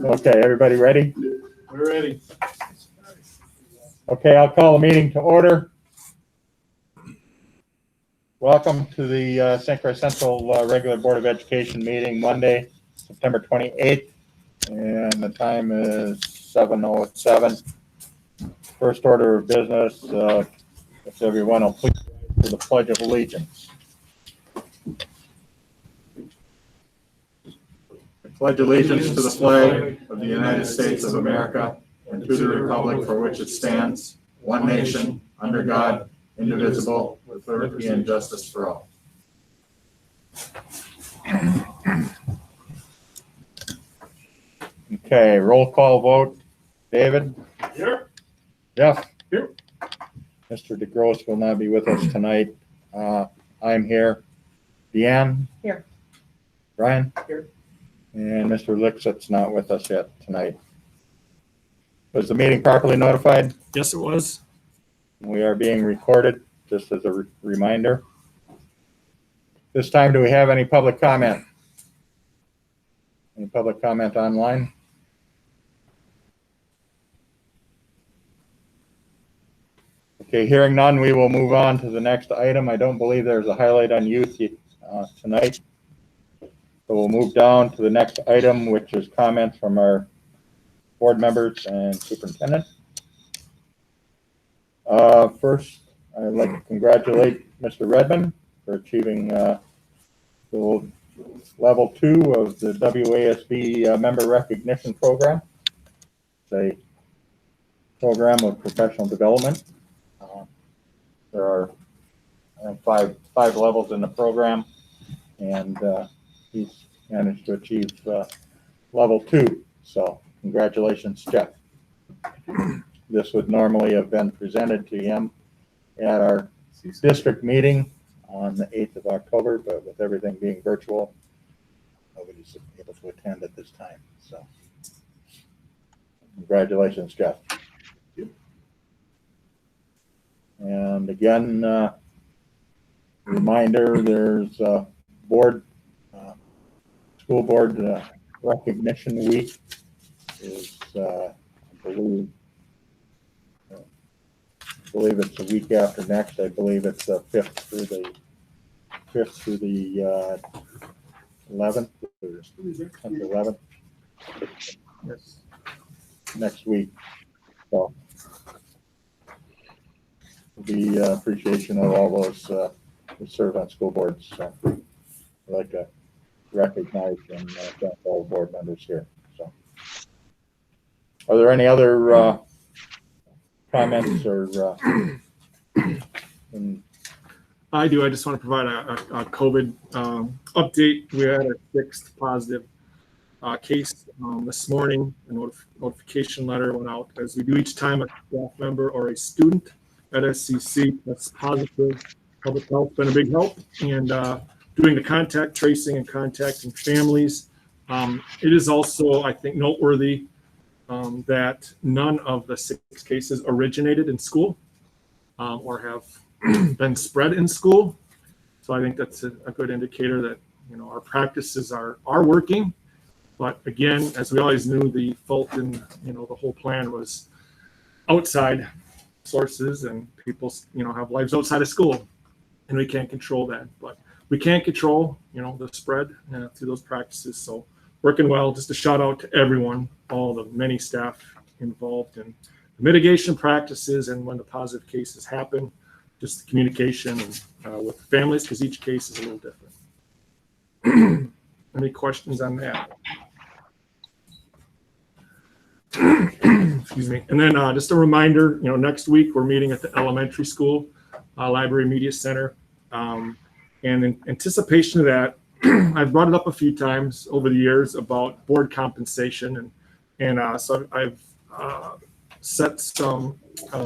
Okay, everybody ready? We're ready. Okay, I'll call the meeting to order. Welcome to the St. Croix Central Regular Board of Education meeting Monday, September 28th, and the time is 7:07. First order of business, if everyone will please rise to the Pledge of Allegiance. I pledge allegiance to the flag of the United States of America and to the republic for which it stands, one nation, under God, indivisible, with liberty and justice for all. Okay, roll call vote. David? Here. Jeff? Here. Mr. DeGrosse will not be with us tonight. I'm here. Deanne? Here. Brian? Here. And Mr. Lixott's not with us yet tonight. Was the meeting properly notified? Yes, it was. We are being recorded, just as a reminder. This time, do we have any public comment? Any public comment online? Okay, hearing none, we will move on to the next item. I don't believe there's a highlight on youth tonight. So we'll move down to the next item, which is comments from our board members and superintendent. First, I'd like to congratulate Mr. Redmond for achieving the level 2 of the WASB member recognition program. It's a program of professional development. There are five levels in the program, and he's managed to achieve level 2. So congratulations, Jeff. This would normally have been presented to him at our district meeting on the 8th of October, but with everything being virtual, nobody's able to attend at this time. So congratulations, Jeff. And again, reminder, there's a school board recognition week is, I believe it's the week after next. I believe it's the 5th through the 11th, or 11th. Yes. Next week. So the appreciation of all those who serve on school boards. So I'd like to recognize and thank all the board members here. So, are there any other comments or? I do. I just want to provide a COVID update. We had a 6th positive case this morning. A notification letter went out, as we do each time a staff member or a student at SCC that's positive. Public health been a big help, and doing the contact tracing and contacting families. It is also, I think, noteworthy that none of the 6 cases originated in school or have been spread in school. So I think that's a good indicator that, you know, our practices are working. But again, as we always knew, the fault in, you know, the whole plan was outside sources, and people, you know, have lives outside of school, and we can't control that. But we can't control, you know, the spread through those practices. So working well. Just a shout out to everyone, all the many staff involved in the mitigation practices, and when the positive cases happen, just the communication with families, because each case is a little different. Any questions on that? Excuse me. And then just a reminder, you know, next week we're meeting at the elementary school library media center, and in anticipation of that, I've brought it up a few times over the years about board compensation, and so I've set some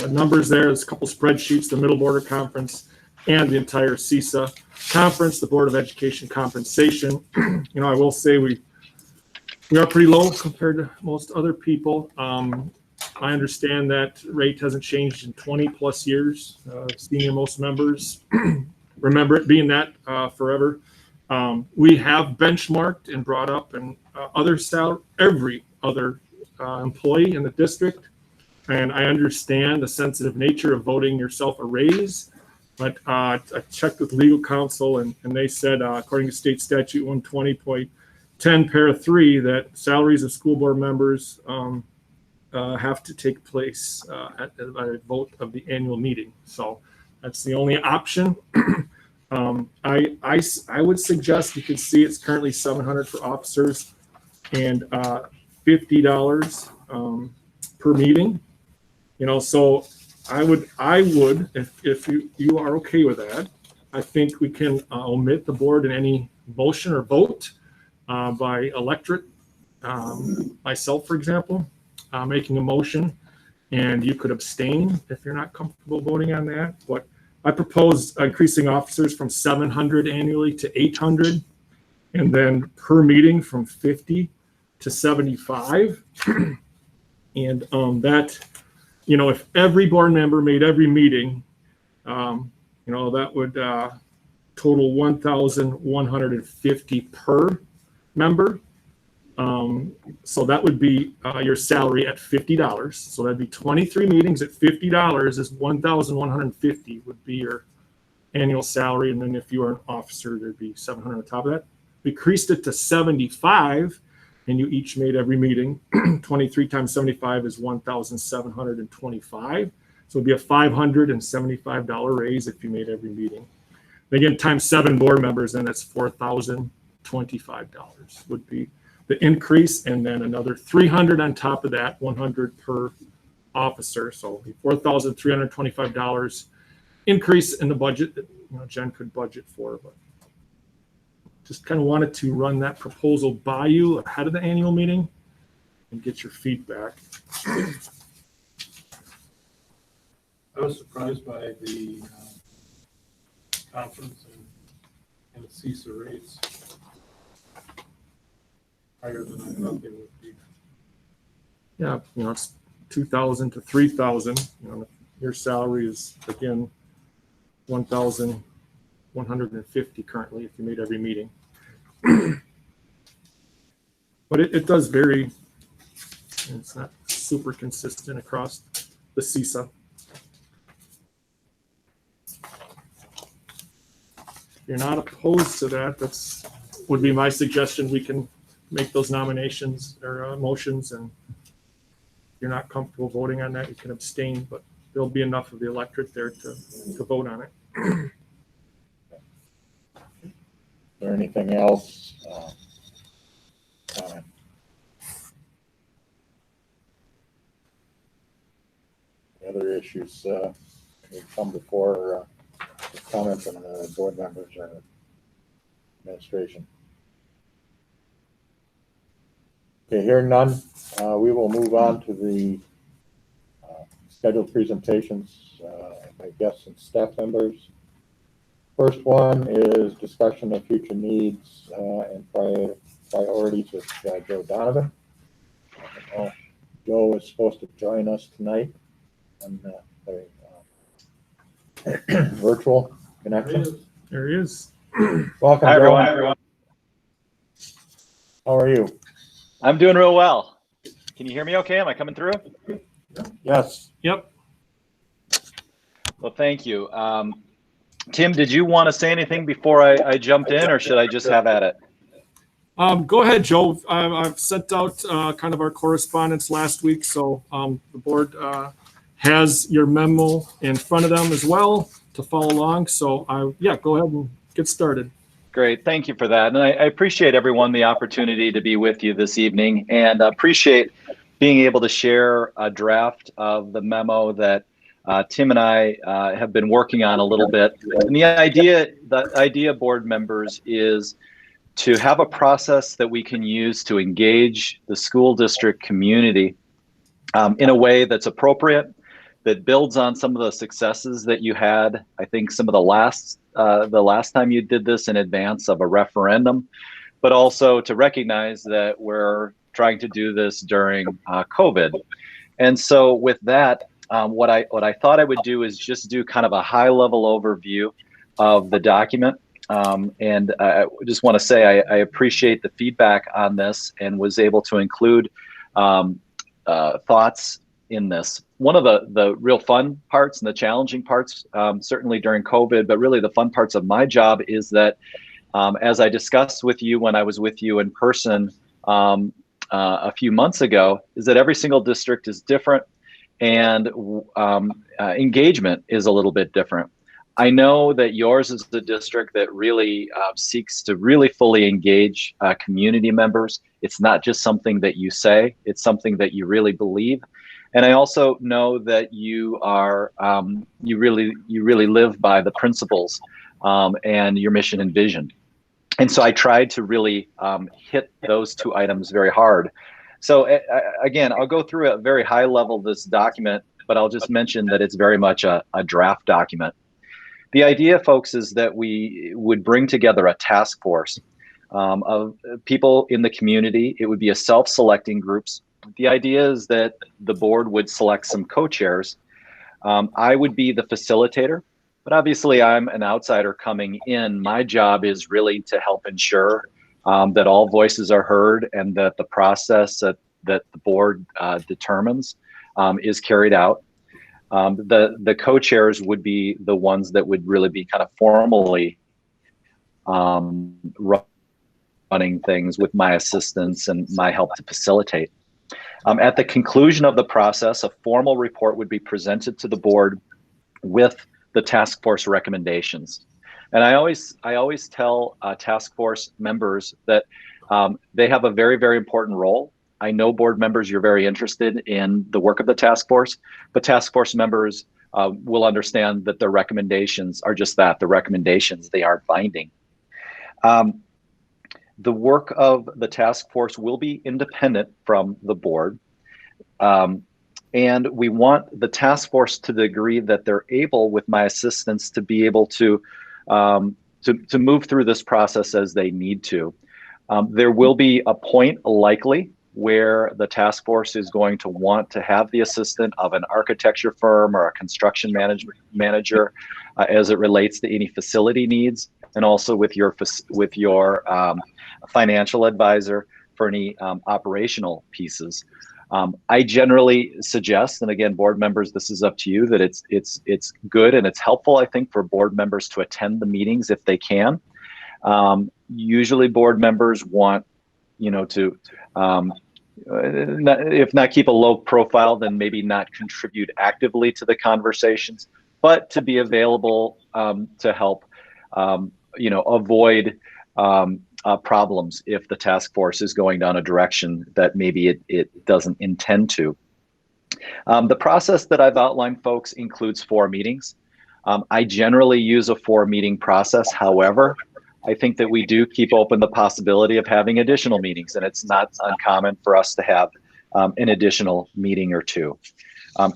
numbers there. There's a couple spreadsheets, the Middle Border Conference and the entire CISA conference, the Board of Education compensation. You know, I will say we are pretty low compared to most other people. I understand that rate hasn't changed in 20 plus years. Senior most members remember it being that forever. We have benchmarked and brought up and every other employee in the district. And I understand the sensitive nature of voting yourself a raise, but I checked with legal counsel and they said, according to state statute 120.10 para 3, that salaries of school board members have to take place at a vote of the annual meeting. So that's the only option. I would suggest, you can see it's currently $700 for officers and $50 per meeting. You know, so I would, if you are okay with that, I think we can omit the board in any motion or vote by electorate. Myself, for example, making a motion, and you could abstain if you're not comfortable voting on that. But I propose increasing officers from 700 annually to 800, and then per meeting from 50 to 75. And that, you know, if every board member made every meeting, you know, that would total 1,150 per member. So that would be your salary at $50. So that'd be 23 meetings at $50 is 1,150 would be your annual salary. And then if you are an officer, there'd be 700 on top of that. We increased it to 75 and you each made every meeting. 23 times 75 is 1,725. So it'd be a $575 raise if you made every meeting. And again, times 7 board members, then that's $4,025 would be the increase, and then another 300 on top of that, 100 per officer. So $4,325 increase in the budget that, you know, Jen could budget for. But just kind of wanted to run that proposal by you ahead of the annual meeting and get your feedback. I was surprised by the conference and the CISA rates higher than I thought they would be. Yeah, you know, it's 2,000 to 3,000. You know, your salary is again 1,150 currently if you made every meeting. But it does vary. It's not super consistent across the CISA. If you're not opposed to that, that's would be my suggestion. We can make those nominations or motions, and if you're not comfortable voting on that, you can abstain, but there'll be enough of the electorate there to vote on it. Is there anything else? Other issues that come before comments from the board members or administration? Okay, hearing none, we will move on to the scheduled presentations by guests and staff members. First one is discussion of future needs and priorities with Joe Donovan. Joe is supposed to join us tonight on virtual connection. There he is. Welcome, Hi, Joe. everyone. How are you? I'm doing real well. Can you hear me okay? Am I coming through? Yes. Yep. Well, thank you. Tim, did you want to say anything before I jumped in, or should I just have at it? Go ahead, Joe. I've sent out kind of our correspondence last week, so the board has your memo in front of them as well to follow along. So yeah, go ahead and get started. Great, thank you for that. And I appreciate everyone the opportunity to be with you this evening, and appreciate being able to share a draft of the memo that Tim and I have been working on a little bit. And the idea, board members, is to have a process that we can use to engage the school district community in a way that's appropriate, that builds on some of the successes that you had. I think some of the last time you did this in advance of a referendum, but also to recognize that we're trying to do this during COVID. And so with that, what I thought I would do is just do kind of a high level overview of the document. And I just want to say I appreciate the feedback on this, and was able to include thoughts in this. One of the real fun parts and the challenging parts, certainly during COVID, but really the fun parts of my job is that, as I discussed with you when I was with you in person a few months ago, is that every single district is different, and engagement is a little bit different. I know that yours is the district that really seeks to really fully engage community members. It's not just something that you say, it's something that you really believe. And I also know that you are, you really live by the principles and your mission and vision. And so I tried to really hit those two items very hard. So again, I'll go through at a very high level this document, but I'll just mention that it's very much a draft document. The idea, folks, is that we would bring together a task force of people in the community. It would be a self-selecting groups. The idea is that the board would select some co-chairs. I would be the facilitator, but obviously I'm an outsider coming in. My job is really to help ensure that all voices are heard and that the process that the board determines is carried out. The co-chairs would be the ones that would really be kind of formally running things with my assistance and my help to facilitate. At the conclusion of the process, a formal report would be presented to the board with the task force recommendations. And I always tell task force members that they have a very, very important role. I know board members, you're very interested in the work of the task force, but task force members will understand that their recommendations are just that, the recommendations, they aren't binding. The work of the task force will be independent from the board. And we want the task force to the degree that they're able, with my assistance, to be able to move through this process as they need to. There will be a point likely where the task force is going to want to have the assistance of an architecture firm or a construction manager as it relates to any facility needs, and also with your financial advisor for any operational pieces. I generally suggest, and again, board members, this is up to you, that it's good and it's helpful, I think, for board members to attend the meetings if they can. Usually board members want, to, if not keep a low profile, then maybe not contribute actively to the conversations, but to be available to help, avoid problems if the task force is going down a direction that maybe it doesn't intend to. The process that I've outlined, folks, includes 4 meetings. I generally use a 4-meeting process. However, I think that we do keep open the possibility of having additional meetings, and it's not uncommon for us to have an additional meeting or 2.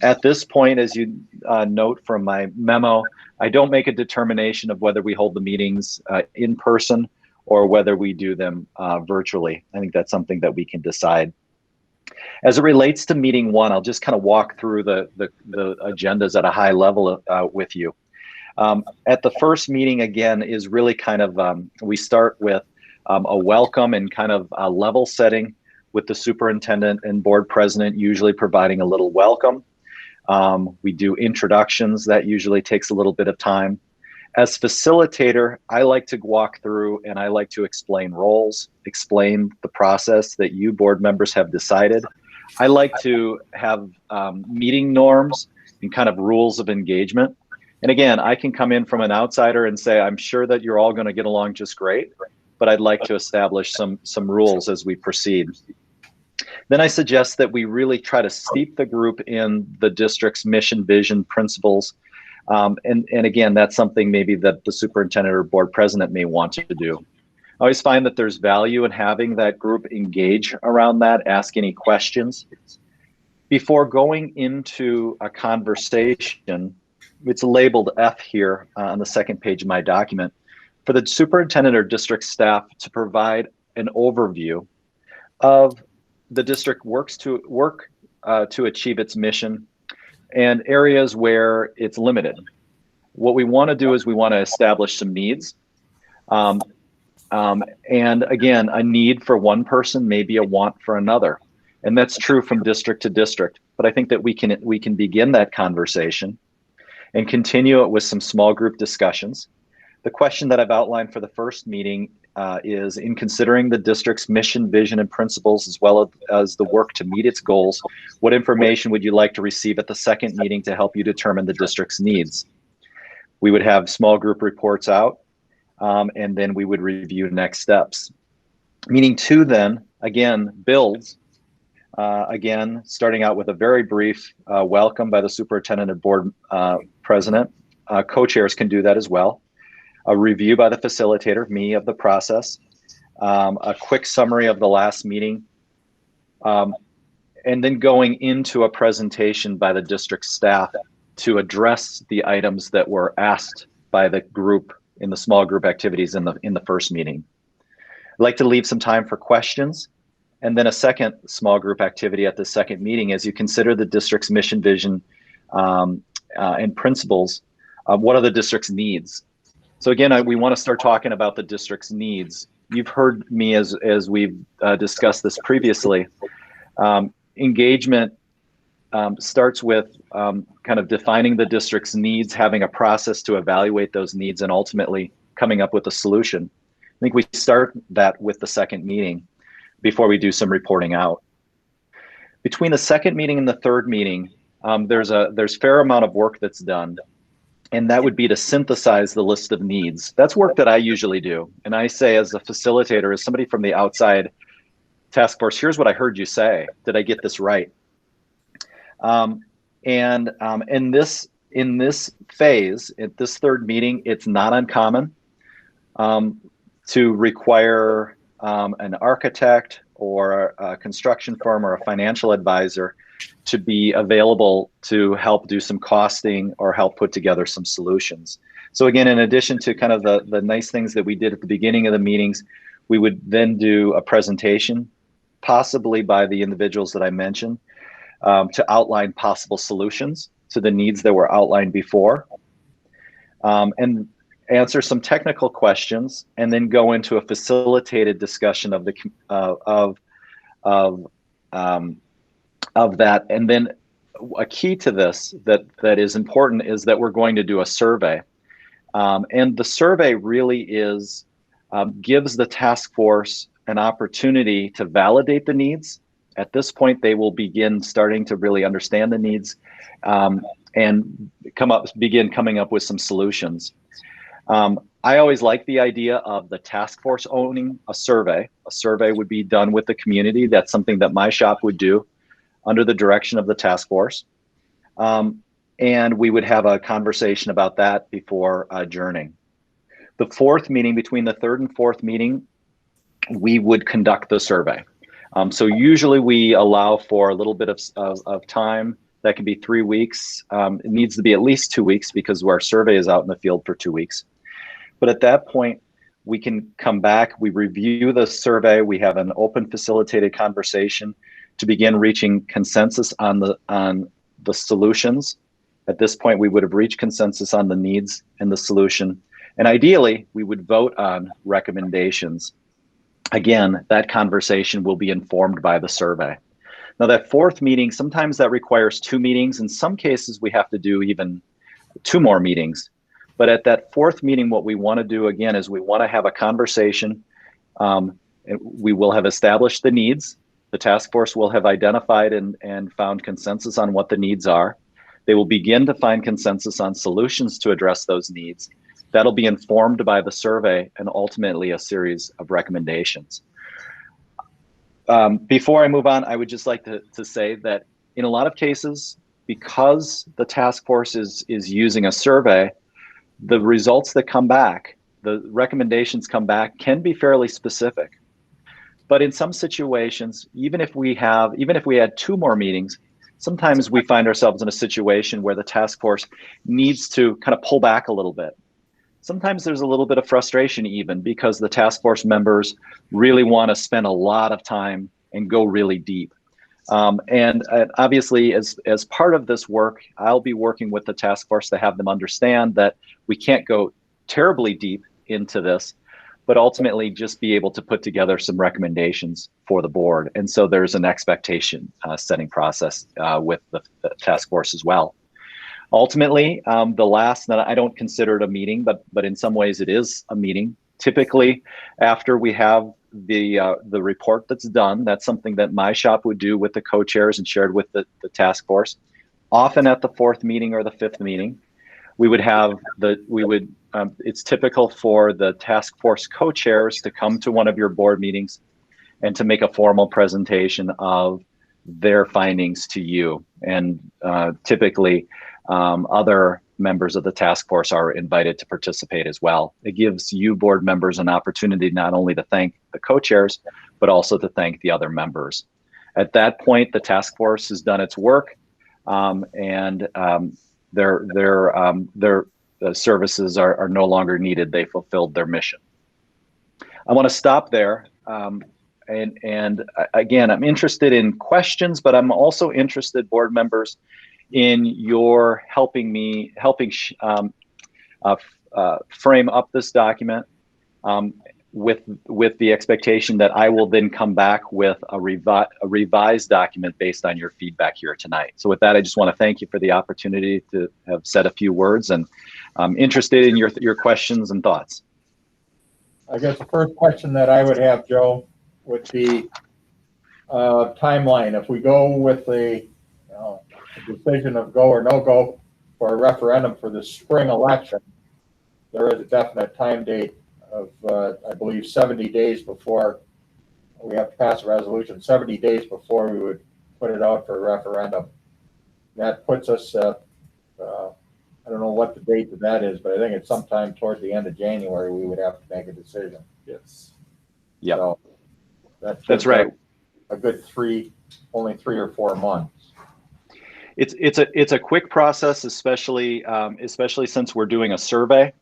At this point, as you note from my memo, I don't make a determination of whether we hold the meetings in person or whether we do them virtually. I think that's something that we can decide. As it relates to meeting 1, I'll just kind of walk through the agendas at a high level with you. At the first meeting, again, is really kind of, we start with a welcome and kind of a level setting with the superintendent and board president, usually providing a little welcome. We do introductions. That usually takes a little bit of time. As facilitator, I like to walk through and I like to explain roles, explain the process that you board members have decided. I like to have meeting norms and kind of rules of engagement. And again, I can come in from an outsider and say, I'm sure that you're all going to get along just great, but I'd like to establish some rules as we proceed. Then I suggest that we really try to steep the group in the district's mission, vision, principles. And again, that's something maybe that the superintendent or board president may want to do. I always find that there's value in having that group engage around that, ask any questions. Before going into a conversation, it's labeled F here on the second page of my document, for the superintendent or district staff to provide an overview of the district work to achieve its mission and areas where it's limited. What we want to do is we want to establish some needs. And again, a need for one person may be a want for another. And that's true from district to district. But I think that we can begin that conversation and continue it with some small group discussions. The question that I've outlined for the first meeting is, in considering the district's mission, vision, and principles, as well as the work to meet its goals, what information would you like to receive at the second meeting to help you determine the district's needs? We would have small group reports out, and then we would review next steps. Meeting 2 then, again, builds. Again, starting out with a very brief welcome by the superintendent and board president. Co-chairs can do that as well. A review by the facilitator, me, of the process. A quick summary of the last meeting. And then going into a presentation by the district staff to address the items that were asked by the group in the small group activities in the first meeting. I'd like to leave some time for questions, and then a second small group activity at the second meeting as you consider the district's mission, vision, and principles. What are the district's needs? So again, we want to start talking about the district's needs. You've heard me as we've discussed this previously. Engagement starts with kind of defining the district's needs, having a process to evaluate those needs, and ultimately coming up with a solution. I think we start that with the second meeting before we do some reporting out. Between the second meeting and the third meeting, there's a fair amount of work that's done, and that would be to synthesize the list of needs. That's work that I usually do, and I say as a facilitator, as somebody from the outside task force, here's what I heard you say. Did I get this right? In this phase, at this third meeting, it's not uncommon to require an architect or a construction firm or a financial advisor to be available to help do some costing or help put together some solutions. So again, in addition to kind of the nice things that we did at the beginning of the meetings, we would then do a presentation, possibly by the individuals that I mentioned, to outline possible solutions to the needs that were outlined before, and answer some technical questions, and then go into a facilitated discussion of that. And then a key to this that is important is that we're going to do a survey, and the survey really is gives the task force an opportunity to validate the needs. At this point, they will begin starting to really understand the needs and begin coming up with some solutions. I always like the idea of the task force owning a survey. A survey would be done with the community. That's something that my shop would do under the direction of the task force. And we would have a conversation about that before adjourning. The fourth meeting, between the third and fourth meeting, we would conduct the survey. So usually we allow for a little bit of time. That can be 3 weeks. It needs to be at least 2 weeks because our survey is out in the field for 2 weeks. But at that point, we can come back, we review the survey, we have an open facilitated conversation to begin reaching consensus on the solutions. At this point, we would have reached consensus on the needs and the solution. And ideally, we would vote on recommendations. Again, that conversation will be informed by the survey. Now that fourth meeting, sometimes that requires 2 meetings. In some cases, we have to do even 2 more meetings. But at that fourth meeting, what we want to do again is we want to have a conversation. And we will have established the needs. The task force will have identified and found consensus on what the needs are. They will begin to find consensus on solutions to address those needs. That'll be informed by the survey and ultimately a series of recommendations. Before I move on, I would just like to say that in a lot of cases, because the task force is using a survey, the results that come back, the recommendations come back, can be fairly specific. But in some situations, even if we had 2 more meetings, sometimes we find ourselves in a situation where the task force needs to kind of pull back a little bit. Sometimes there's a little bit of frustration even because the task force members really want to spend a lot of time and go really deep. And obviously, as part of this work, I'll be working with the task force to have them understand that we can't go terribly deep into this, but ultimately just be able to put together some recommendations for the board. And so there's an expectation setting process with the task force as well. Ultimately, the last, that I don't consider it a meeting, but in some ways it is a meeting. Typically, after we have the report that's done, that's something that my shop would do with the co-chairs and shared with the task force. Often at the 4th meeting or the 5th meeting, we would have it's typical for the task force co-chairs to come to one of your board meetings and to make a formal presentation of their findings to you. And typically, other members of the task force are invited to participate as well. It gives you board members an opportunity not only to thank the co-chairs, but also to thank the other members. At that point, the task force has done its work, and their services are no longer needed. They fulfilled their mission. I want to stop there. And again, I'm interested in questions, but I'm also interested, board members, in your helping frame up this document with the expectation that I will then come back with a revised document based on your feedback here tonight. So with that, I just want to thank you for the opportunity to have said a few words, and I'm interested in your questions and thoughts. I guess the first question that I would have, Joe, would be timeline. If we go with the decision of go or no go for a referendum for the spring election, there is a definite time date of, I believe, 70 days before we have to pass a resolution, 70 days before we would put it out for a referendum. That puts us, I don't know what the date of that is, but I think it's sometime towards the end of January we would have to make a decision. Yes. Yeah. So that's right. A good only 3 or 4 months. It's a quick process, especially since we're doing a survey.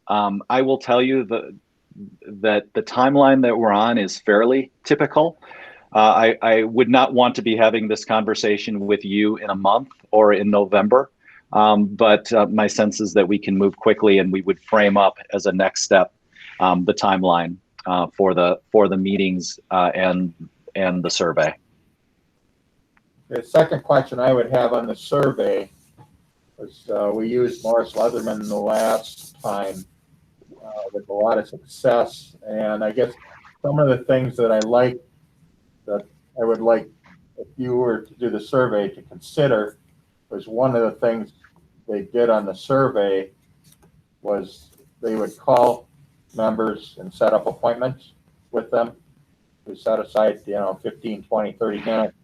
I will tell you that the timeline that we're on is fairly typical. I would not want to be having this conversation with you in a month or in November, but my sense is that we can move quickly, and we would frame up as a next step the timeline for the meetings and the survey. The second question I would have on the survey was we used Morris Leatherman the last time with a lot of success, and I guess some of the things that I would like if you were to do the survey to consider was one of the things they did on the survey was they would call members and set up appointments with them to set aside 15, 20, 30 minutes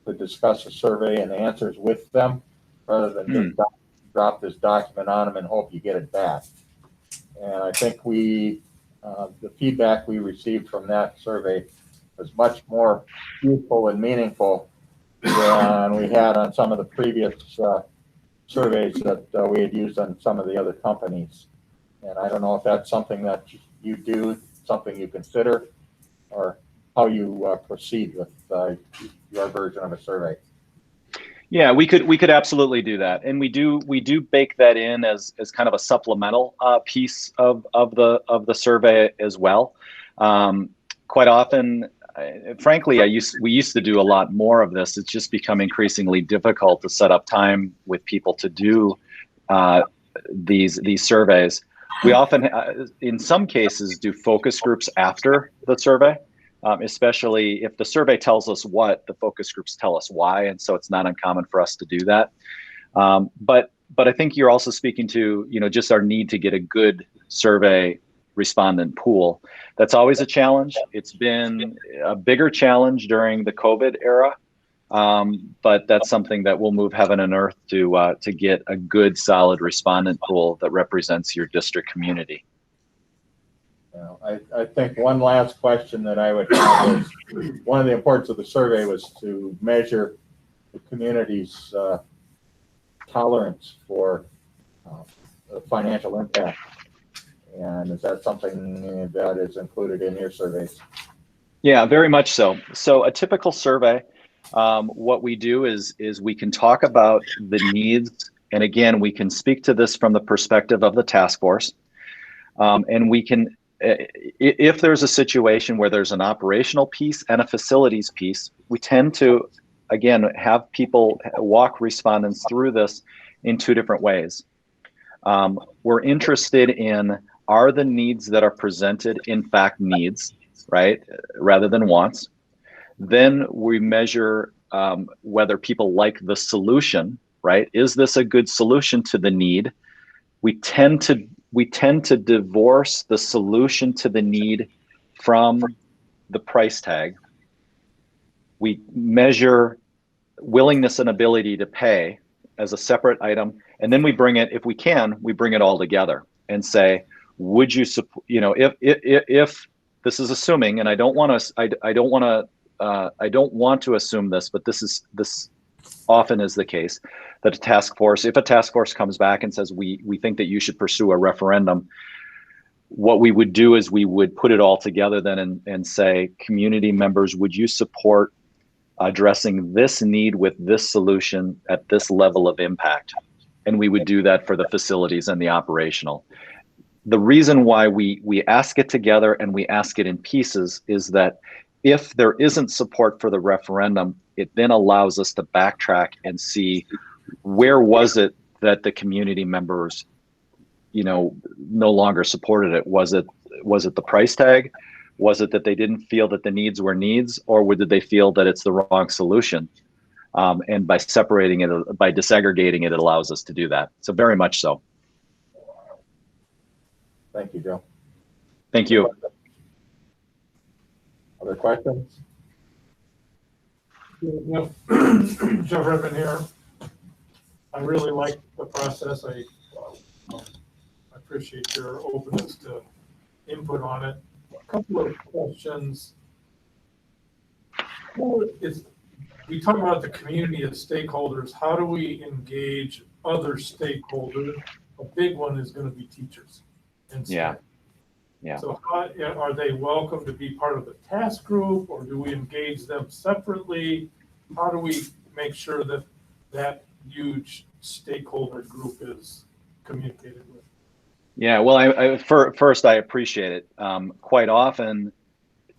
to discuss the survey and the answers with them, rather than just drop this document on them and hope you get it back. And I think the feedback we received from that survey was much more useful and meaningful than we had on some of the previous surveys that we had used on some of the other companies. And I don't know if that's something that you do, something you consider, or how you proceed with your version of a survey. Yeah, we could absolutely do that, and we do bake that in as kind of a supplemental piece of the survey as well. Quite often, frankly, we used to do a lot more of this. It's just become increasingly difficult to set up time with people to do these surveys. We often, in some cases, do focus groups after the survey. Especially if the survey tells us what, the focus groups tell us why, and so it's not uncommon for us to do that. But I think you're also speaking to just our need to get a good survey respondent pool. That's always a challenge. It's been a bigger challenge during the COVID era, but that's something that will move heaven and earth to get a good, solid respondent pool that represents your district community. I think one last question that I would have is one of the importance of the survey was to measure the community's tolerance for financial impact. And is that something that is included in your surveys? Yeah, very much so. So a typical survey, what we do is we can talk about the needs. And again, we can speak to this from the perspective of the task force. And we can if there's a situation where there's an operational piece and a facilities piece, we tend to, again, have people walk respondents through this in two different ways. We're interested in, are the needs that are presented in fact needs, right, rather than wants? Then we measure whether people like the solution, right? Is this a good solution to the need? We tend to divorce the solution to the need from the price tag. We measure willingness and ability to pay as a separate item, and then we bring it, if we can, we bring it all together and say, would you support, you know, if this is assuming, and I don't want to assume this, but this often is the case, that if a task force comes back and says, we think that you should pursue a referendum, what we would do is we would put it all together then and say, community members, would you support addressing this need with this solution at this level of impact? And we would do that for the facilities and the operational. The reason why we ask it together and we ask it in pieces is that if there isn't support for the referendum, it then allows us to backtrack and see, where was it that the community members, you know, no longer supported it? Was it the price tag? Was it that they didn't feel that the needs were needs, or did they feel that it's the wrong solution? And by separating it, by disaggregating it, it allows us to do that. So very much so. Thank you, Joe. Thank you. Other questions? Yep. Joe Ribbon here. I really like the process. I appreciate your openness to input on it. A couple of questions. We talk about the community of stakeholders. How do we engage other stakeholders? A big one is going to be teachers. And Yeah. So how, are they welcome to be part of the task group, or do we engage them separately? How do we make sure that that huge stakeholder group is communicated with? Yeah, well, first, I appreciate it. Quite often,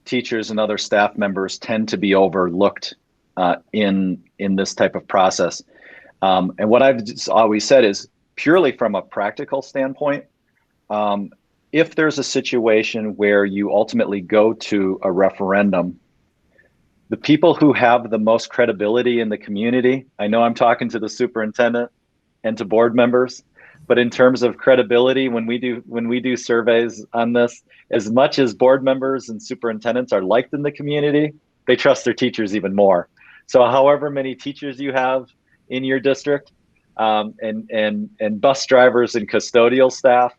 teachers and other staff members tend to be overlooked in this type of process. And what I've just always said is, purely from a practical standpoint, if there's a situation where you ultimately go to a referendum, the people who have the most credibility in the community, I know I'm talking to the superintendent and to board members, but in terms of credibility, when we do surveys on this, as much as board members and superintendents are liked in the community, they trust their teachers even more. So however many teachers you have in your district, and bus drivers and custodial staff,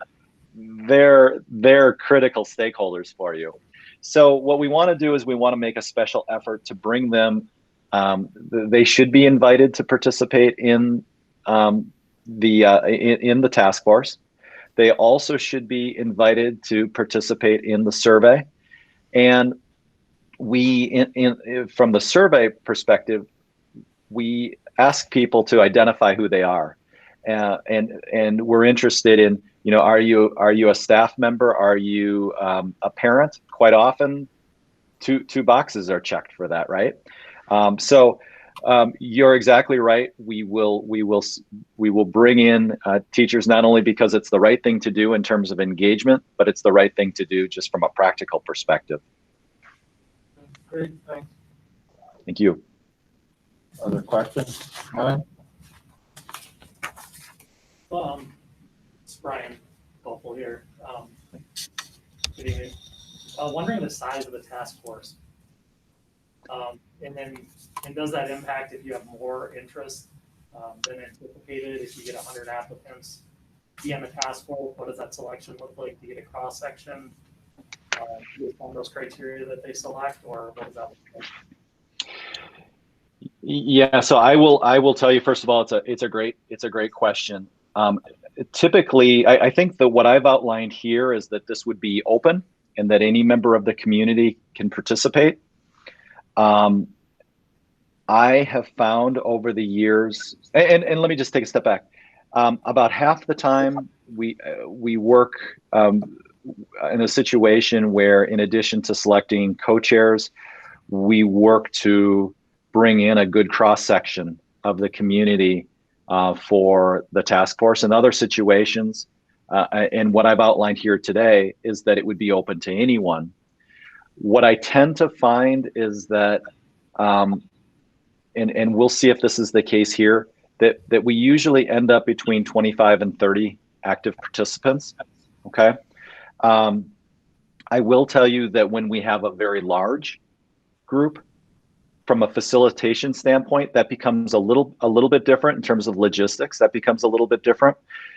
they're critical stakeholders for you. So what we want to do is we want to make a special effort to bring them. They should be invited to participate in the task force. They also should be invited to participate in the survey. And we, from the survey perspective, we ask people to identify who they are, and we're interested in, you know, are you a staff member? Are you a parent? Quite often, two boxes are checked for that, right? So you're exactly right. We will bring in teachers, not only because it's the right thing to do in terms of engagement, but it's the right thing to do just from a practical perspective. Great, thanks. Thank you. Other questions? Ryan? It's Brian Gulfel here. Good evening. Wondering the size of the task force. And does that impact if you have more interest than anticipated? If you get 100 applicants, be on the task force, what does that selection look like? Do you get a cross section based on those criteria that they select, or what does that look like? Yeah, so I will tell you, first of all, it's a great question. Typically, I think that what I've outlined here is that this would be open and that any member of the community can participate. I have found over the years, and let me just take a step back. About half the time we work in a situation where, in addition to selecting co-chairs, we work to bring in a good cross-section of the community for the task force. In other situations, and what I've outlined here today is that it would be open to anyone. What I tend to find is that, and we'll see if this is the case here, that we usually end up between 25 and 30 active participants, okay? I will tell you that when we have a very large group, from a facilitation standpoint, that becomes a little bit different in terms of logistics. That becomes a little bit different.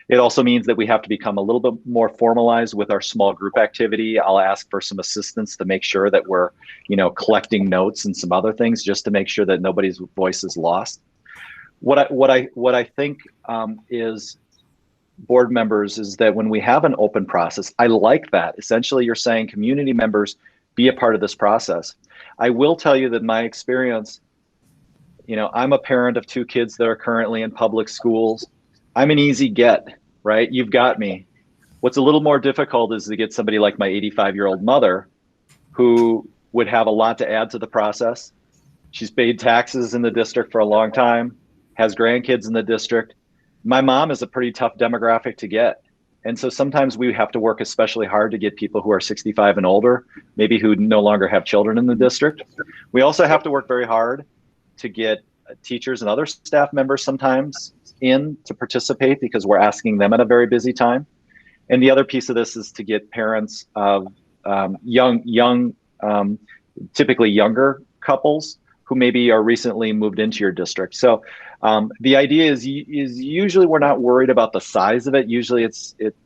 It also means that we have to become a little bit more formalized with our small group activity. I'll ask for some assistance to make sure that we're, collecting notes and some other things, just to make sure that nobody's voice is lost. What I think is, board members, is that when we have an open process, I like that. Essentially, you're saying community members be a part of this process. I will tell you that my experience, I'm a parent of 2 kids that are currently in public schools. I'm an easy get, right? You've got me. What's a little more difficult is to get somebody like my 85-year-old mother, who would have a lot to add to the process. She's paid taxes in the district for a long time, has grandkids in the district. My mom is a pretty tough demographic to get. And so sometimes we have to work especially hard to get people who are 65 and older, maybe who no longer have children in the district. We also have to work very hard to get teachers and other staff members sometimes in to participate, because we're asking them at a very busy time. And the other piece of this is to get parents of typically younger couples who maybe are recently moved into your district. So the idea is usually we're not worried about the size of it. Usually it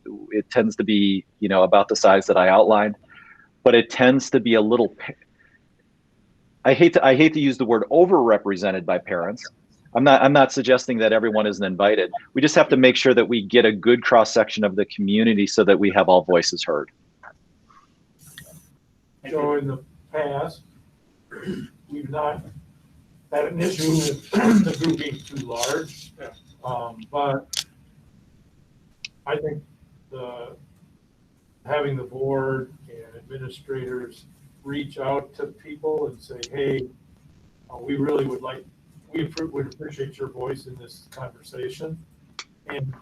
tends to be, about the size that I outlined, but it tends to be a little, I hate to use the word overrepresented by parents. I'm not suggesting that everyone isn't invited. We just have to make sure that we get a good cross section of the community so that we have all voices heard. So in the past, we've not had an issue with the group being too large. But I think having the board and administrators reach out to people and say, hey, we really would appreciate your voice in this conversation. And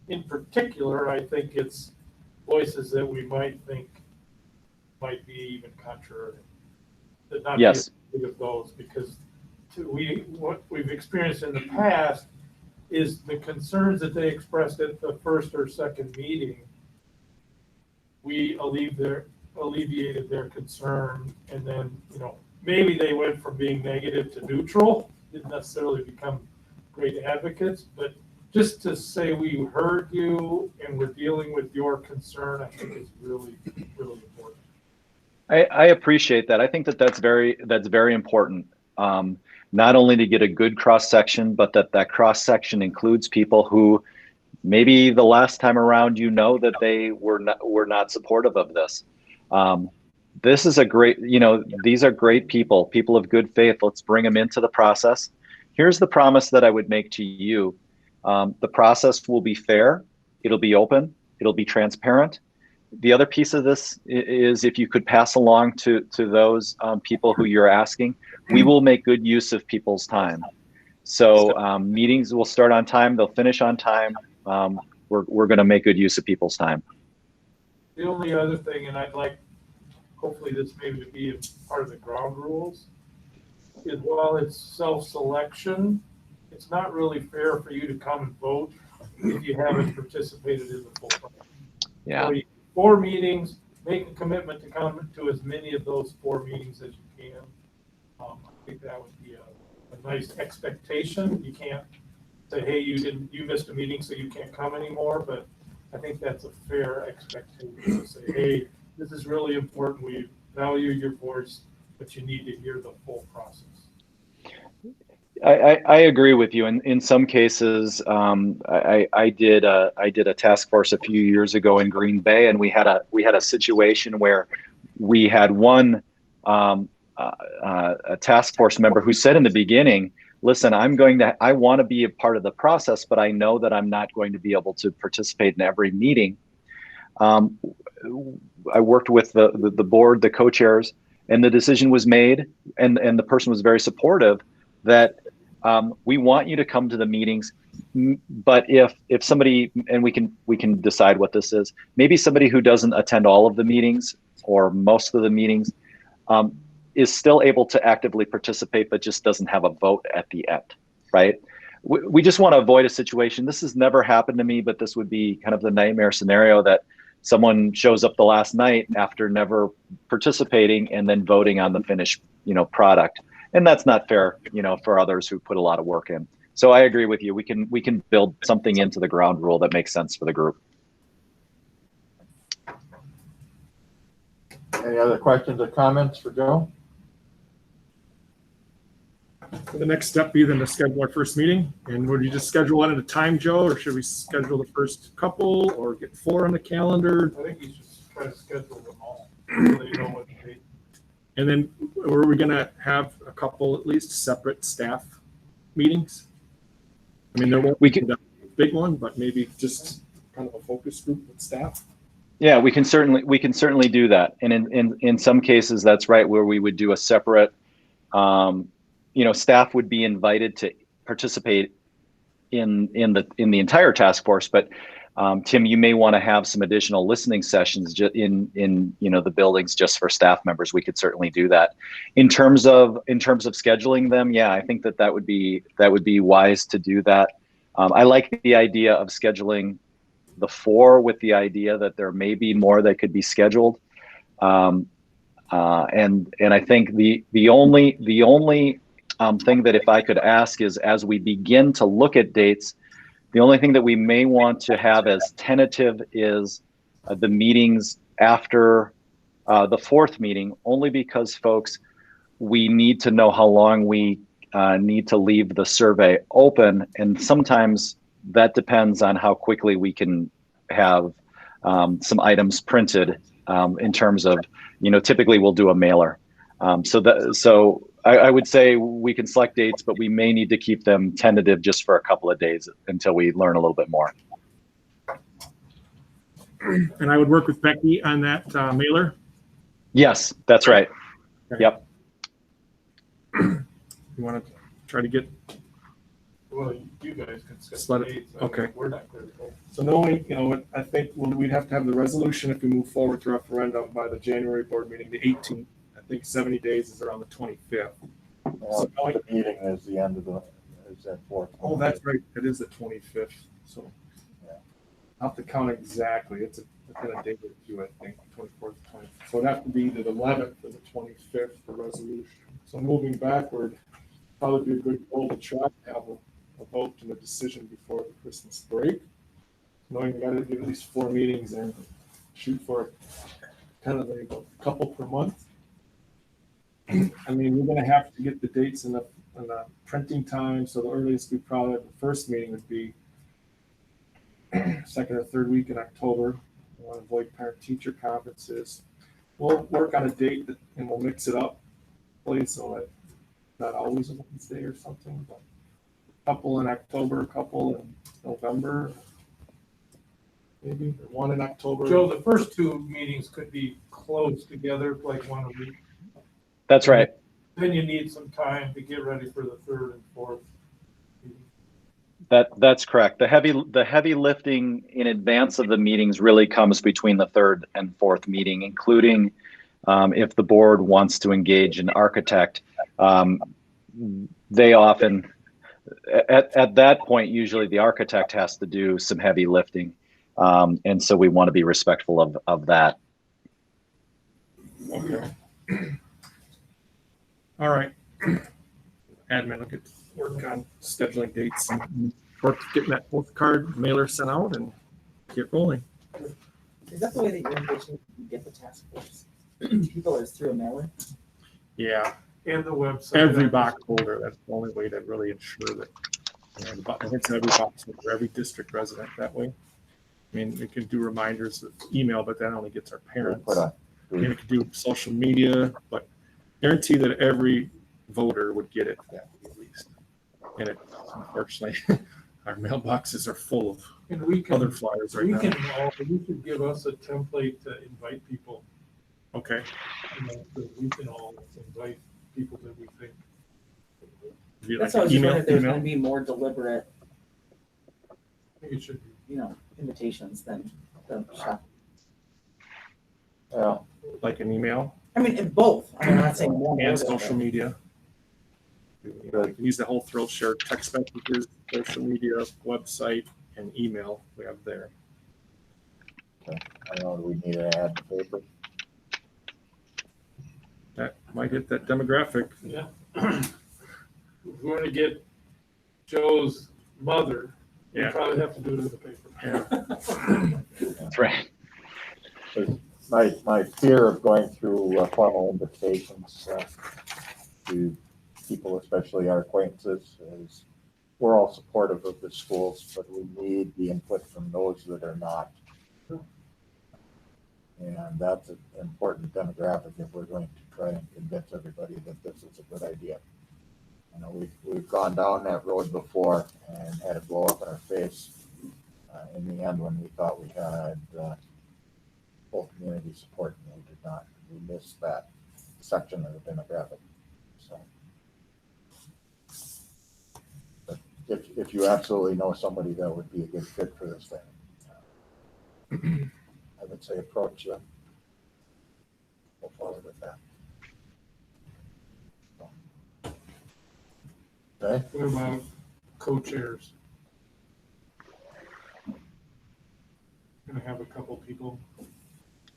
in particular, I think it's voices that we might think might be even contrary. That not yes. be of those, because what we've experienced in the past is the concerns that they expressed at the first or second meeting, we alleviated their concern, and then, maybe they went from being negative to neutral, didn't necessarily become great advocates, but just to say we heard you and we're dealing with your concern, I think is really, really important. I appreciate that. I think that's very important. Not only to get a good cross section, but that cross section includes people who maybe the last time around, that they were not supportive of this. This is a great, these are great people of good faith. Let's bring them into the process. Here's the promise that I would make to you. The process will be fair. It'll be open. It'll be transparent. The other piece of this is, if you could pass along to those people who you're asking, we will make good use of people's time. So meetings will start on time. They'll finish on time. We're going to make good use of people's time. The only other thing, and I'd like, hopefully this maybe to be part of the ground rules, is while it's self-selection, it's not really fair for you to come and vote if you haven't participated in the full process. Yeah. So 4 meetings, make a commitment to come to as many of those 4 meetings as you can. I think that would be a nice expectation. You can't say, hey, you missed a meeting, so you can't come anymore, but I think that's a fair expectation to say, hey, this is really important. We value your voice, but you need to hear the full process. I agree with you. In some cases, I did a task force a few years ago in Green Bay, and we had a situation where we had one a task force member who said in the beginning, listen, I want to be a part of the process, but I know that I'm not going to be able to participate in every meeting. I worked with the board, the co-chairs, and the decision was made, and the person was very supportive that we want you to come to the meetings, but if somebody, and we can decide what this is, maybe somebody who doesn't attend all of the meetings or most of the meetings is still able to actively participate, but just doesn't have a vote at the end, right? We just want to avoid a situation. This has never happened to me, but this would be kind of the nightmare scenario that someone shows up the last night after never participating and then voting on the finished, product. And that's not fair, for others who put a lot of work in. So I agree with you. We can build something into the ground rule that makes sense for the group. Any other questions or comments for Joe? The next step be then to schedule our first meeting. And would you just schedule one at a time, Joe, or should we schedule the first couple or get 4 on the calendar? I think you should try to schedule them all, so they know what date. And then were we gonna have a couple at least separate staff meetings? I mean, there won't be a big one, but maybe just kind of a focus group with staff. Yeah, we can certainly do that. And in some cases, that's right, where we would do a separate, staff would be invited to participate in the entire task force. But Tim, you may want to have some additional listening sessions in the buildings just for staff members. We could certainly do that. In terms of scheduling them, yeah, I think that would be wise to do that. I like the idea of scheduling the 4 with the idea that there may be more that could be scheduled. And I think the only thing that if I could ask is, as we begin to look at dates, the only thing that we may want to have as tentative is the meetings after the 4th meeting, only because, folks, we need to know how long we need to leave the survey open. And sometimes that depends on how quickly we can have some items printed in terms of, typically we'll do a mailer. So I would say we can select dates, but we may need to keep them tentative just for a couple of days until we learn a little bit more. And I would work with Becky on that mailer. Yes, that's right. Okay. Yep. You want to try to get. Well, you guys can Just schedule let it- dates. okay. We're not critical. So knowing, I think we'd have to have the resolution if we move forward to referendum by the January board meeting, the 18th. I think 70 days is around the 25th. Well, the meeting is the end of is that 4th. Oh, that's right. It is the 25th. So Yeah. I'll have to count exactly. It's within a day or two, I think, 24th, 20th. So it'd have to be the 11th or the 25th for resolution. So moving backward, probably be a good goal to try to have a vote and a decision before the Christmas break. Knowing we got to do at least 4 meetings and shoot for kind of a couple per month. I mean, we're going to have to get the dates and the printing time. So the earliest we probably have the first meeting would be 2nd or 3rd week in October. We want to avoid parent-teacher conferences. We'll work on a date and we'll mix it up, please, so that not always a Wednesday or something, but a couple in October, a couple in November, maybe, or 1 in October. Joe, the first 2 meetings could be close together, like 1 a week. That's right. Then you need some time to get ready for the 3rd and 4th. That's correct. The heavy lifting in advance of the meetings really comes between the 3rd and 4th meeting, including if the board wants to engage an architect. They often, at that point, usually the architect has to do some heavy lifting. And so we want to be respectful of that. Okay. All right. Admin, look at work on scheduling dates and work getting that postcard mailer sent out and get rolling. Is that the way that you're envisioning you get the task force? People is through a mailer? Yeah, And the website. every box holder. That's the only way to really ensure that it's every box holder, every district resident that way. I mean, we can do reminders with email, but that only gets our parents. And we can do social media, but guarantee that every voter would get it at least. And it, unfortunately, Our mailboxes are full of And we can, other flyers right we now. can, you should give us a template to invite people, Okay. you know, so we can all invite people that we think. Be That's like why I was just email, wondering if there's email. gonna be more deliberate, I think it should be. invitations than the shop. Yeah, Like an email I mean, in both. I'm not saying one or and the other. social media. You know, you can use the whole thrill share, text messages, social media, website, and email we have there. I don't know, do we need to add the paper? That might hit that demographic. Yeah. If we want to get Joe's mother, we Yeah. probably have to do it in the paper. That's right. 'Cause my fear of going through formal invitations to people, especially our acquaintances, is we're all supportive of the schools, but we need the input from those that are not. And that's an important demographic if we're going to try and convince everybody that this is a good idea. You know, we've gone down that road before and had it blow up in our face in the end when we thought we had full community support, and we did not. We missed that section of the demographic. So, but if you absolutely know somebody that would be a good fit for this thing, I would say approach them. Go forward with that. Okay. What about co-chairs? Gonna have a couple people.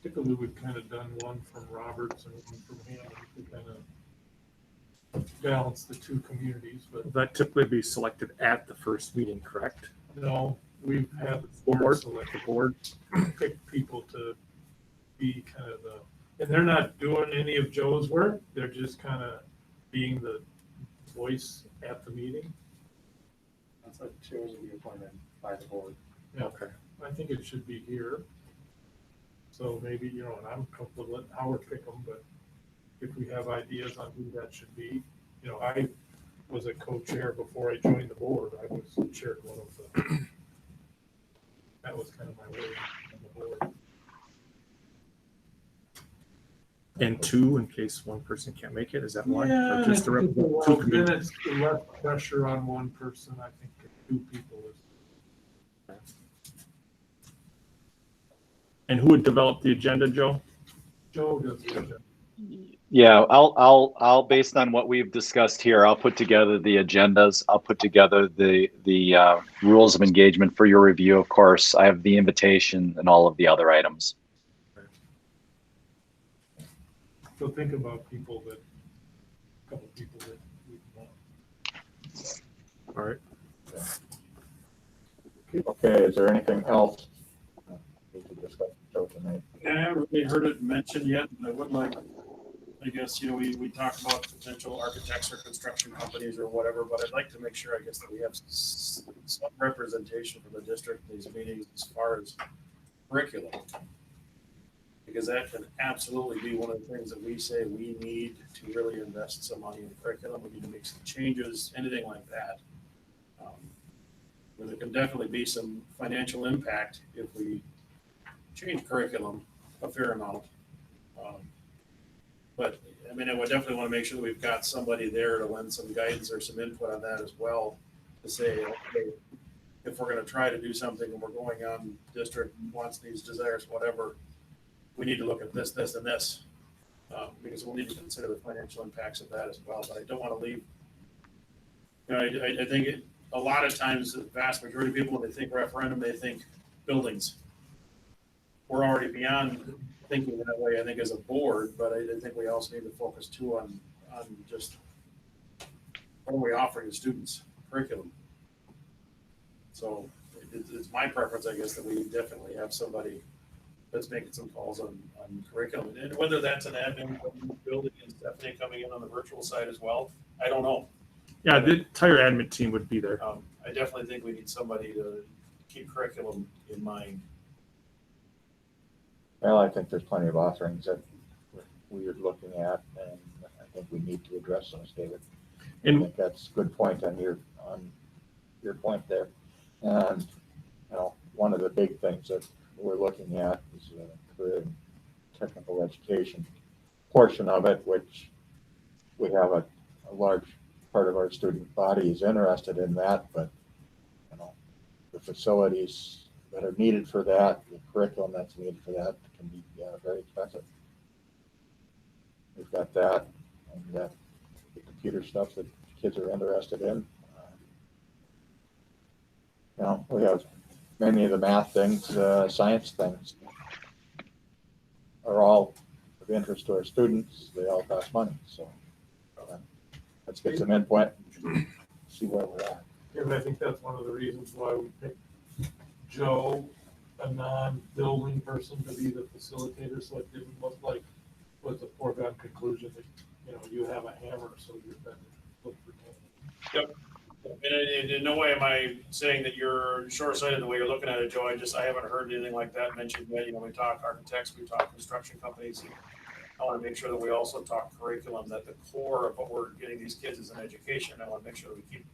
Typically, we've kind of done one from Roberts and one from Hammond to kind of balance the two communities, but That typically be selected at the first meeting, correct? no, we've had the Board, board the select board. pick people to be kind of and they're not doing any of Joe's work, they're just kind of being the voice at the meeting. That's what chairs will be appointed by the board. Yeah, Okay. I think it should be here. So maybe, you know, and I'm comfortable letting Howard pick them, but if we have ideas on who that should be, you know, I was a co-chair before I joined the board. I was chaired one of the, that was kind of my way on the board. And two, in case one person can't make it, is that one? Yeah, Or just to represent two then communities? it's less pressure on one person. I think two people is. And who would develop the agenda, Joe? Joe does the agenda. Yeah, I'll based on what we've discussed here, I'll put together the agendas. I'll put together the rules of engagement for your review. Of course, I have the invitation and all of the other items. So think about people that, a couple people that we want. All right. Okay, is there anything else we could discuss with Joe tonight? I haven't really heard it mentioned yet, but I would like, I guess, you know, we talked about potential architects or construction companies or whatever, but I'd like to make sure, I guess, that we have some representation from the district in these meetings as far as curriculum. Because that can absolutely be one of the things that we say we need to really invest some money in curriculum. We need to make some changes, anything like that. But there can definitely be some financial impact if we change curriculum a fair amount. But I mean, I would definitely want to make sure that we've got somebody there to lend some guidance or some input on that as well, to say, okay, if we're going to try to do something and we're going on district wants, needs, desires, whatever, we need to look at this, this, and this, because we'll need to consider the financial impacts of that as well. But I don't want to leave. You know, I think a lot of times, the vast majority of people, when they think referendum, they think buildings. We're already beyond thinking that way, I think, as a board, but I think we also need to focus too on just what are we offering to students, curriculum. So it's my preference, I guess, that we definitely have somebody that's making some calls on curriculum. And whether that's an admin building and Stephanie coming in on the virtual side as well, I don't know. Yeah, the entire admin team would be there. I definitely think we need somebody to keep curriculum in mind. Well, I think there's plenty of offerings that we're looking at, and I think we need to address those, David. I And think that's a good point on your point there. And, one of the big things that we're looking at is career and technical education portion of it, which we have a large part of our student body is interested in that, but the facilities that are needed for that, the curriculum that's needed for that can be very expensive. We've got that, and we've got the computer stuff that kids are interested in. We have many of the math things, science things are all of interest to our students. They all cost money, so let's get some input, see where we're at. Yeah, but I think that's one of the reasons why we picked Joe, a non-building person, to be the facilitator, so it didn't look like was a foregone conclusion that, you have a hammer, so you're better look for Tony. Yep. And in no way am I saying that you're short-sighted the way you're looking at it, Joe. I haven't heard anything like that mentioned yet. We talk architects, we talk construction companies. I want to make sure that we also talk curriculum, that the core of what we're getting these kids is an education. I want to make sure that we keep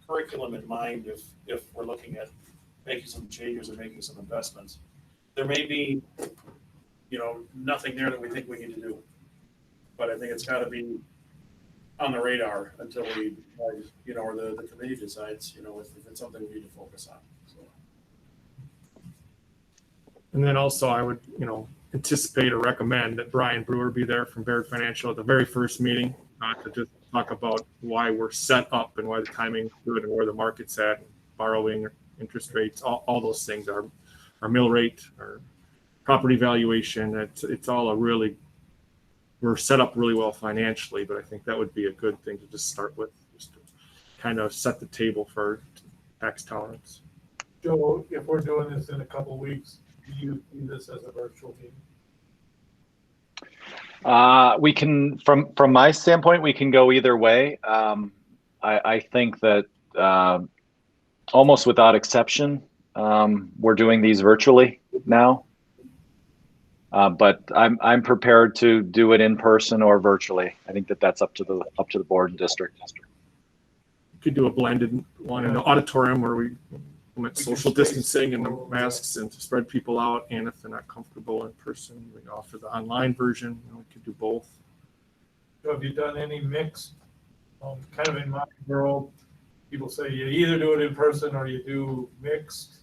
curriculum in mind if we're looking at making some changes or making some investments. There may be, nothing there that we think we need to do. But I think it's got to be on the radar until we, or the committee decides, if it's something we need to focus on. So. And then also I would, anticipate or recommend that Brian Brewer be there from Baird Financial at the very first meeting to just talk about why we're set up and why the timing is good and where the market's at, and borrowing, interest rates, all those things, our mill rate, our property valuation. It's all we're set up really well financially, but I think that would be a good thing to just start with, just to kind of set the table for tax tolerance. Joe, if we're doing this in a couple of weeks, do you see this as a virtual meeting? We can, from my standpoint, we can go either way. I think that almost without exception, we're doing these virtually now. But I'm prepared to do it in person or virtually. I think that's up to the board and district. You could do a blended one in the auditorium where we implement social distancing and the masks and to spread people out. And if they're not comfortable in person, we offer the online version. We could do both. So have you done any mixed? Kind of in my world, people say you either do it in person or you do mixed.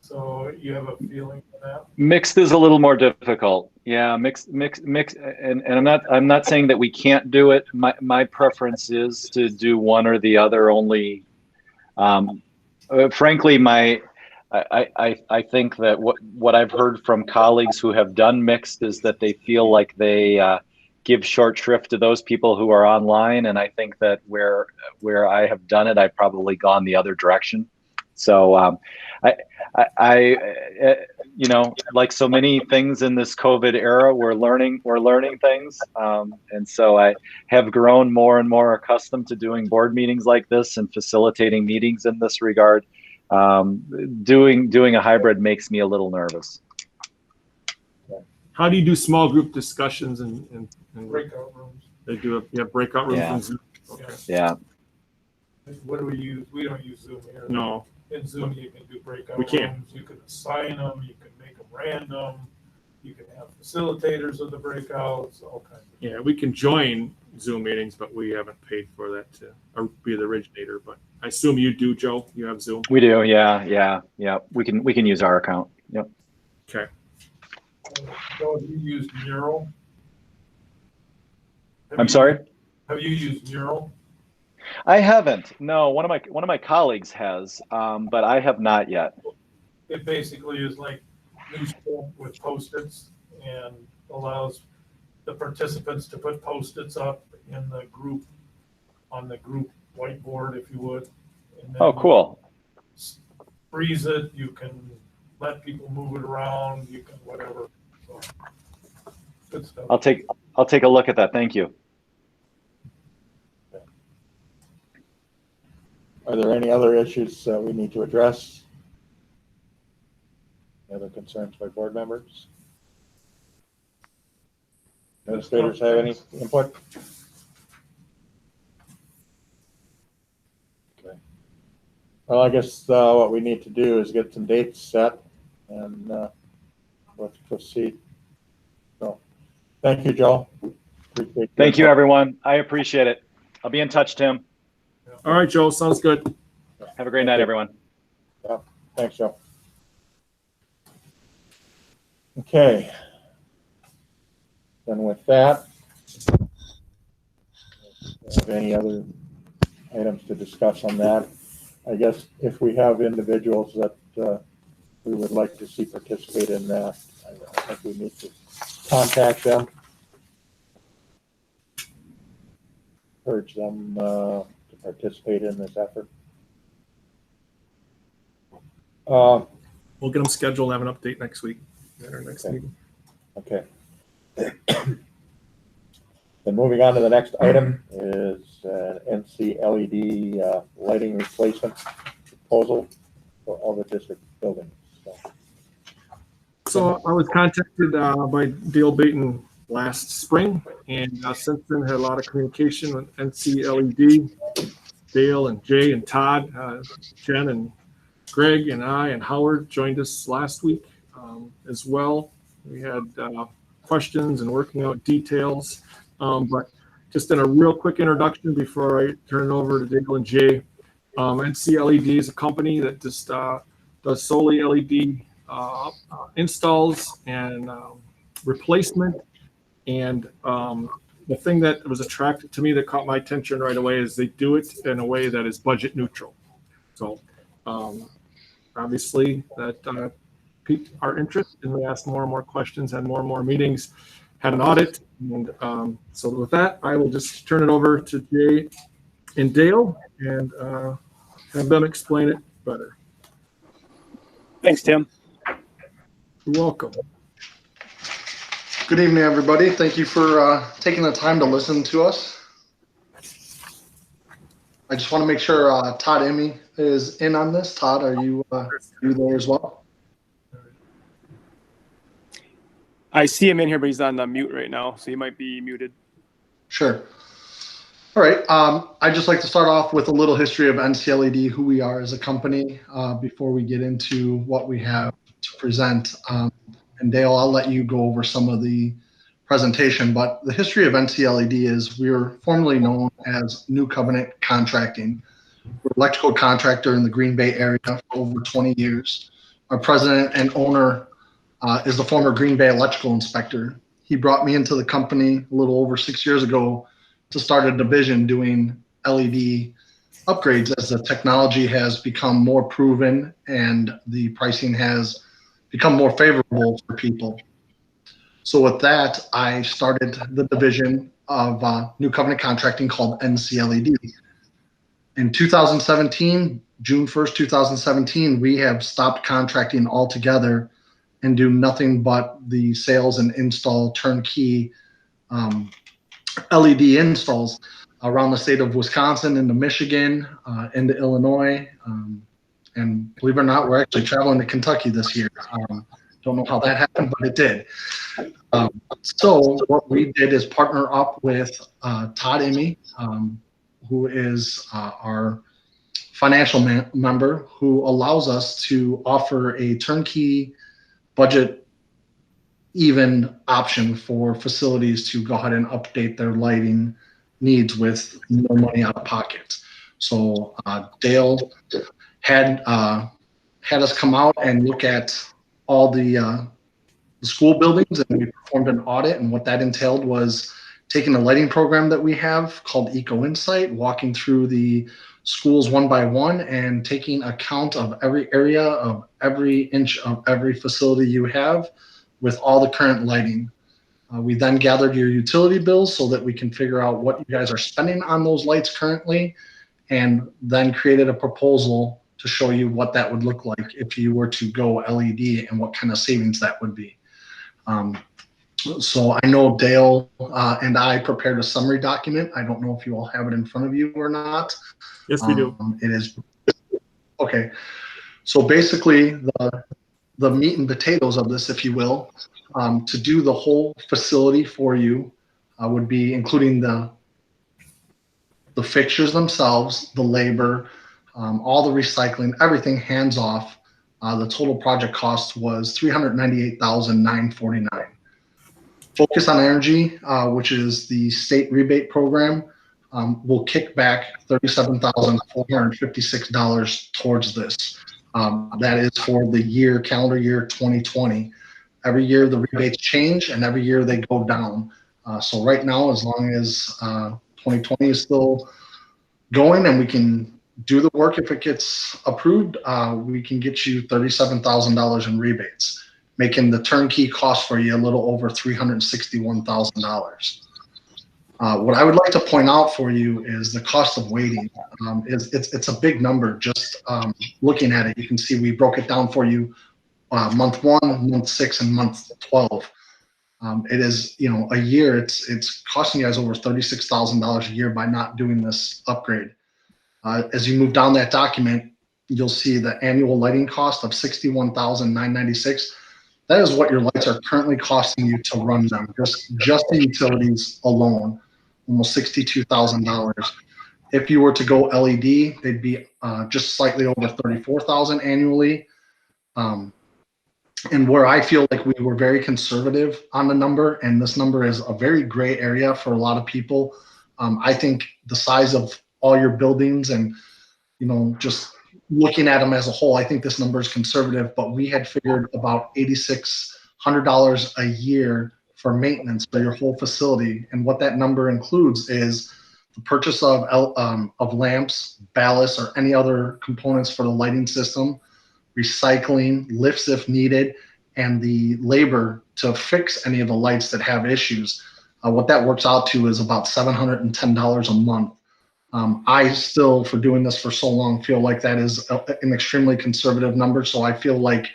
So you have a feeling for that? Mixed is a little more difficult. Yeah, mixed, and I'm not saying that we can't do it. My preference is to do one or the other only. Frankly, I think that what I've heard from colleagues who have done mixed is that they feel like they give short shrift to those people who are online, and I think that where I have done it, I've probably gone the other direction. So I like so many things in this COVID era, we're learning things. And so I have grown more and more accustomed to doing board meetings like this and facilitating meetings in this regard. Doing a hybrid makes me a little nervous. How do you do small group discussions and Breakout rooms. they do breakout rooms? Yeah. And Zoom? Okay. Yeah. What do we use? We don't use Zoom here. No. In Zoom, you can do breakout We can. rooms. You can assign them. You can make them random. You can have facilitators of the breakouts, all kinds of. Yeah, we can join Zoom meetings, but we haven't paid for that to or be the originator. But I assume you do, Joe. You have Zoom. We do. Yeah. We can use our account. Yep. Okay. So have you used Mural? I'm sorry? Have you used Mural? I haven't. No, one of my colleagues has, but I have not yet. It basically is like newsprint with Post-its and allows the participants to put Post-its up in the group, on the group whiteboard, if you would. And then Oh, cool. freeze it, you can let people move it around, you can whatever. So, good stuff. I'll take a look at that. Thank you. Are there any other issues we need to address? Any other concerns by board members? Administrators have any input? Okay. Well, I guess what we need to do is get some dates set and let's proceed. So, thank you, Joe. Appreciate your Thank you, help. everyone. I appreciate it. I'll be in touch, Tim. All right, Joe, sounds good. Have a great night, everyone. Thanks, Joe. Okay. Then with that, have any other items to discuss on that? I guess if we have individuals that we would like to see participate in that, I think we need to contact them, urge them to participate in this effort. We'll get them scheduled and have an update next week at our next meeting. Okay. Then moving on to the next item is Ncled lighting replacement proposal for all the district buildings. So I was contacted by Dale Baton last spring, and since then had a lot of communication with Ncled. Dale and Jay and Todd, Jen and Greg and I and Howard joined us last week as well. We had questions and working out details, but just in a real quick introduction before I turn it over to Dale and Jay. Ncled is a company that just does solely LED installs and replacement. And the thing that was attractive to me that caught my attention right away is they do it in a way that is budget neutral. So obviously that piqued our interest, and we asked more and more questions, had more and more meetings, had an audit. And so with that, I will just turn it over to Jay and Dale and have them explain it better. Thanks, Tim. You're welcome. Good evening, everybody. Thank you for taking the time to listen to us. I just want to make sure Todd Emmy is in on this. Todd, are you there as well? I see him in here, but he's on mute right now, so he might be muted. Sure. All right. I'd just like to start off with a little history of Ncled, who we are as a company, before we get into what we have to present. And Dale, I'll let you go over some of the presentation, but the history of Ncled is we were formerly known as New Covenant Contracting. We're an electrical contractor in the Green Bay area for over 20 years. Our president and owner is the former Green Bay electrical inspector. He brought me into the company a little over 6 years ago to start a division doing LED upgrades as the technology has become more proven and the pricing has become more favorable for people. So with that, I started the division of New Covenant Contracting called Ncled. In 2017, June 1st, 2017, we have stopped contracting altogether and do nothing but the sales and install turnkey LED installs around the state of Wisconsin, into Michigan, into Illinois. And believe it or not, we're actually traveling to Kentucky this year. Don't know how that happened, but it did. So what we did is partner up with Todd Emmy, who is our financial member, who allows us to offer a turnkey budget even option for facilities to go ahead and update their lighting needs with no money out of pocket. So Dale had us come out and look at all the school buildings, and we performed an audit. And what that entailed was taking a lighting program that we have called Eco Insight, walking through the schools one by one and taking account of every area of every inch of every facility you have with all the current lighting. We then gathered your utility bills so that we can figure out what you guys are spending on those lights currently, and then created a proposal to show you what that would look like if you were to go LED and what kind of savings that would be. So I know Dale and I prepared a summary document. I don't know if you all have it in front of you or not. Yes, we do. It is. Okay. So basically the meat and potatoes of this, if you will, to do the whole facility for you would be including the fixtures themselves, the labor, all the recycling, everything hands off. The total project cost was $398,949. Focus on Energy, which is the state rebate program, will kick back $37,456 towards this. That is for the calendar year 2020. Every year the rebates change and every year they go down. So right now, as long as 2020 is still going and we can do the work if it gets approved, we can get you $37,000 in rebates, making the turnkey cost for you a little over $361,000. What I would like to point out for you is the cost of waiting. It's a big number. Just looking at it, you can see we broke it down for you month 1, month 6, and month 12. It is, a year. It's costing you guys over $36,000 a year by not doing this upgrade. As you move down that document, you'll see the annual lighting cost of $61,996. That is what your lights are currently costing you to run them. Just the utilities alone, almost $62,000. If you were to go LED, they'd be just slightly over $34,000 annually. And where I feel like we were very conservative on the number, and this number is a very gray area for a lot of people. I think the size of all your buildings and, just looking at them as a whole, I think this number is conservative, but we had figured about $8,600 a year for maintenance for your whole facility. And what that number includes is the purchase of lamps, ballasts, or any other components for the lighting system, recycling, lifts if needed, and the labor to fix any of the lights that have issues. What that works out to is about $710 a month. I still, for doing this for so long, feel like that is an extremely conservative number. So I feel like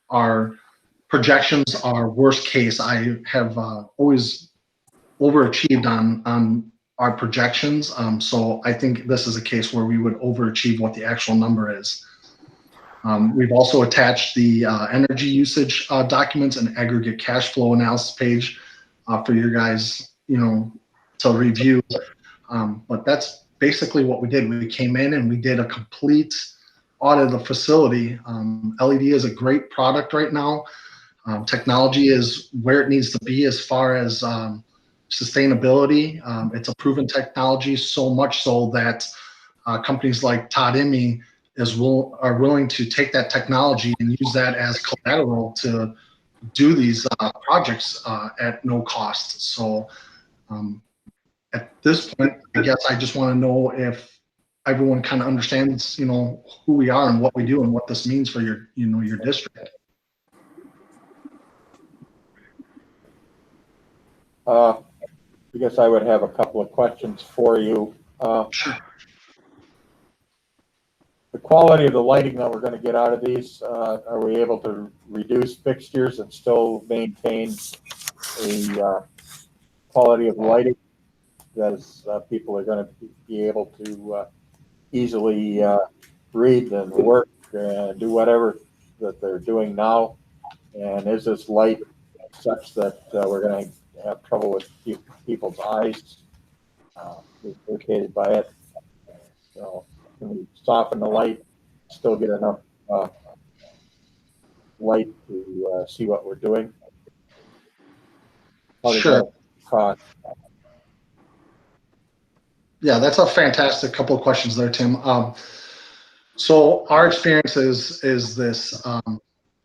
our projections are worst case. I have always overachieved on our projections. So I think this is a case where we would overachieve what the actual number is. We've also attached the energy usage documents and aggregate cash flow analysis page for you guys, to review. But that's basically what we did. We came in and we did a complete audit of the facility. LED is a great product right now. Technology is where it needs to be as far as sustainability. It's a proven technology, so much so that companies like Todd Emmy are willing to take that technology and use that as collateral to do these projects at no cost. So at this point, I guess I just want to know if everyone kind of understands, who we are and what we do and what this means for your, your district. I guess I would have a couple of questions for you. Sure. The quality of the lighting that we're going to get out of these, are we able to reduce fixtures and still maintain a quality of lighting that is, people are going to be able to easily read and work and do whatever that they're doing now? And is this light such that we're going to have trouble with people's eyes, irritated by it? So can we soften the light, still get enough light to see what we're doing? Sure. Cost? Yeah, that's a fantastic couple of questions there, Tim. So our experience is this.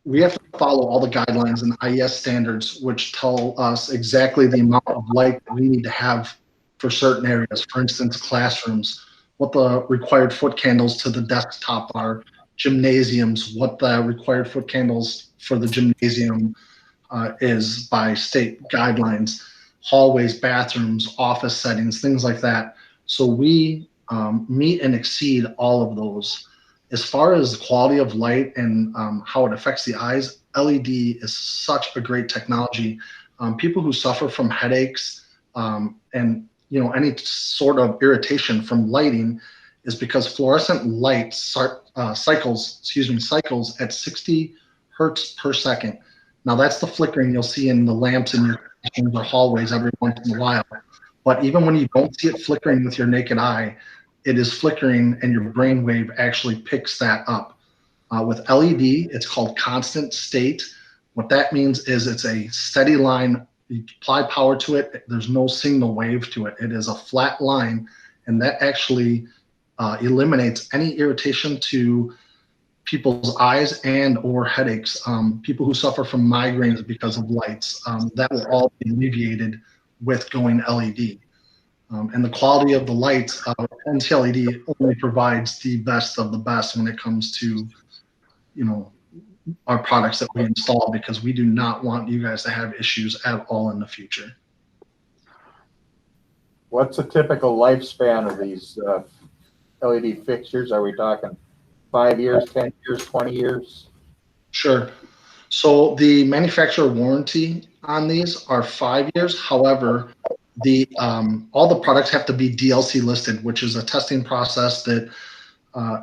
We have to follow all the guidelines and IES standards, which tell us exactly the amount of light that we need to have for certain areas. For instance, classrooms, what the required foot candles to the desktop are, gymnasiums, what the required foot candles for the gymnasium is by state guidelines, hallways, bathrooms, office settings, things like that. So we meet and exceed all of those. As far as the quality of light and how it affects the eyes, LED is such a great technology. People who suffer from headaches and any sort of irritation from lighting is because fluorescent light cycles at 60 hertz per second. Now that's the flickering you'll see in the lamps in your hallways every once in a while. But even when you don't see it flickering with your naked eye, it is flickering and your brainwave actually picks that up. With LED, it's called constant state. What that means is it's a steady line. You apply power to it. There's no signal wave to it. It is a flat line, and that actually eliminates any irritation to people's eyes and or headaches. People who suffer from migraines because of lights, that will all be alleviated with going LED. And the quality of the lights, Ncled only provides the best of the best when it comes to, our products that we install, because we do not want you guys to have issues at all in the future. What's the typical lifespan of these LED fixtures? Are we talking 5 years, 10 years, 20 years? Sure. So the manufacturer warranty on these are 5 years. However, all the products have to be DLC listed, which is a testing process that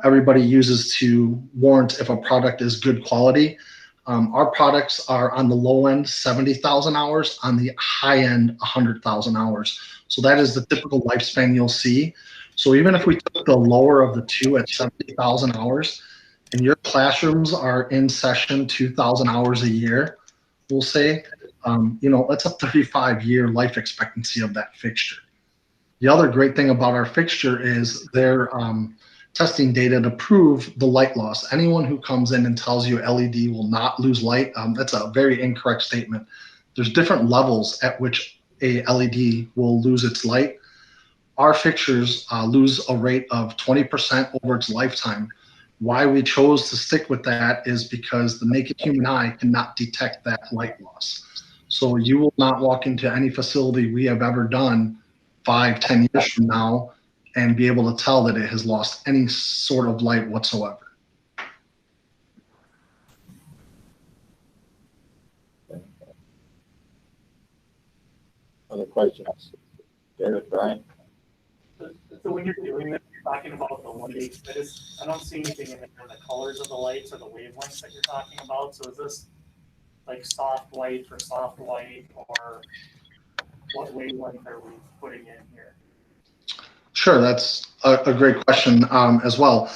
everybody uses to warrant if a product is good quality. Our products are on the low end 70,000 hours, on the high end 100,000 hours. So that is the typical lifespan you'll see. So even if we took the lower of the two at 70,000 hours, and your classrooms are in session 2,000 hours a year, we'll say, that's a 35-year life expectancy of that fixture. The other great thing about our fixture is their testing data to prove the light loss. Anyone who comes in and tells you LED will not lose light, that's a very incorrect statement. There's different levels at which a LED will lose its light. Our fixtures lose a rate of 20% over its lifetime. Why we chose to stick with that is because the naked human eye cannot detect that light loss. So you will not walk into any facility we have ever done 5-10 years from now and be able to tell that it has lost any sort of light whatsoever. Other questions? David, Brian? So when you're doing this, you're talking about the lighting. I don't see anything in the colors of the lights or the wavelengths that you're talking about. So is this like soft white for soft white, or what wavelength are we putting in here? Sure, that's a great question as well.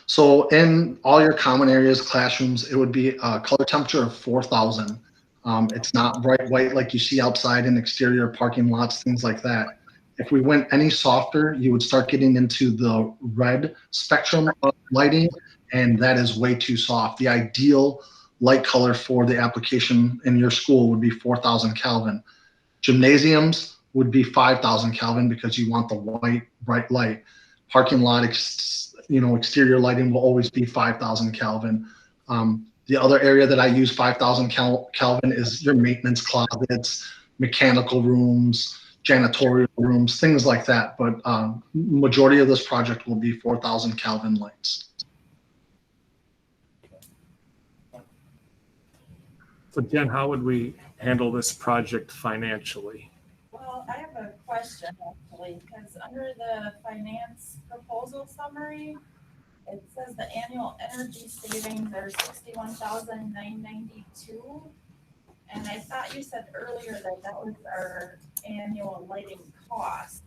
So in all your common areas, classrooms, it would be a color temperature of 4,000. It's not bright white like you see outside in exterior parking lots, things like that. If we went any softer, you would start getting into the red spectrum of lighting, and that is way too soft. The ideal light color for the application in your school would be 4,000 Kelvin. Gymnasiums would be 5,000 Kelvin because you want the white, bright light. Parking lot, exterior lighting will always be 5,000 Kelvin. The other area that I use 5,000 Kelvin is your maintenance closets, mechanical rooms, janitorial rooms, things like that. But majority of this project will be 4,000 Kelvin lights. So Jen, how would we handle this project financially? Well, I have a question actually, because under the finance proposal summary, it says the annual energy savings are $61,992. And I thought you said earlier that that was our annual lighting cost.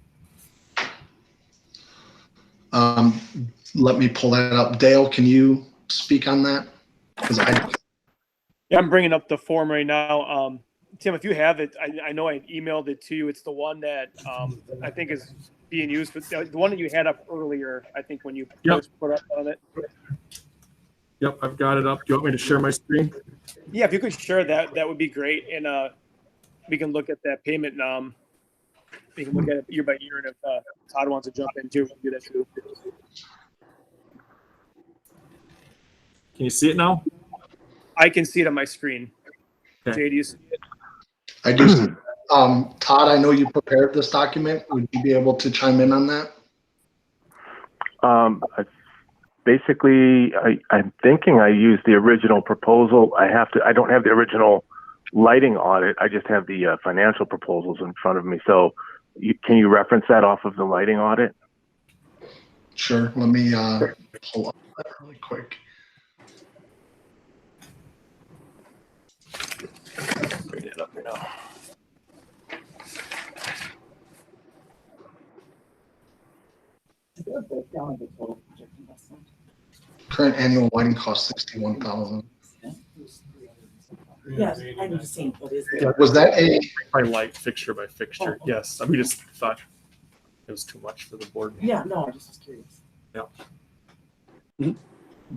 Let me pull that up. Dale, can you speak on that? Yeah, I'm bringing up the form right now. Tim, if you have it, I know I emailed it to you. It's the one that I think is being used, but the one that you had up earlier, I think when you first put up on it. Yep, I've got it up. Do you want me to share my screen? Yeah, if you could share that, that would be great. And we can look at that payment. We can look at it year by year. And if Todd wants to jump in too, we can do that too. Can you see it now? I can see it on my screen. Okay. Jay, do you see it? I do. Todd, I know you prepared this document. Would you be able to chime in on that? Basically, I'm thinking I used the original proposal. I don't have the original lighting audit. I just have the financial proposals in front of me. So can you reference that off of the lighting audit? Sure. Let me pull up that really quick. Bring it up right now. the breakdown of the total project investment? Current annual lighting cost 61,000. Yes, I'm just saying, what is there? Was that a By light, fixture by fixture. Yes, we just thought it was too much for the board. Yeah, no, I just was curious.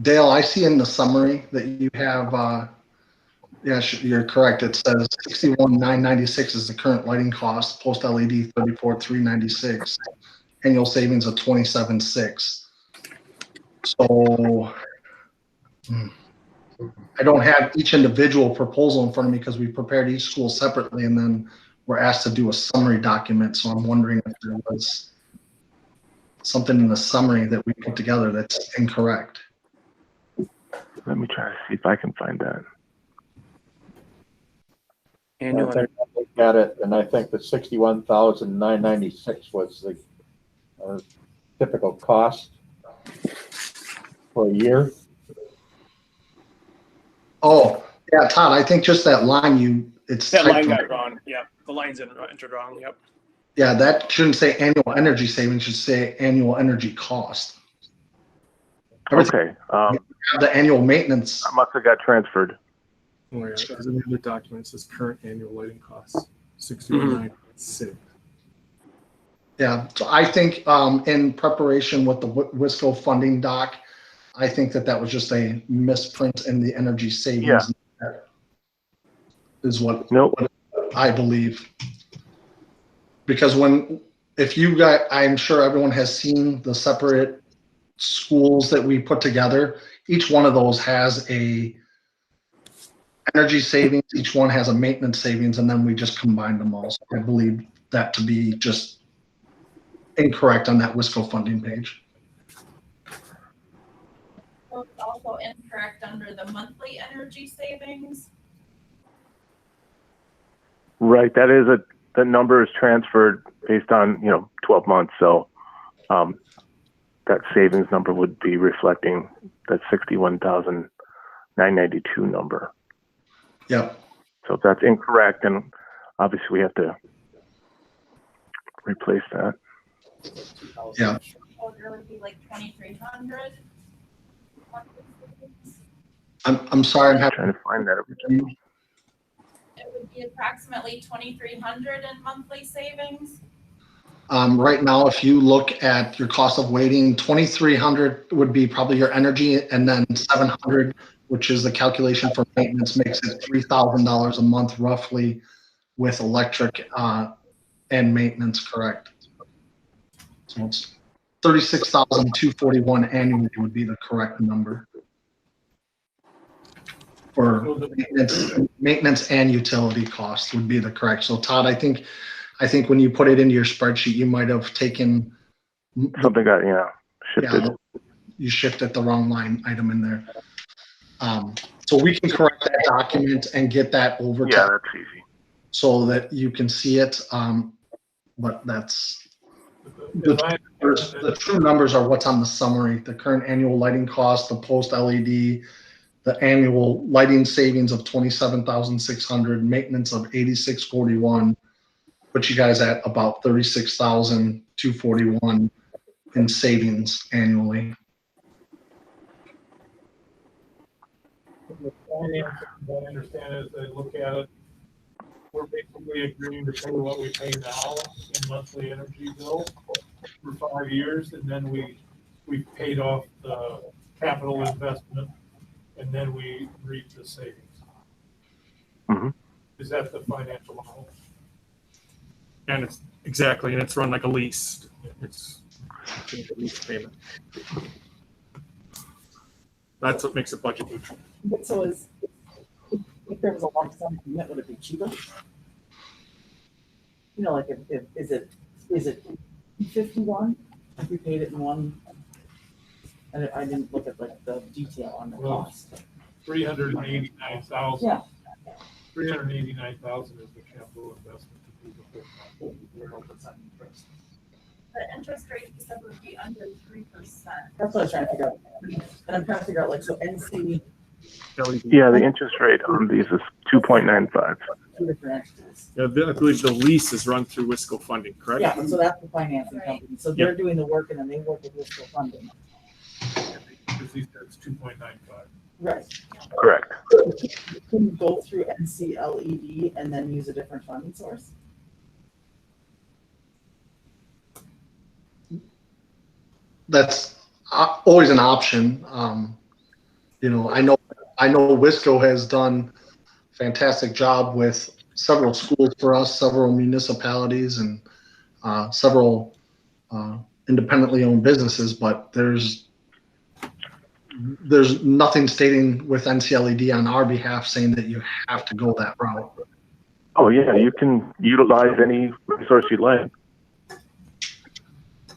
Dale? I see in the summary that you have. Yes, you're correct. It says 61,996 is the current lighting cost. Post LED 34,396. Annual savings of 27,600. So I don't have each individual proposal in front of me because we prepared each school separately, and then we're asked to do a summary document. So I'm wondering if there was something in the summary that we put together that's incorrect. Let me try to see if I can find that. Annual I think I looked at it, and I think the 61,996 was the typical cost for a year. Oh, yeah, Todd, I think just that line it's that line typed got wrong. Yeah, the line's entered wrong. Yep. Yeah, that shouldn't say annual energy savings, should say annual energy cost. Okay. The annual maintenance. I must have got transferred. Oh, yeah, because in the other documents, says current annual lighting costs, 61,996. Yeah, so I think in preparation with the WISCO funding doc, I think that was just a misprint in the energy savings. Yeah. Is what Nope. I believe. Because I'm sure everyone has seen the separate schools that we put together. Each one of those has a energy savings, each one has a maintenance savings, and then we just combined them all. So I believe that to be just incorrect on that WISCO funding page. So it's also incorrect under the monthly energy savings. Right. The number is transferred based on 12 months. So that savings number would be reflecting that 61,992 number. Yep. So if that's incorrect, then obviously we have to replace that. Yeah. So there would be like 2,300. I'm sorry, I'm trying to find that. It would be approximately 2,300 in monthly savings. Right now, if you look at your cost of waiting, 2,300 would be probably your energy, and then 700, which is the calculation for maintenance, makes it $3,000 a month roughly with electric and maintenance, correct? So it's 36,241 annually would be the correct number for maintenance and utility costs would be the correct. So Todd, I think when you put it into your spreadsheet, you might have taken something got shifted. Yeah, you shifted the wrong line item in there. So we can correct that document and get that over to that's easy. so that you can see it. But that's the true numbers are what's on the summary. The current annual lighting cost, the post LED, the annual lighting savings of 27,600, maintenance of 8641. Put you guys at about 36,241 in savings annually. The finance, I understand as they look at it, we're basically agreeing to pay what we pay now in monthly energy bill for 5 years, and then we paid off the capital investment, and then we reap the savings. Mm-hmm. Is that the financial model? And it's exactly, and it's run like a lease. It's a lease payment. That's what makes it budget neutral. But so if there was a lump sum payment, would it be cheaper? Like is it 51 if we paid it in one? And I didn't look at like the detail on the cost. 389,000. Yeah. 389,000 is the capital investment to do the whole 0% interest. The interest rate you said would be under 3%. That's what I was trying to figure out. And I'm trying to figure out so NC. Yeah, the interest rate on these is 2.95. two different entities. Yeah, I believe the lease is run through Wisco funding, correct? Yeah, so that's the financing company. So they're doing the work and then they work with Wisco funding. Because he said it's 2.95. Right. Correct. Can you go through Ncled and then use a different funding source? That's always an option. I know Wisco has done a fantastic job with several schools for us, several municipalities, and several independently owned businesses, but there's nothing stating with Ncled on our behalf saying that you have to go that route. Oh yeah, you can utilize any resource you like. I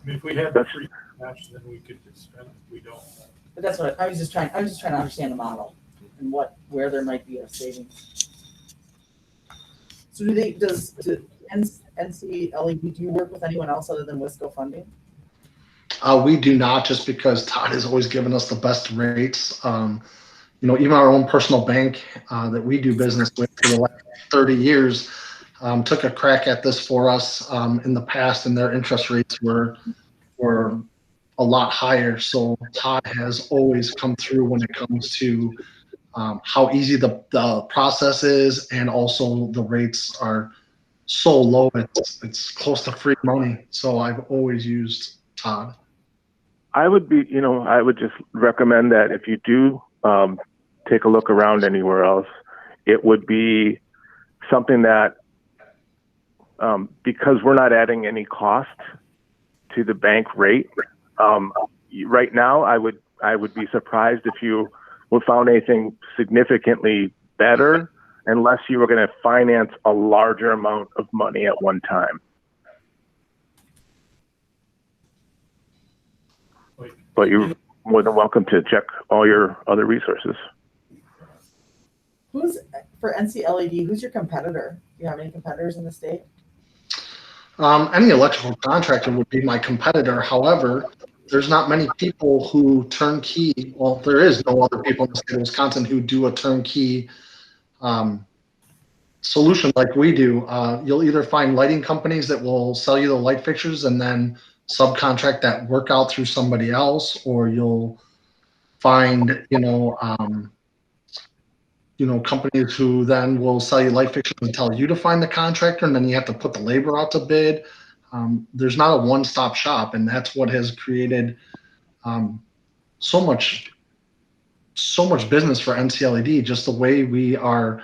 mean, if we had the free cash, then we could just spend it. We don't. But that's what I was just trying to understand the model and where there might be a savings. So does Ncled, do you work with anyone else other than Wisco funding? We do not, just because Todd has always given us the best rates. Even our own personal bank that we do business with for the last 30 years took a crack at this for us in the past, and their interest rates were a lot higher. So Todd has always come through when it comes to how easy the process is, and also the rates are so low. It's close to free money. So I've always used Todd. I would just recommend that if you do take a look around anywhere else, it would be something that, because we're not adding any cost to the bank rate, right now I would be surprised if you would found anything significantly better unless you were going to finance a larger amount of money at one time. But you're more than welcome to check all your other resources. For Ncled, who's your competitor? Do you have any competitors in the state? Any electrical contractor would be my competitor. However, there's not many people who turnkey. Well, there is no other people in the state of Wisconsin who do a turnkey solution like we do. You'll either find lighting companies that will sell you the light fixtures and then subcontract that work out through somebody else, or you'll find companies who then will sell you light fixtures and tell you to find the contractor, and then you have to put the labor out to bid. There's not a one-stop shop, and that's what has created so much business for Ncled, just the way we are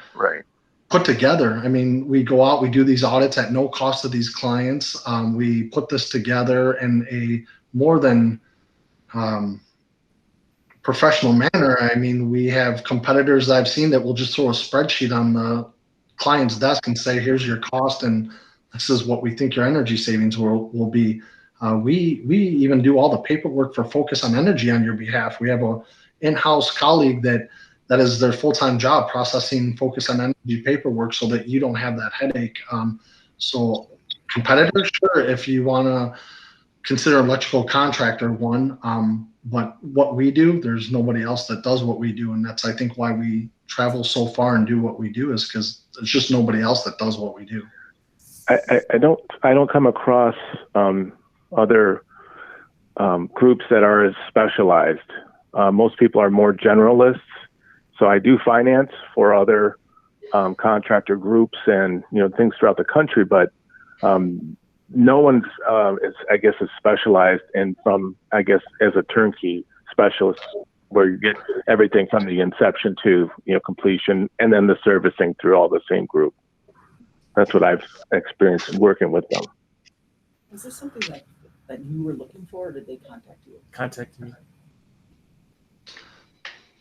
put together. I mean, we go out, we do these audits at no cost to these clients. We put this together in a more than professional manner. I mean, we have competitors that I've seen that will just throw a spreadsheet on the client's desk and say, here's your cost, and this is what we think your energy savings will be. We even do all the paperwork for Focus on Energy on your behalf. We have a in-house colleague that is their full-time job, processing Focus on Energy paperwork so that you don't have that headache. So competitors, sure, if you want to consider electrical contractor one, but what we do, there's nobody else that does what we do, and that's, I think, why we travel so far and do what we do, is because there's just nobody else that does what we do. I don't come across other groups that are as specialized. Most people are more generalists. So I do finance for other contractor groups and things throughout the country, but no one's is specialized in as a turnkey specialist, where you get everything from the inception to completion, and then the servicing through all the same group. That's what I've experienced working with them. Is this something that you were looking for, or did they contact you? Contact me.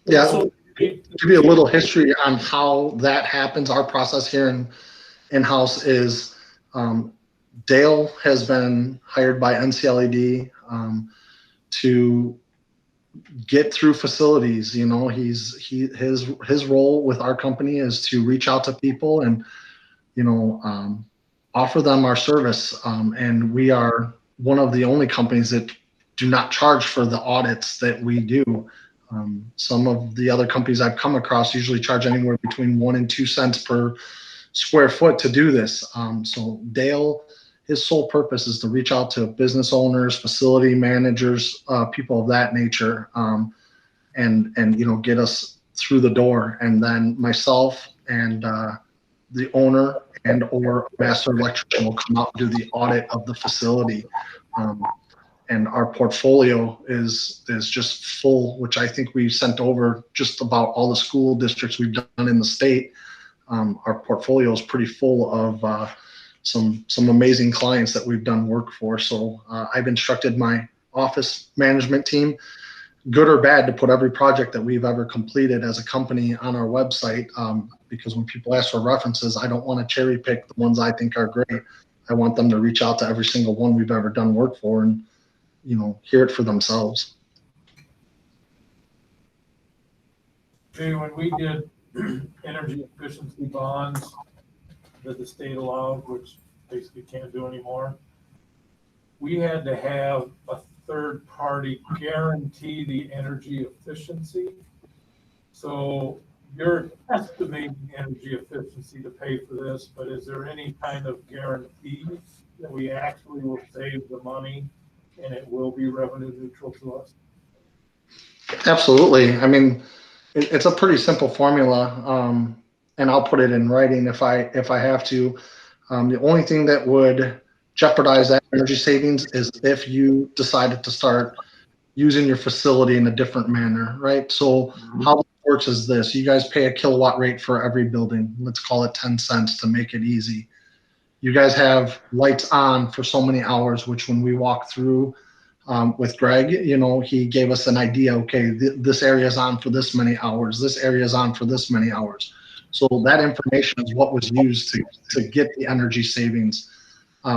Yeah. So, to give you a little history on how that happens, our process here in-house is Dale has been hired by Ncled to get through facilities. His role with our company is to reach out to people and offer them our service. And we are one of the only companies that do not charge for the audits that we do. Some of the other companies I've come across usually charge anywhere between 1 and 2 cents per square foot to do this. So Dale, his sole purpose is to reach out to business owners, facility managers, people of that nature, and get us through the door. And then myself and the owner and or master electrician will come out and do the audit of the facility. And our portfolio is just full, which I think we sent over just about all the school districts we've done in the state. Our portfolio is pretty full of some amazing clients that we've done work for. So I've instructed my office management team, good or bad, to put every project that we've ever completed as a company on our website, because when people ask for references, I don't want to cherry pick the ones I think are great. I want them to reach out to every single one we've ever done work for and hear it for themselves. Hey, when we did energy efficiency bonds that the state allowed, which basically can't do anymore, we had to have a third party guarantee the energy efficiency. So you're estimating energy efficiency to pay for this, but is there any kind of guarantee that we actually will save the money and it will be revenue neutral to us? Absolutely. I mean, it's a pretty simple formula, and I'll put it in writing if I have to. The only thing that would jeopardize that energy savings is if you decided to start using your facility in a different manner, right? So how it works is this: you guys pay a kilowatt rate for every building. Let's call it 10 cents to make it easy. You guys have lights on for so many hours, which when we walk through with Greg, he gave us an idea. Okay, this area is on for this many hours. This area is on for this many hours. So that information is what was used to get the energy savings.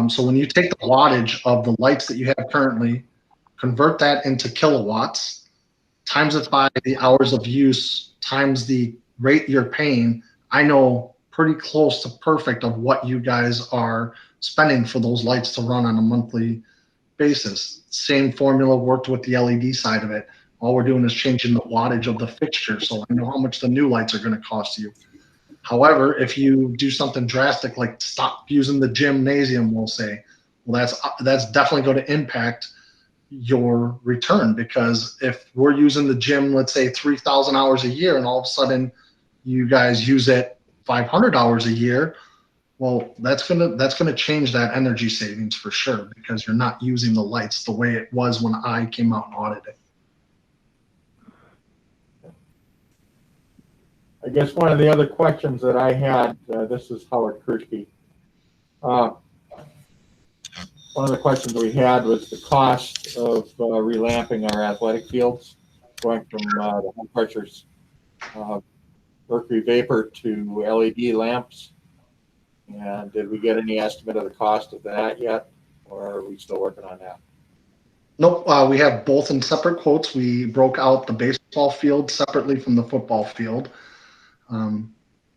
So when you take the wattage of the lights that you have currently, convert that into kilowatts, times it by the hours of use, times the rate you're paying, I know pretty close to perfect of what you guys are spending for those lights to run on a monthly basis. Same formula worked with the LED side of it. All we're doing is changing the wattage of the fixture, so I know how much the new lights are going to cost you. However, if you do something drastic like stop using the gymnasium, we'll say, well, that's definitely going to impact your return, because if we're using the gym, let's say 3,000 hours a year, and all of a sudden you guys use it 500 hours a year, well, that's gonna change that energy savings for sure, because you're not using the lights the way it was when I came out and audited. I guess one of the other questions that I had, this is Howard Kirschke. One of the questions we had was the cost of relamping our athletic fields, going from the high pressure mercury vapor to LED lamps. And did we get any estimate of the cost of that yet, or are we still working on that? Nope, we have both in separate quotes. We broke out the baseball field separately from the football field.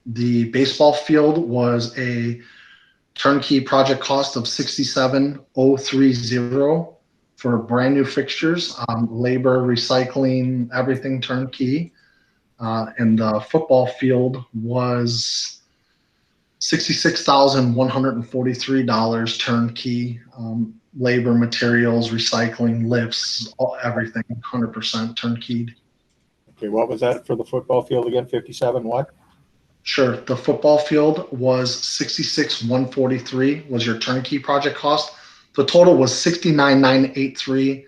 The baseball field was a turnkey project cost of $67,030 for brand new fixtures, labor, recycling, everything turnkey. And the football field was $66,143 turnkey, labor, materials, recycling, lifts, everything, 100% turnkeyed. Okay, what was that for the football field again? 57 what? Sure. The football field was $66,143 was your turnkey project cost. The total was $69,983.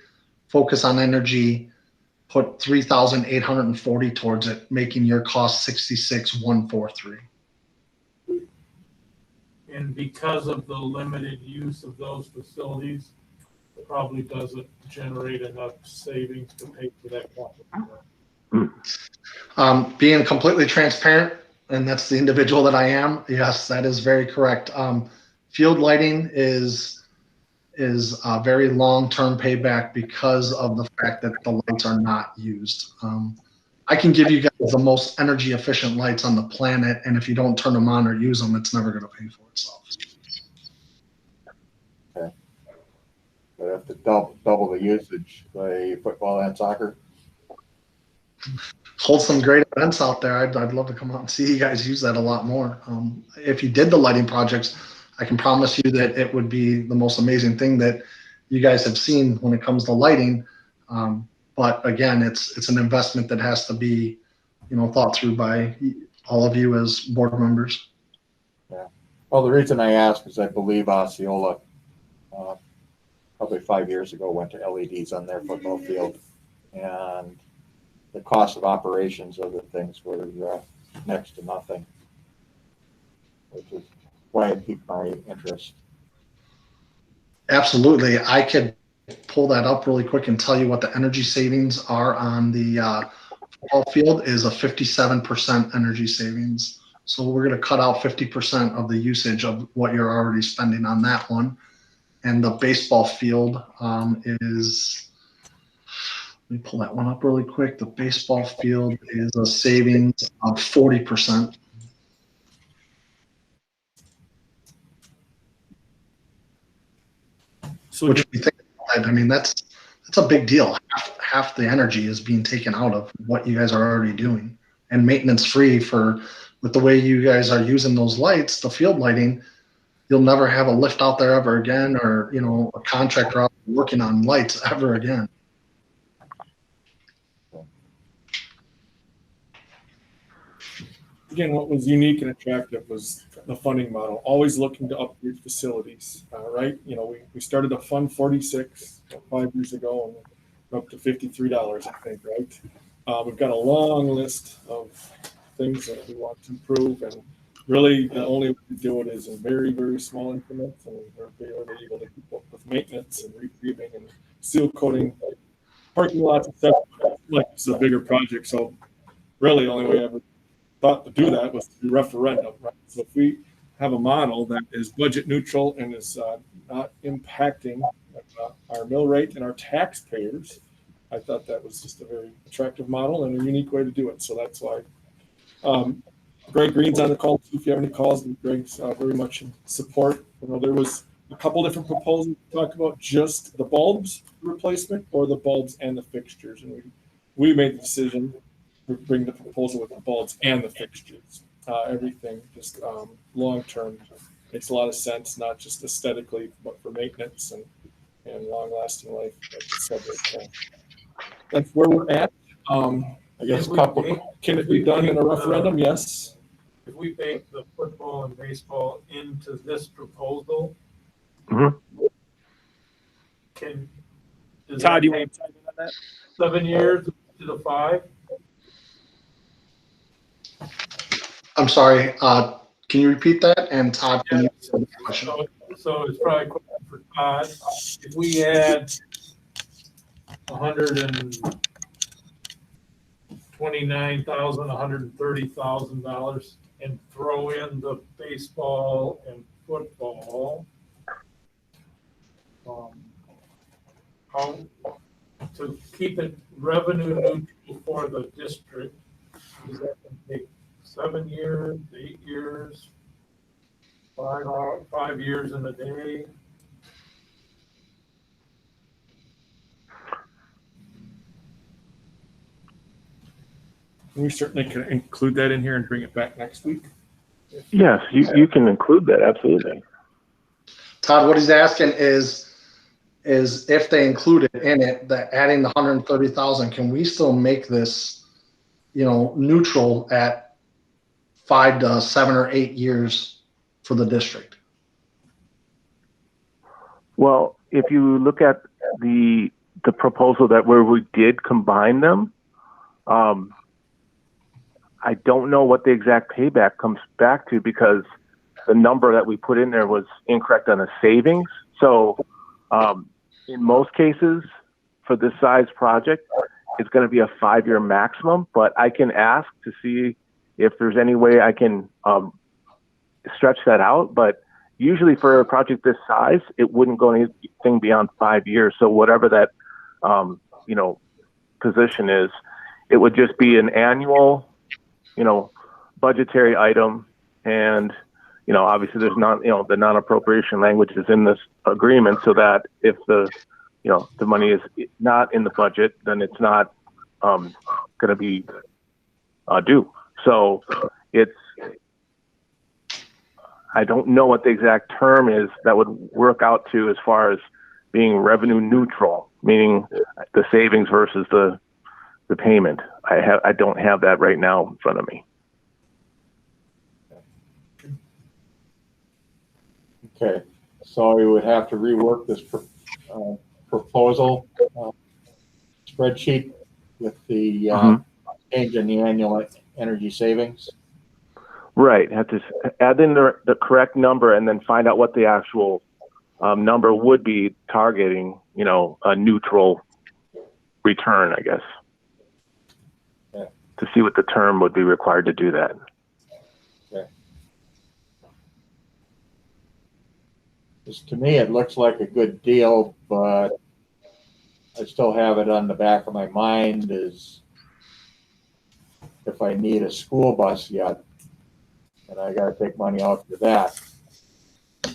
Focus on Energy put $3,840 towards it, making your cost $66,143. And because of the limited use of those facilities, it probably doesn't generate enough savings to pay for that capital. Being completely transparent, and that's the individual that I am, yes, that is very correct. Field lighting is a very long-term payback because of the fact that the lights are not used. I can give you guys the most energy efficient lights on the planet, and if you don't turn them on or use them, it's never going to pay for itself. Okay. So I have to double the usage by football and soccer. hold some great events out there. I'd love to come out and see you guys use that a lot more. If you did the lighting projects, I can promise you that it would be the most amazing thing that you guys have seen when it comes to lighting. But again, it's an investment that has to be, thought through by all of you as board members. Yeah. Well, the reason I ask is I believe Osceola, probably 5 years ago, went to LEDs on their football field, and the cost of operations of the things were next to nothing, which is why it piqued my interest. Absolutely. I could pull that up really quick and tell you what the energy savings are on the football field is a 57% energy savings. So we're going to cut out 50% of the usage of what you're already spending on that one. And the baseball field is, let me pull that one up really quick. The baseball field is a savings of 40%. So Which we think, I mean, that's a big deal. Half the energy is being taken out of what you guys are already doing, and maintenance free with the way you guys are using those lights, the field lighting. You'll never have a lift out there ever again, or a contractor out working on lights ever again. again, what was unique and attractive was the funding model, always looking to upgrade facilities, right? We started a Fund 46 5 years ago, and we're up to $53, I think, right? We've got a long list of things that we want to improve, and really the only way to do it is in very, very small increments, and we're barely able to keep up with maintenance and repaving and seal coating parking lots and stuff. Like it's a bigger project, so really the only way I ever thought to do that was through referendum, right? So if we have a model that is budget neutral and is not impacting our mill rate and our taxpayers, I thought that was just a very attractive model and a unique way to do it. So that's why Greg Green's on the call. If you have any calls, and Greg's very much in support. There was a couple different proposals to talk about just the bulbs replacement or the bulbs and the fixtures, and we made the decision to bring the proposal with the bulbs and the fixtures. Everything just long term makes a lot of sense, not just aesthetically, but for maintenance and long lasting life. So that's where we're at. I guess can it be done in a referendum? Yes. If we bake the football and baseball into this proposal, Todd, you want to chime in on that? 7 years to the 5? I'm sorry. Can you repeat that? And Todd, can you answer the question? So it's probably a question for Todd. If we had $129,000, $130,000 and throw in the baseball and football, how to keep it revenue neutral for the district, is that going to take 7 years, 8 years, 5 years in a day? We certainly can include that in here and bring it back next week. Yes, you can include that, absolutely. Todd, what he's asking is if they include it in it, that adding the 130,000, can we still make this, neutral at 5 to 7 or 8 years for the district? Well, if you look at the proposal where we did combine them, I don't know what the exact payback comes back to because the number that we put in there was incorrect on the savings. So in most cases for this size project, it's going to be a 5-year maximum, but I can ask to see if there's any way I can stretch that out. But usually for a project this size, it wouldn't go anything beyond 5 years. So whatever that, position is, it would just be an annual, budgetary item. And, obviously there's not, the non-appropriation language is in this agreement so that if the money is not in the budget, then it's not, going to be due. So I don't know what the exact term is that would work out to as far as being revenue neutral, meaning the savings versus the payment. I don't have that right now in front of me. Okay, so we would have to rework this proposal spreadsheet with the change in the annual energy savings. Right, have to add in the correct number and then find out what the actual number would be targeting, a neutral return, I guess. Yeah. To see what the term would be required to do that. Okay. To me, it looks like a good deal, but I still have it on the back of my mind is if I need a school bus yet, and I got to take money out for that, am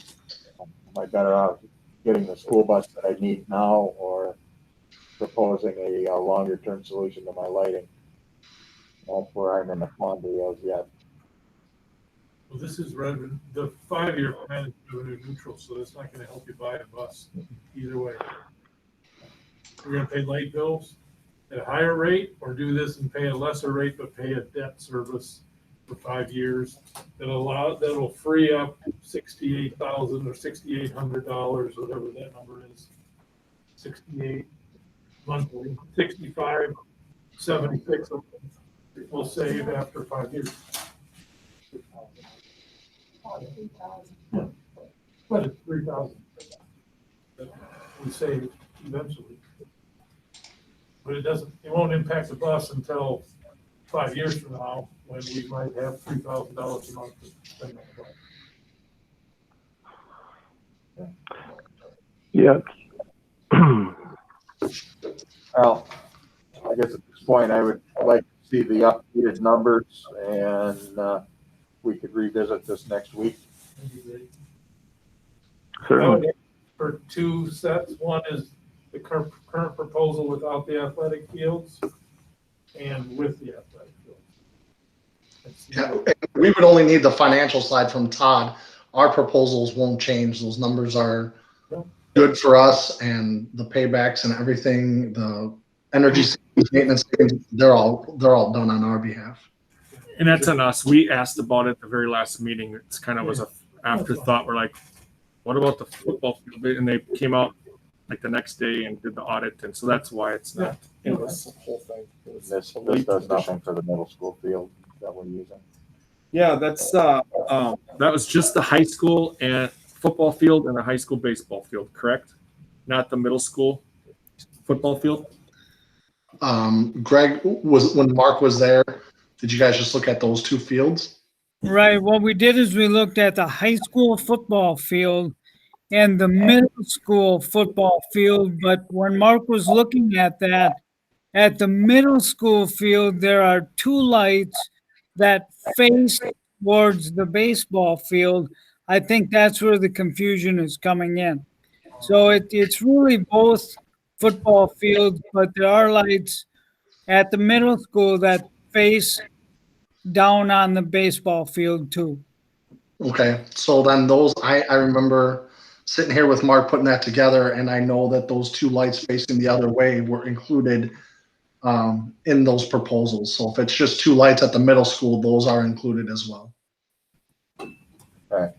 I better off getting the school bus that I need now or proposing a longer-term solution to my lighting? That's where I'm in the quandary of yet. Well, this is revenue, the 5-year plan is revenue neutral, so that's not gonna help you buy a bus either way. We're gonna pay light bills at a higher rate, or do this and pay a lesser rate, but pay a debt service for 5 years. That'll free up $68,000 or $6,800, whatever that number is. 68 monthly, 65, 76 we'll save after 5 years. But it's 3,000 that we save eventually. But it won't impact the bus until 5 years from now, when we might have $3,000 a month to spend on the bus. Yeah. Well, I guess at this point, I would like to see the updated numbers, and we could revisit this next week. Certainly. For 2 sets, one is the current proposal without the athletic fields and with the athletic fields. Yeah, we would only need the financial side from Todd. Our proposals won't change. Those numbers are good for us, and the paybacks and everything, the energy savings, maintenance savings, they're all done on our behalf. And that's on us. We asked about it at the very last meeting. It's kind of was a afterthought. We're like, what about the football field? And they came out like the next day and did the audit, and so that's why it's not in this whole thing. This does nothing for the middle school field that we're using. Yeah, that's that was just the high school and football field and the high school baseball field, correct? Not the middle school football field. Greg, when Mark was there, did you guys just look at those 2 fields? Right. What we did is we looked at the high school football field and the middle school football field. But when Mark was looking at that, at the middle school field, there are 2 lights that face towards the baseball field. I think that's where the confusion is coming in. So it's really both football fields, but there are lights at the middle school that face down on the baseball field too. Okay, so then those, I remember sitting here with Mark putting that together, and I know that those 2 lights facing the other way were included in those proposals. So if it's just 2 lights at the middle school, those are included as well. Right.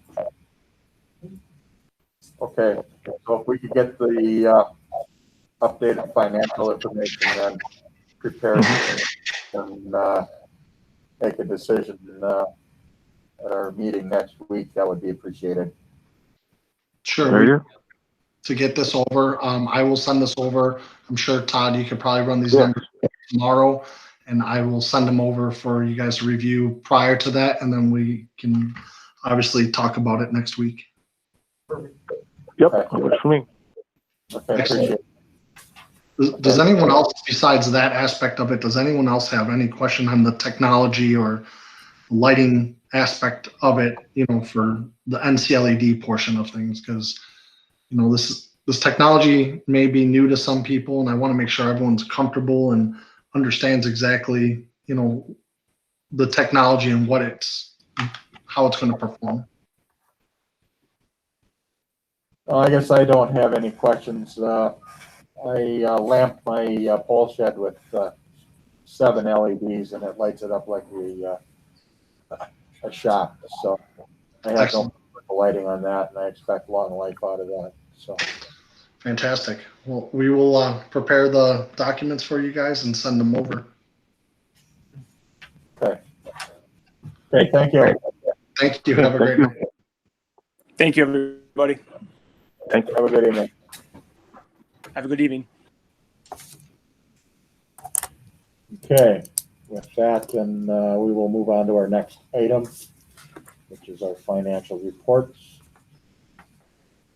Okay, so if we could get the updated financial information, then prepare and make a decision at our meeting next week, that would be appreciated. Sure. To get this over, I will send this over. I'm sure, Todd, you could probably run these numbers tomorrow, and I will send them over for you guys to review prior to that, and then we can obviously talk about it next week. Yep, that works for me. Okay, appreciate it. Does anyone else, besides that aspect of it, does anyone else have any question on the technology or lighting aspect of it, for the Ncled portion of things? Because, this technology may be new to some people, and I want to make sure everyone's comfortable and understands exactly, the technology and how it's going to perform. I guess I don't have any questions. I lamped my pole shed with 7 LEDs, and it lights it up like a shop. So I have Excellent. no lighting on that, and I expect long life out of that. So Fantastic. Well, we will prepare the documents for you guys and send them over. okay, thank you. Thank you. Have a great night. Thank you, everybody. Thank you. Have a good evening. Have a good evening. Okay, with that, then we will move on to our next item, which is our financial reports.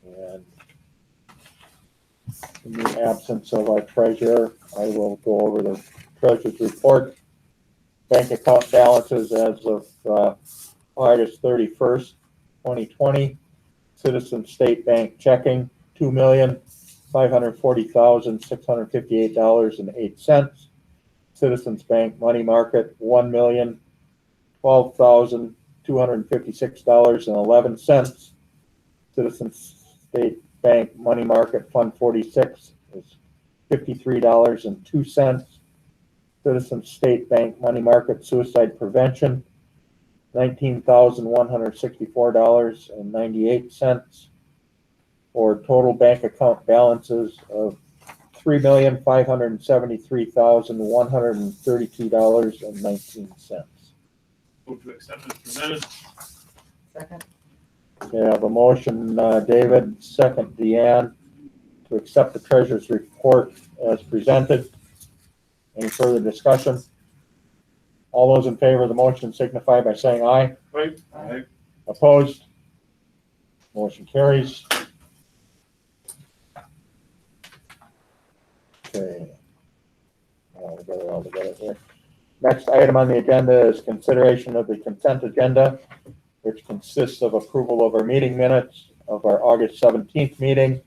And in the absence of our treasurer, I will go over the treasurer's report. Bank account balances as of August 31st, 2020. Citizen State Bank checking, $2,540,658.08. Citizens Bank money market, $1,012,256.11. Citizens State Bank money market fund 46 is $53.02. Citizens State Bank money market suicide prevention, $19,164.98, or total bank account balances of $3,573,132.19. Move to accept as presented. Second. Okay, I have a motion, David, second, Deanne, to accept the treasurer's report as presented. Any further discussion? All those in favor of the motion signify by saying aye. Right? Aye. Opposed? Motion carries. Okay. I'll get it all together here. Next item on the agenda is consideration of the consent agenda, which consists of approval of our meeting minutes of our August 17th meeting,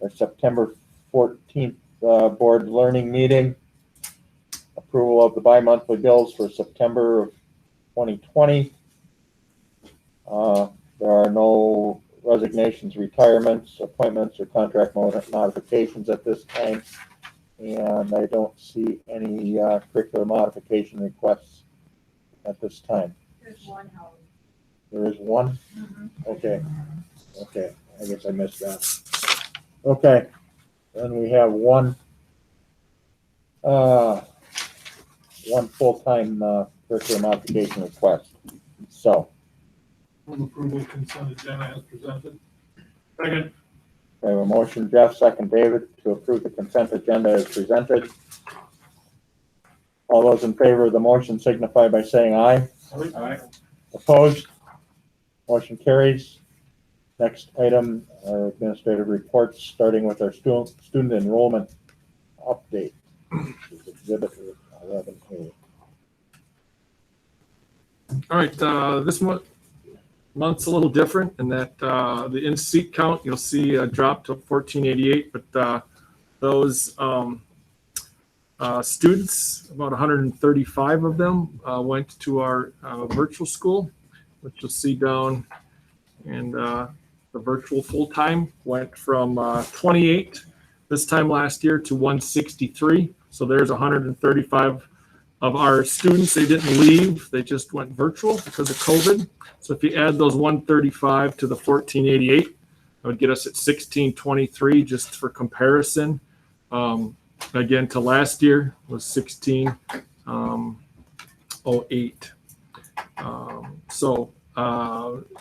our September 14th board learning meeting, approval of the bi-monthly bills for September of 2020. There are no resignations, retirements, appointments, or contract modifications at this time. And I don't see any curricular modification requests at this time. There's one, Howard. There is one? Mhm. Okay. Okay, I guess I missed that. Okay, then we have one full-time curricular modification request. So, Move approval of consent agenda as presented. Second. I have a motion, Jeff, second, David, to approve the consent agenda as presented. All those in favor of the motion signify by saying aye. Aye. Opposed? Motion carries. Next item, our administrative reports, starting with our student enrollment update. Exhibit 11A. All right, this month's a little different in that the in-seat count, you'll see a drop to 1488, but those students, about 135 of them went to our virtual school, which you'll see down, and the virtual full-time went from 28 this time last year to 163. So there's 135 of our students. They didn't leave, they just went virtual because of COVID. So if you add those 135 to the 1488, that would get us at 1623 just for comparison. Again, to last year was 1608. So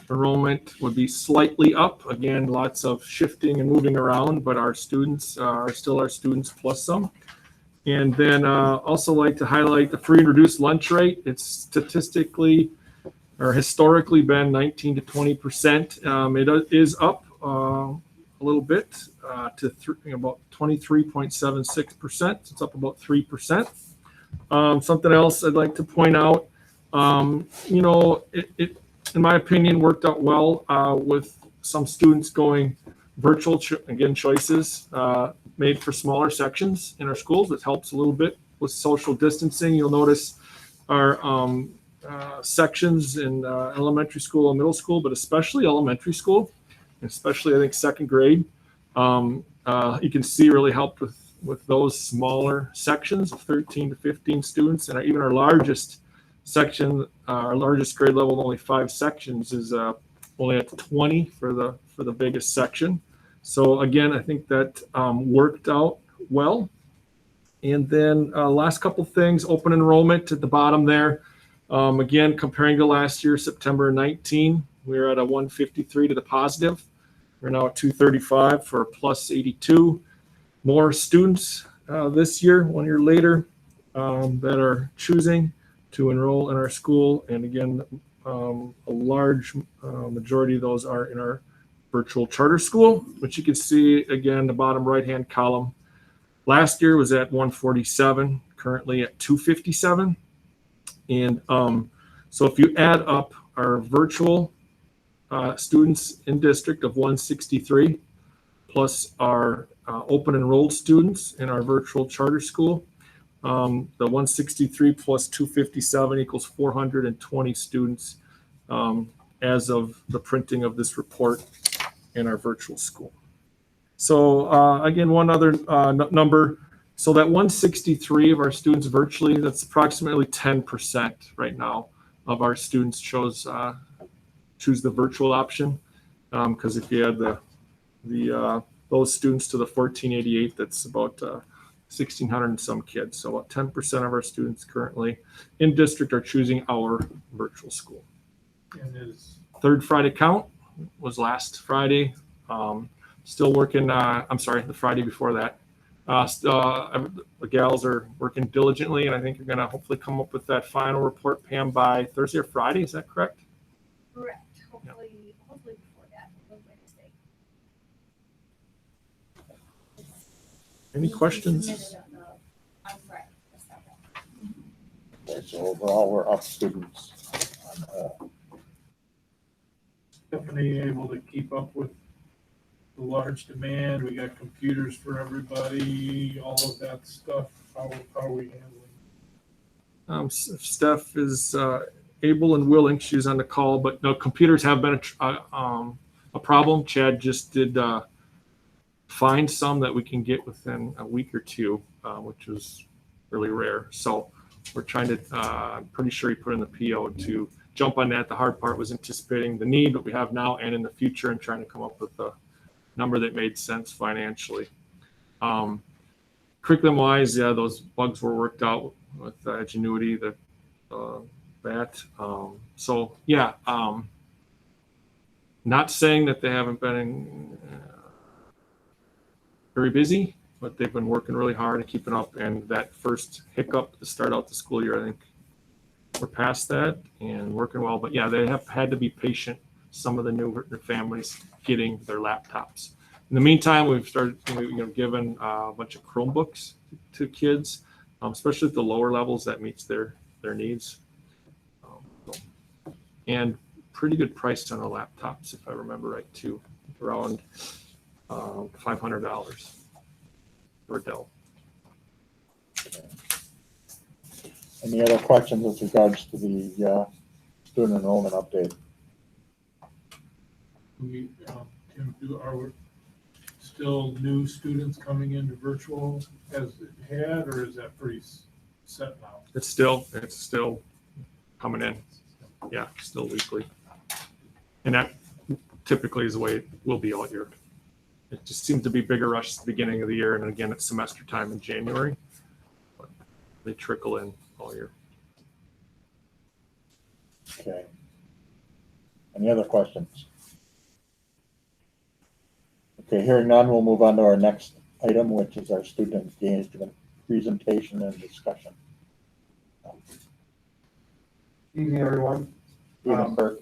enrollment would be slightly up. Again, lots of shifting and moving around, but our students are still our students plus some. And then also like to highlight the free and reduced lunch rate. It's statistically or historically been 19 to 20%. It is up a little bit to about 23.76%. It's up about 3%. Something else I'd like to point out, it in my opinion worked out well with some students going virtual, again, choices made for smaller sections in our schools. It helps a little bit with social distancing. You'll notice our sections in elementary school and middle school, but especially elementary school, especially I think second grade. You can see really helped with those smaller sections of 13 to 15 students, and even our largest section, our largest grade level, only 5 sections, is only at 20 for the biggest section. So again, I think that worked out well. And then last couple things, open enrollment at the bottom there. Again, comparing to last year, September 19, we were at a 153 to the positive. We're now at 235 for a plus 82. More students this year, 1 year later, that are choosing to enroll in our school. And again, a large majority of those are in our virtual charter school, which you can see again, the bottom right-hand column. Last year was at 147, currently at 257. And so if you add up our virtual students in district of 163, plus our open enrolled students in our virtual charter school, the 163 plus 257 equals 420 students as of the printing of this report in our virtual school. So again, one other number. So that 163 of our students virtually, that's approximately 10% right now of our students choose the virtual option. Because if you add those students to the 1488, that's about 1,600 and some kids. So about 10% of our students currently in district are choosing our virtual school. And is Third Friday count was last Friday. Still working, I'm sorry, the Friday before that. The gals are working diligently, and I think you're going to hopefully come up with that final report, Pam, by Thursday or Friday. Is that correct? Correct. Hopefully before that. Wednesday. Any questions? On Friday. Okay, so overall, we're up students. Stephanie able to keep up with the large demand? We got computers for everybody, all of that stuff. How are we handling? Steph is able and willing. She's on the call, but no, computers have been a problem. Chad just did find some that we can get within a week or two, which is really rare. So we're trying to, I'm pretty sure he put in the PO to jump on that. The hard part was anticipating the need that we have now and in the future and trying to come up with a number that made sense financially. Curriculum wise, yeah, those bugs were worked out with Ingenuity, so yeah, not saying that they haven't been very busy, but they've been working really hard and keeping up. And that first hiccup to start out the school year, I think we're past that and working well. But yeah, they have had to be patient. Some of the new families getting their laptops. In the meantime, we've started giving a bunch of Chromebooks to kids, especially at the lower levels. That meets their needs. And pretty good price on the laptops, if I remember right, too, around $500 for Dell. Any other questions with regards to the student enrollment update? Tim, are we still new students coming into virtual as it had, or is that pretty set now? It's still coming in. Yeah, still weekly. And that typically is the way it will be all year. It just seems to be bigger rush at the beginning of the year, and again, it's semester time in January. But they trickle in all year. Okay. Any other questions? Okay, hearing none, we'll move on to our next item, which is our student engagement presentation and discussion. Evening, everyone. Stephen Burke.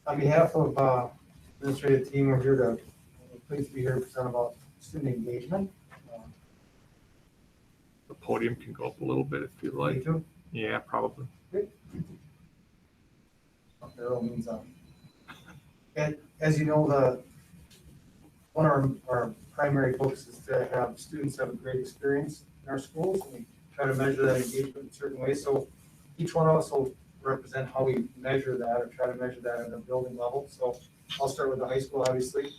On behalf of administrative team, we're here to pleased to be here to present about student engagement. The podium can go up a little bit if you'd like. To? Yeah, probably. Arrow means as you know, one of our primary focus is to have students have a great experience in our schools, and we try to measure that engagement in certain ways. So each one of us will represent how we measure that or try to measure that at a building level. So I'll start with the high school, obviously.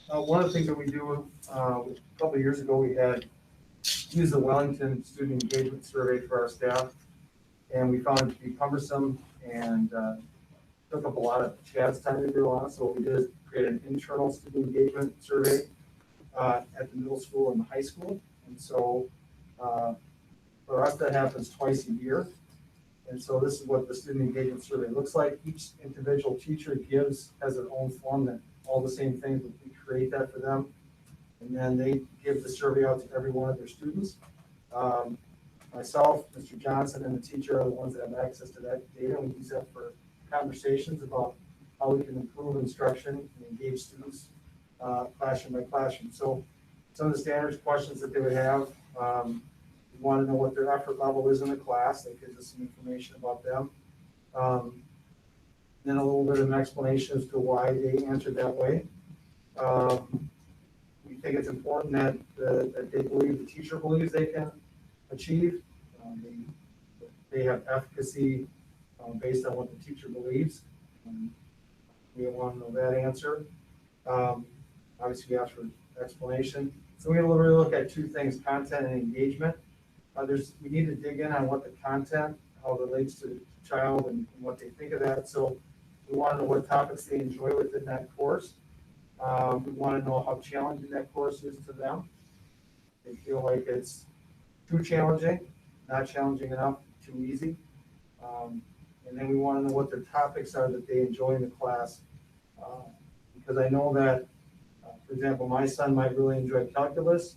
One of the things that we do, a couple of years ago, we had used the Wellington student engagement survey for our staff, and we found it to be cumbersome and took up a lot of Chad's time to do on. So what we did is create an internal student engagement survey at the middle school and the high school. And so for us, that happens twice a year. And so this is what the student engagement survey looks like. Each individual teacher has their own form that all the same things, but we create that for them. And then they give the survey out to every one of their students. Myself, Mr. Johnson, and the teacher are the ones that have access to that data. We use that for conversations about how we can improve instruction and engage students classroom by classroom. So some of the standards questions that they would have, we want to know what their effort level is in the class. That gives us some information about them. Then a little bit of an explanation as to why they answered that way. We think it's important that they believe, the teacher believes they can achieve. They have efficacy based on what the teacher believes. We want to know that answer. Obviously, we ask for explanation. So we really look at two things: content and engagement. We need to dig in on what the content, how it relates to the child and what they think of that. So we want to know what topics they enjoy within that course. We want to know how challenging that course is to them. They feel like it's too challenging, not challenging enough, too easy. And then we want to know what the topics are that they enjoy in the class. Because I know that, for example, my son might really enjoy calculus,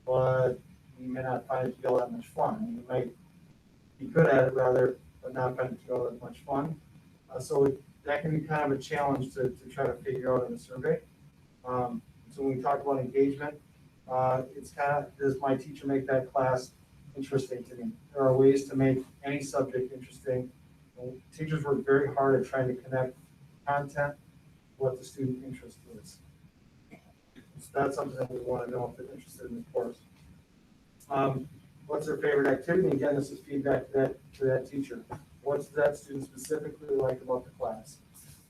but he may not find it to be all that much fun. He might be good at it rather, but not find it to be all that much fun. So that can be kind of a challenge to try to figure out in a survey. So when we talk about engagement, it's kind of, does my teacher make that class interesting to me? There are ways to make any subject interesting. Teachers work very hard at trying to connect content to what the student interest is. So that's something that we want to know if they're interested in the course. What's their favorite activity? Again, this is feedback to that teacher. What's that student specifically like about the class?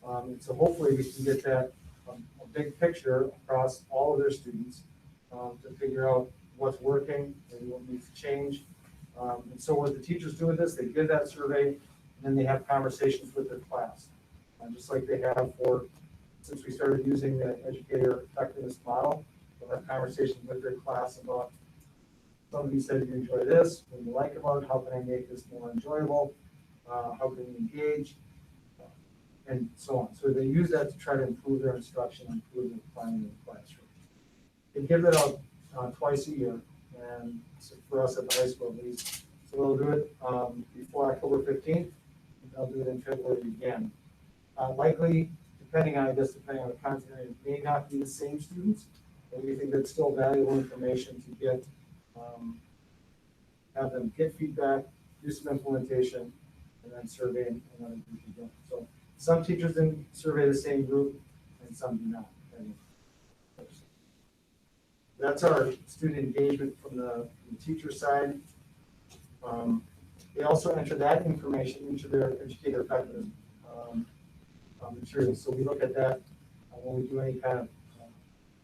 And so hopefully we can get that a big picture across all of their students to figure out what's working and what needs to change. And so what the teachers do with this, they give that survey, and then they have conversations with their class. Just like they have since we started using the educator effectiveness model, they'll have conversations with their class about, somebody said you enjoy this, what do you like about it, how can I make this more enjoyable, how can we engage, and so on. So they use that to try to improve their instruction, improve their planning in the classroom. They give it out twice a year, and so for us at the high school at least. So they'll do it before October 15th, and they'll do it in February again. Likely, depending on the content, it may not be the same students, but we think that's still valuable information to get, have them get feedback, do some implementation, and then survey another group again. So some teachers then survey the same group, and some do not. That's our student engagement from the teacher side. They also enter that information into their educator effectiveness materials. So we look at that when we do any kind of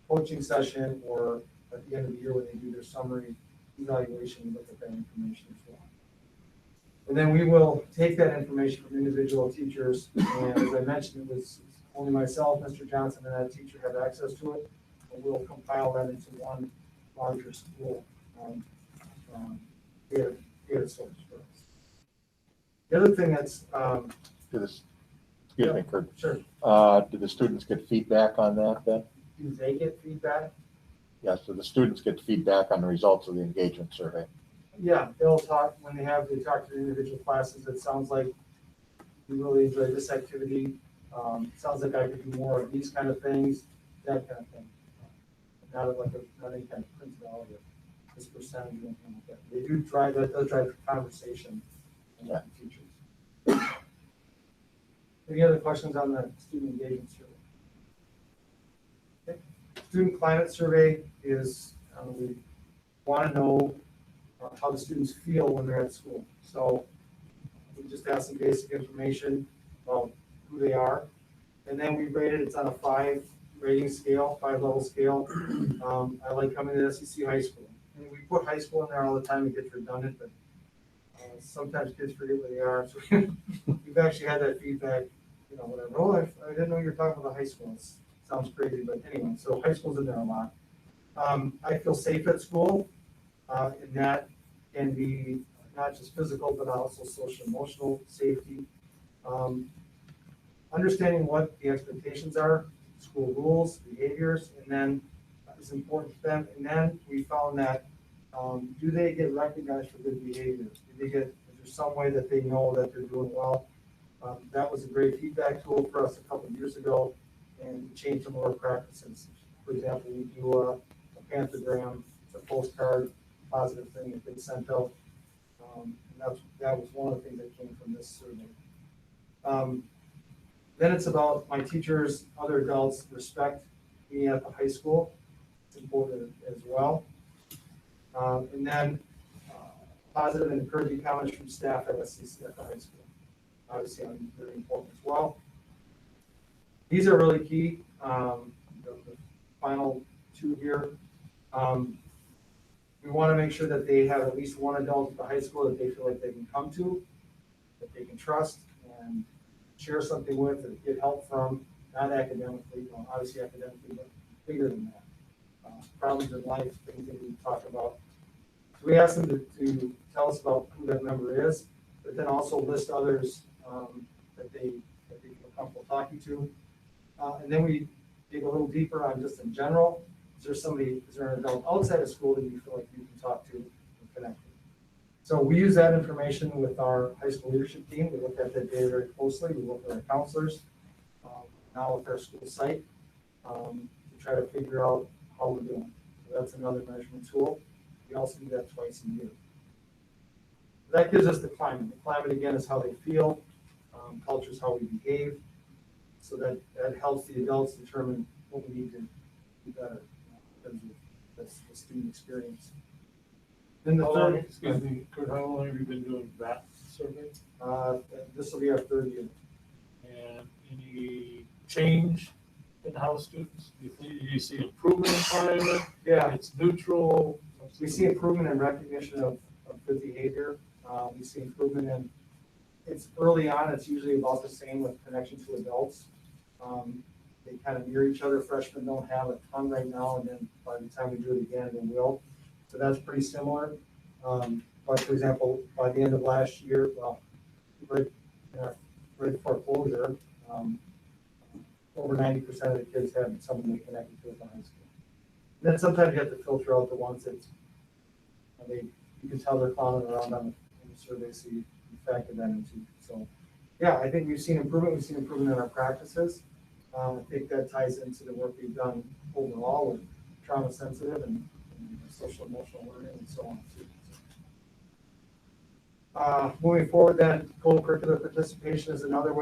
coaching session, or at the end of the year when they do their summary evaluation, we look at that information as well. And then we will take that information from individual teachers, and as I mentioned, it was only myself, Mr. Johnson, and that teacher have access to it, and we'll compile that into one larger school data source for us. The other thing that's Excuse me, Kurt. Sure. Do the students get feedback on that then? Do they get feedback? Yeah, so the students get feedback on the results of the engagement survey. Yeah, they'll talk when they talk to the individual classes. It sounds like we really enjoyed this activity. Sounds like I could do more of these kind of things, that kind of thing. Not any kind of print out or this percentage or anything like that. They do drive that. They'll drive the conversation with the teachers. Any other questions on the student engagement survey? Okay. Student climate survey is we want to know how the students feel when they're at school. So we just ask some basic information about who they are. And then we rate it, it's on a 5 rating scale, 5-level scale. I like coming to SCC high school. And we put high school in there all the time, it gets redundant, but sometimes kids forget where they are. So we've actually had that feedback, you know, whatever. Oh, I didn't know you were talking about high school. It sounds crazy, but anyway, so high school's in there a lot. I feel safe at school, and that can be not just physical, but also social, emotional safety. Understanding what the expectations are, school rules, behaviors, and then is important to them. And then we found that, do they get recognized for good behavior? Is there some way that they know that they're doing well? That was a great feedback tool for us a couple of years ago, and we changed some of our practices. For example, we do a panthogram, it's a postcard, positive thing that gets sent out. And that was one of the things that came from this survey. Then it's about my teachers, other adults respect me at the high school. It's important as well. And then positive and encouraging comments from staff at SCC at the high school. Obviously, I'm very important as well. These are really key. The final 2 here. We want to make sure that they have at least one adult at the high school that they feel like they can come to, that they can trust and share something with, or get help from, not academically, well, obviously academically, but bigger than that. Problems in life, things that we talk about. So we ask them to tell us about who that member is, but then also list others that they feel comfortable talking to. And then we dig a little deeper on just in general. Is there an adult outside of school that you feel like you can talk to and connect with? So we use that information with our high school leadership team. We look at that data very closely. We work with our counselors, now with our school site, to try to figure out how we're doing. So that's another measurement tool. We also do that twice a year. That gives us the climate. The climate, again, is how they feel. Culture is how we behave. So that helps the adults determine what we need to do better in terms of the student experience. Then the third, excuse me, Kurt, how long have you been doing that survey? This will be our 3rd year. And any change in how students, do you see improvement in climate? Yeah. It's neutral? We see improvement in recognition of good behavior. We see improvement in, it's early on, it's usually about the same with connection to adults. They kind of mirror each other. Freshmen don't have a ton right now, and then by the time we do it again, they will. So that's pretty similar. But for example, by the end of last year, well, right before closure, over 90% of the kids had someone they connected to at the high school. And then sometimes you have to filter out the ones that you can tell they're clowning around on the survey, so you factor them into. So yeah, I think we've seen improvement. We've seen improvement in our practices. I think that ties into the work we've done overall with trauma sensitive and social emotional learning and so on too. Moving forward then, co-curricular participation is another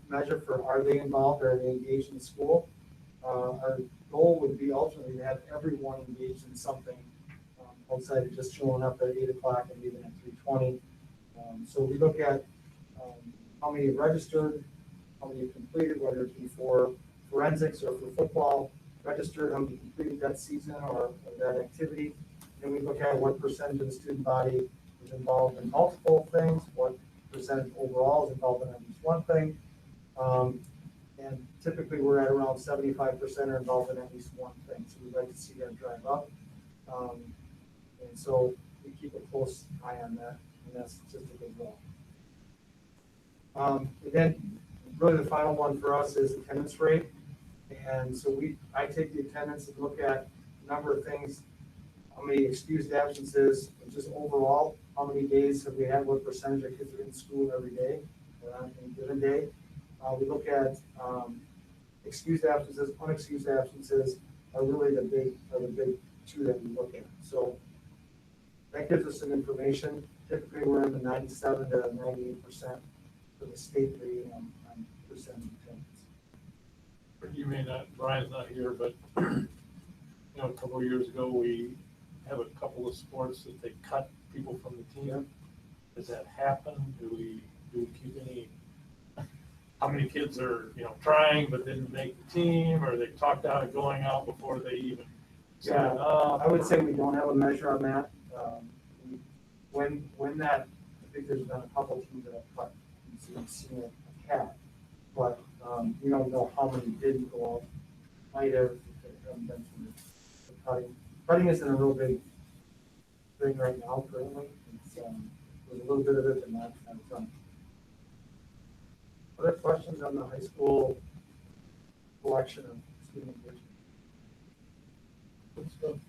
measure for are they involved, are they engaged in school. Our goal would be ultimately to have everyone engaged in something outside of just showing up at 8 o'clock and leaving at 3:20. So we look at how many have registered, how many have completed, whether it be for forensics or for football, registered, how many completed that season or that activity. Then we look at what percentage of the student body is involved in multiple things, what percentage overall is involved in at least one thing. And typically we're at around 75% are involved in at least one thing. So we'd like to see that drive up. And so we keep a close eye on that, and that's statistic as well. And then really the final one for us is attendance rate. And so I take the attendance and look at a number of things, how many excused absences, just overall, how many days have we had, what percentage of kids are in school every day, on any given day. We look at excused absences, unexcused absences are really the big two that we look at. So that gives us some information. Typically, we're in the 97 to 98% for the state rating on percentage attendance. You may not, Brian's not here, but a couple of years ago, we have a couple of sports that they cut people from the team. Does that happen? Do we keep any, how many kids are, trying but didn't make the team, or they talked out of going out before they even signed up? I would say we don't have a measure on that. When that, I think there's been a couple of teams that have cut, so we've seen a cap, but we don't know how many didn't go out. Might have, been some cutting. Cutting isn't a real big thing right now currently. There's a little bit of it, but not a ton. Other questions on the high school collection of student engagement? Let's go.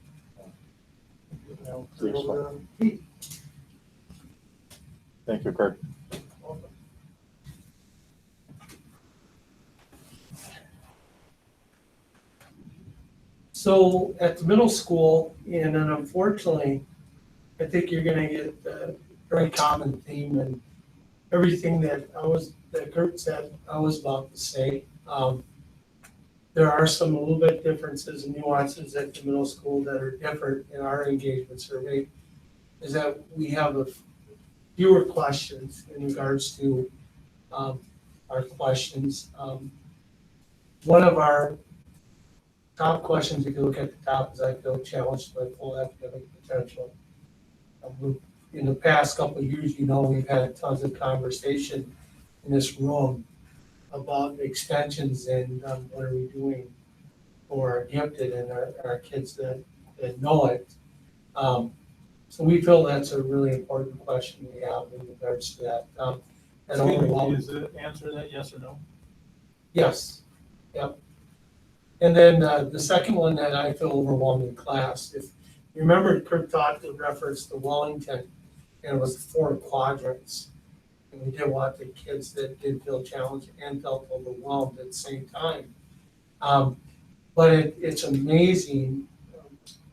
Now, turn it over to Pete. Thank you, Kurt. So at the middle school, and then unfortunately, I think you're gonna get a very common theme and everything that Kurt said, I was about to say. There are some a little bit differences and nuances at the middle school that are different in our engagement survey, is that we have fewer questions in regards to our questions. One of our top questions, if you look at the top, is I feel challenged by full academic potential. In the past couple of years, we've had tons of conversation in this room about extensions and what are we doing for our gifted and our kids that know it. So we feel that's a really important question we have in regards to that. Is the answer that yes or no? Yes, yep. And then the second one that I feel overwhelmed in class, if you remember, Kurt talked in reference to Wellington, and it was 4 quadrants. And we did want the kids that did feel challenged and felt overwhelmed at the same time. But it's amazing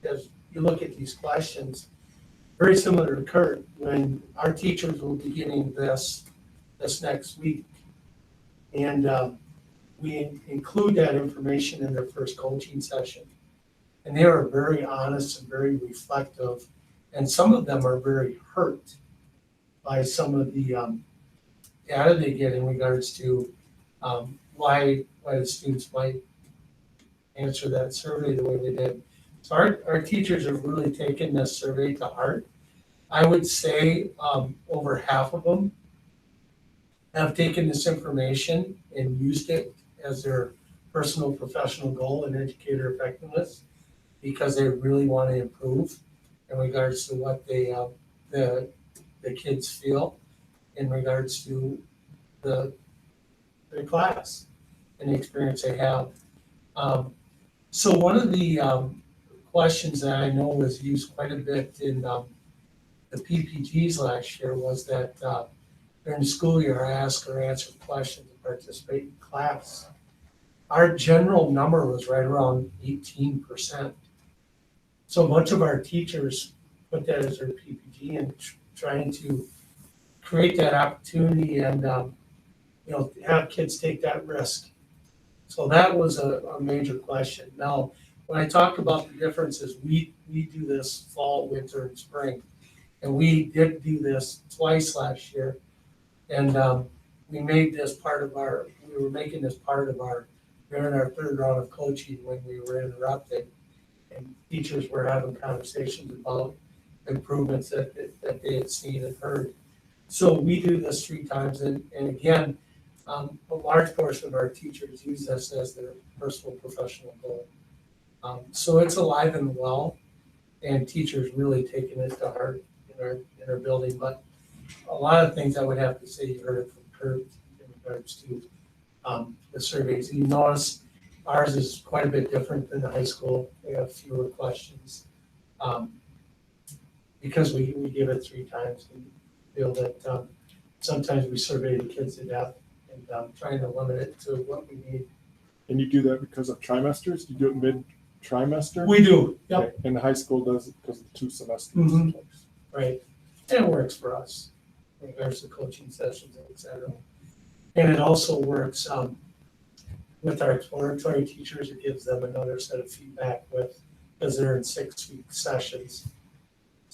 as you look at these questions, very similar to Kurt, when our teachers will be getting this next week. And we include that information in their first coaching session. And they are very honest and very reflective. And some of them are very hurt by some of the data they get in regards to why the students might answer that survey the way they did. So our teachers have really taken this survey to heart. I would say over half of them have taken this information and used it as their personal professional goal in educator effectiveness, because they really want to improve in regards to what they the kids feel in regards to the class and the experience they have. So one of the questions that I know was used quite a bit in the PPGs last year was that during the school year, I asked or answered questions to participate in class. Our general number was right around 18%. So a bunch of our teachers put that as their PPG and trying to create that opportunity and have kids take that risk. So that was a major question. Now, when I talk about the differences, we do this fall, winter, and spring. And we did do this twice last year. And we made this part of we were making this part of during our third round of coaching when we were interrupted. And teachers were having conversations about improvements that they had seen and heard. So we do this 3 times. And again, a large portion of our teachers use this as their personal professional goal. So it's alive and well, and teachers really taking it to heart in our building. But a lot of things I would have to say, you heard it from Kurt in regards to the surveys. You notice ours is quite a bit different than the high school. We have fewer questions because we give it 3 times and feel that sometimes we survey the kids to death and trying to limit it to what we need. And you do that because of trimesters? You do it mid-trimester? We do, yep. Okay. And the high school does it because of 2 semesters. Mhm. Right. And it works for us in regards to coaching sessions, et cetera. And it also works with our exploratory teachers. It gives them another set of feedback because they're in 6-week sessions.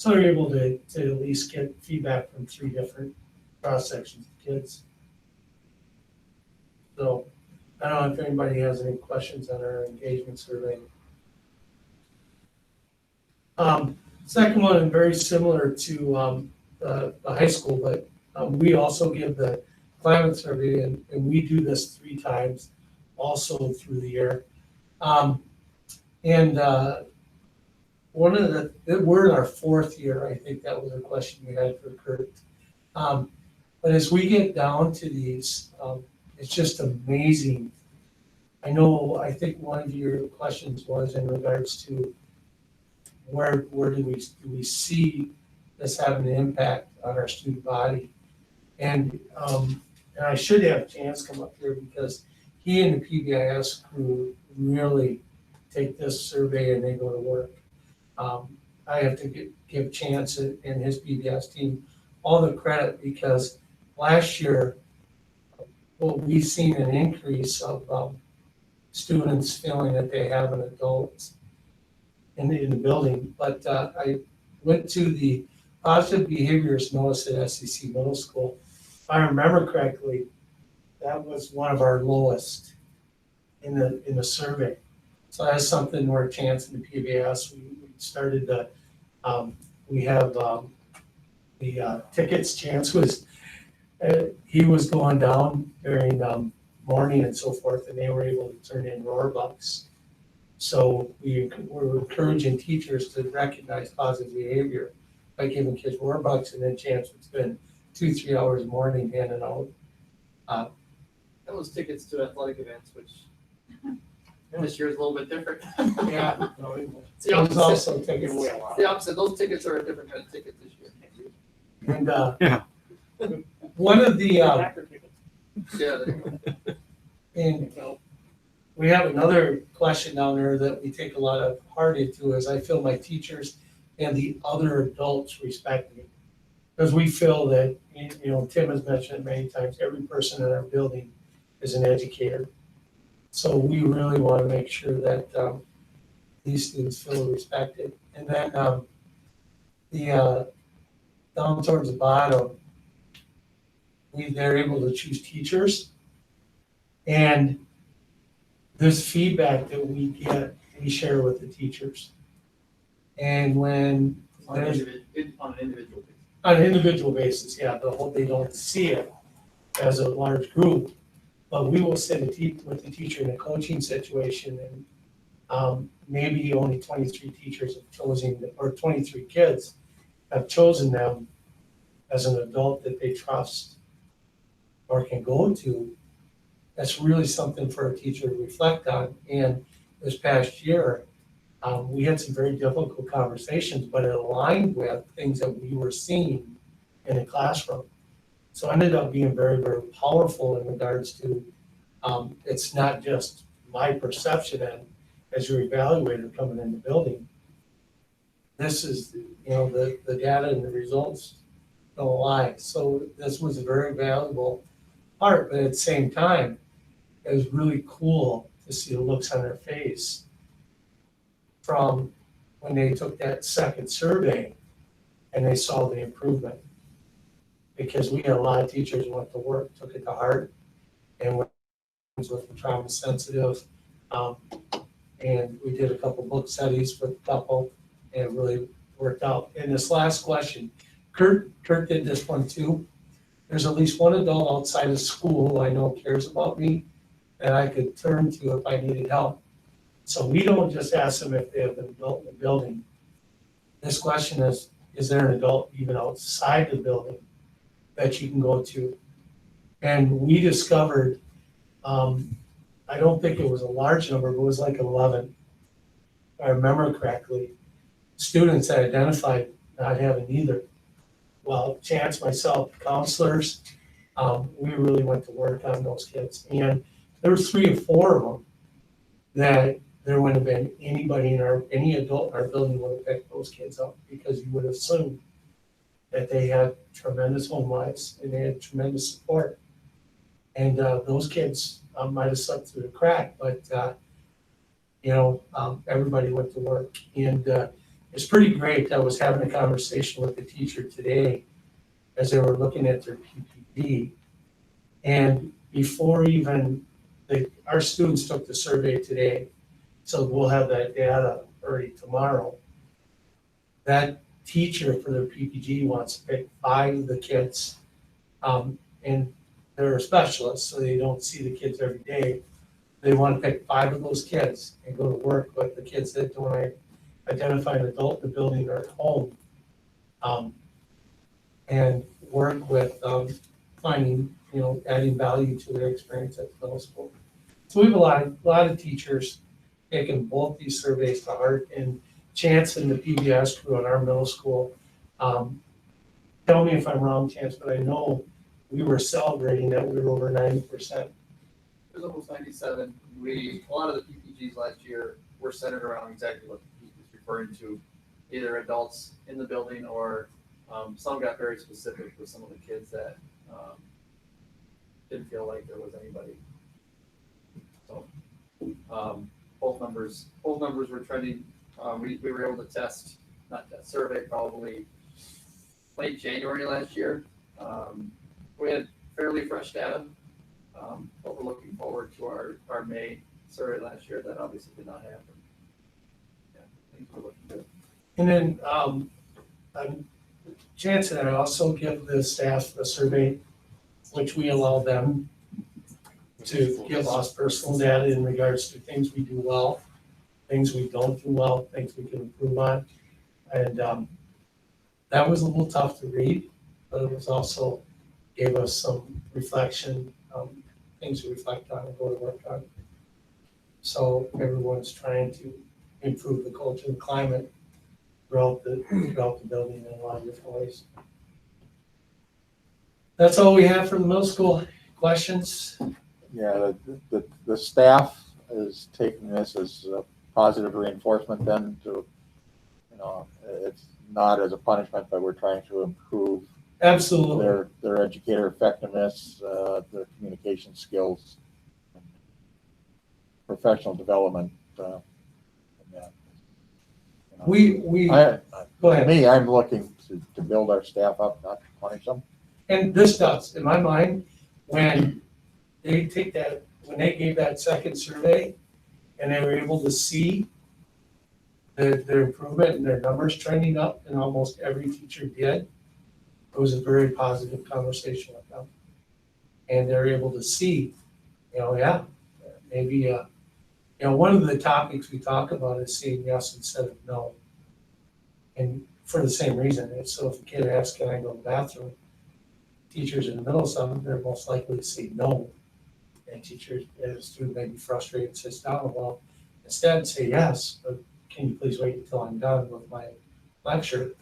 So they're able to at least get feedback from 3 different cross sections of kids. So I don't know if anybody has any questions on our engagement survey. Second one, and very similar to the high school, but we also give the climate survey, and we do this 3 times also through the year. One of we're in our 4th year. I think that was a question you had for Kurt. But as we get down to these, it's just amazing. I think one of your questions was in regards to where do we see this having an impact on our student body? And I should have Chance come up here because he and the PBIS crew really take this survey and they go to work. I have to give Chance and his PBS team all the credit because last year, we've seen an increase of students feeling that they have an adult in the building. But I went to the positive behaviors notice at SCC Middle School. If I remember correctly, that was one of our lowest in the survey. So that's something where Chance and the PBS, we started to, we have the tickets. Chance was, he was going down during morning and so forth, and they were able to turn in roarbucks. So we're encouraging teachers to recognize positive behavior by giving kids roarbucks, and then Chance would spend 2-3 hours a morning handing out. That was tickets to athletic events, which this year is a little bit different. Yeah. It's the It was also opposite. tickets. It's the opposite. Those tickets are a different kind of ticket this year. And Yeah. one of the Yeah. and we have another question down there that we take a lot of heart into is I feel my teachers and the other adults respect me. Because we feel that, Tim has mentioned it many times, every person in our building is an educator. So we really want to make sure that these students feel respected. And then the down towards the bottom, they're able to choose teachers. And this feedback that we get, we share with the teachers. And when On an individual basis. on an individual basis, yeah, they don't see it as a large group, but we will sit with the teacher in a coaching situation, and maybe only 23 teachers have chosen, or 23 kids have chosen them as an adult that they trust or can go to. That's really something for a teacher to reflect on. And this past year, we had some very difficult conversations, but it aligned with things that we were seeing in the classroom. So it ended up being very, very powerful in regards to, it's not just my perception and as your evaluator coming in the building. This is, the data and the results don't lie. So this was a very valuable part, but at the same time, it was really cool to see the looks on their face from when they took that second survey and they saw the improvement. Because we had a lot of teachers who went to work, took it to heart, and went with the trauma sensitive. And we did a couple book studies with a couple, and it really worked out. And this last question, Kurt did this one too. There's at least one adult outside of school who I know cares about me that I could turn to if I needed help. So we don't just ask them if they have an adult in the building. This question is there an adult even outside the building that you can go to? And we discovered, I don't think it was a large number, but it was like 11, if I remember correctly, students that identified not having either. Well, Chance, myself, counselors, we really went to work on those kids. And there were 3 or 4 of them that there wouldn't have been anybody any adult in our building would have picked those kids up, because you would assume that they had tremendous home lives and they had tremendous support. And those kids might have slipped through the crack, but everybody went to work. And it's pretty great. I was having a conversation with the teacher today as they were looking at their PPD. And before even, our students took the survey today, so we'll have that data early tomorrow. That teacher for their PPG wants to pick 5 of the kids, and they're specialists, so they don't see the kids every day. They want to pick 5 of those kids and go to work with the kids that don't identify an adult in the building or at home, and work with finding, adding value to their experience at the middle school. So we have a lot of teachers taking both these surveys to heart, and Chance and the PBS crew in our middle school. Tell me if I'm wrong, Chance, but I know we were celebrating that we were over 90%. It was almost 97. A lot of the PPGs last year were centered around exactly what Pete was referring to, either adults in the building or some got very specific with some of the kids that didn't feel like there was anybody. So both numbers were trending. We were able to survey probably late January last year. We had fairly fresh data, but we're looking forward to our May survey last year. That obviously did not happen. Yeah, things were looking good. And then Chance and I also give the staff a survey, which we allow them to give us personal data in regards to things we do well, things we don't do well, things we can improve on. And that was a little tough to read, but it was also gave us some reflection, things to reflect on and go to work on. So everyone's trying to improve the culture and climate throughout the building in a lot of different ways. That's all we have for the middle school. Questions? Yeah, the staff is taking this as a positive reinforcement then to, it's not as a punishment, but we're trying to improve Absolutely their educator effectiveness, their communication skills, professional development. Go ahead. To me, I'm looking to build our staff up, not to punish them. And this does, in my mind, when they gave that second survey and they were able to see their improvement and their numbers trending up, and almost every teacher did, it was a very positive conversation with them. And they're able to see, maybe, one of the topics we talk about is saying yes instead of no. And for the same reason, so if a kid asks, can I go to the bathroom? Teachers in the middle of something, they're most likely to say no. And teachers, as a student may be frustrated and sits down, well, instead say yes, but can you please wait until I'm done with my lecture?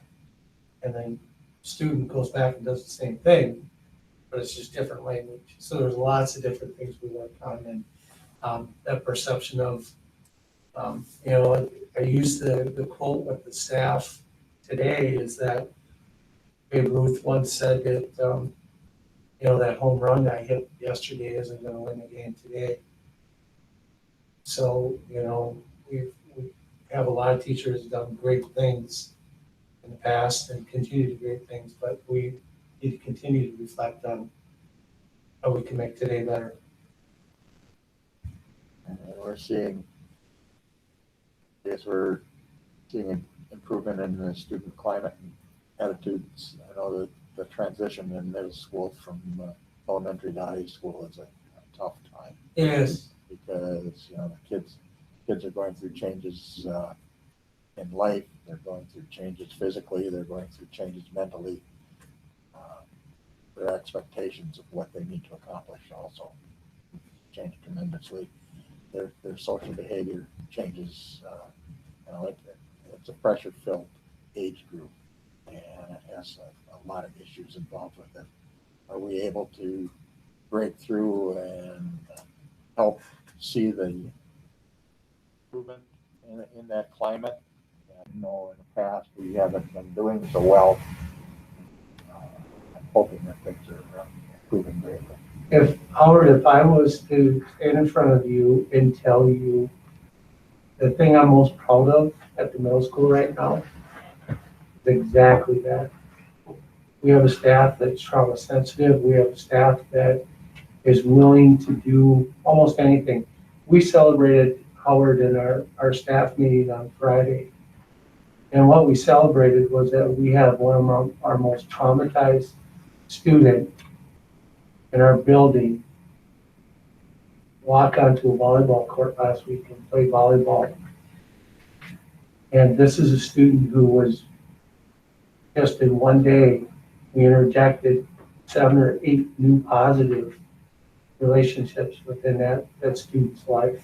And then student goes back and does the same thing, but it's just different language. So there's lots of different things we work on, and that perception of, I used the quote with the staff today is that Babe Ruth once said that, that home run I hit yesterday isn't going to win the game today. So, we have a lot of teachers who've done great things in the past and continue to do great things, but we need to continue to reflect on how we can make today better. And we're seeing improvement in the student climate and attitudes. I know that the transition in middle school from elementary to high school is a tough time. Yes. Because the kids are going through changes in life. They're going through changes physically. They're going through changes mentally. Their expectations of what they need to accomplish also change tremendously. Their social behavior changes. It's a pressure-filled age group, and it has a lot of issues involved with it. Are we able to break through and help see the improvement in that climate? In the past we haven't been doing so well. I'm hoping that things are improving greatly. If I was to stand in front of you and tell you the thing I'm most proud of at the middle school right now exactly that. We have a staff that's trauma sensitive. We have a staff that is willing to do almost anything. We celebrated Howard in our staff meeting on Friday. And what we celebrated was that we have one of our most traumatized student in our building walk onto a volleyball court last week and play volleyball. And this is a student who was just in one day, we interjected 7 or 8 new positive relationships within that student's life.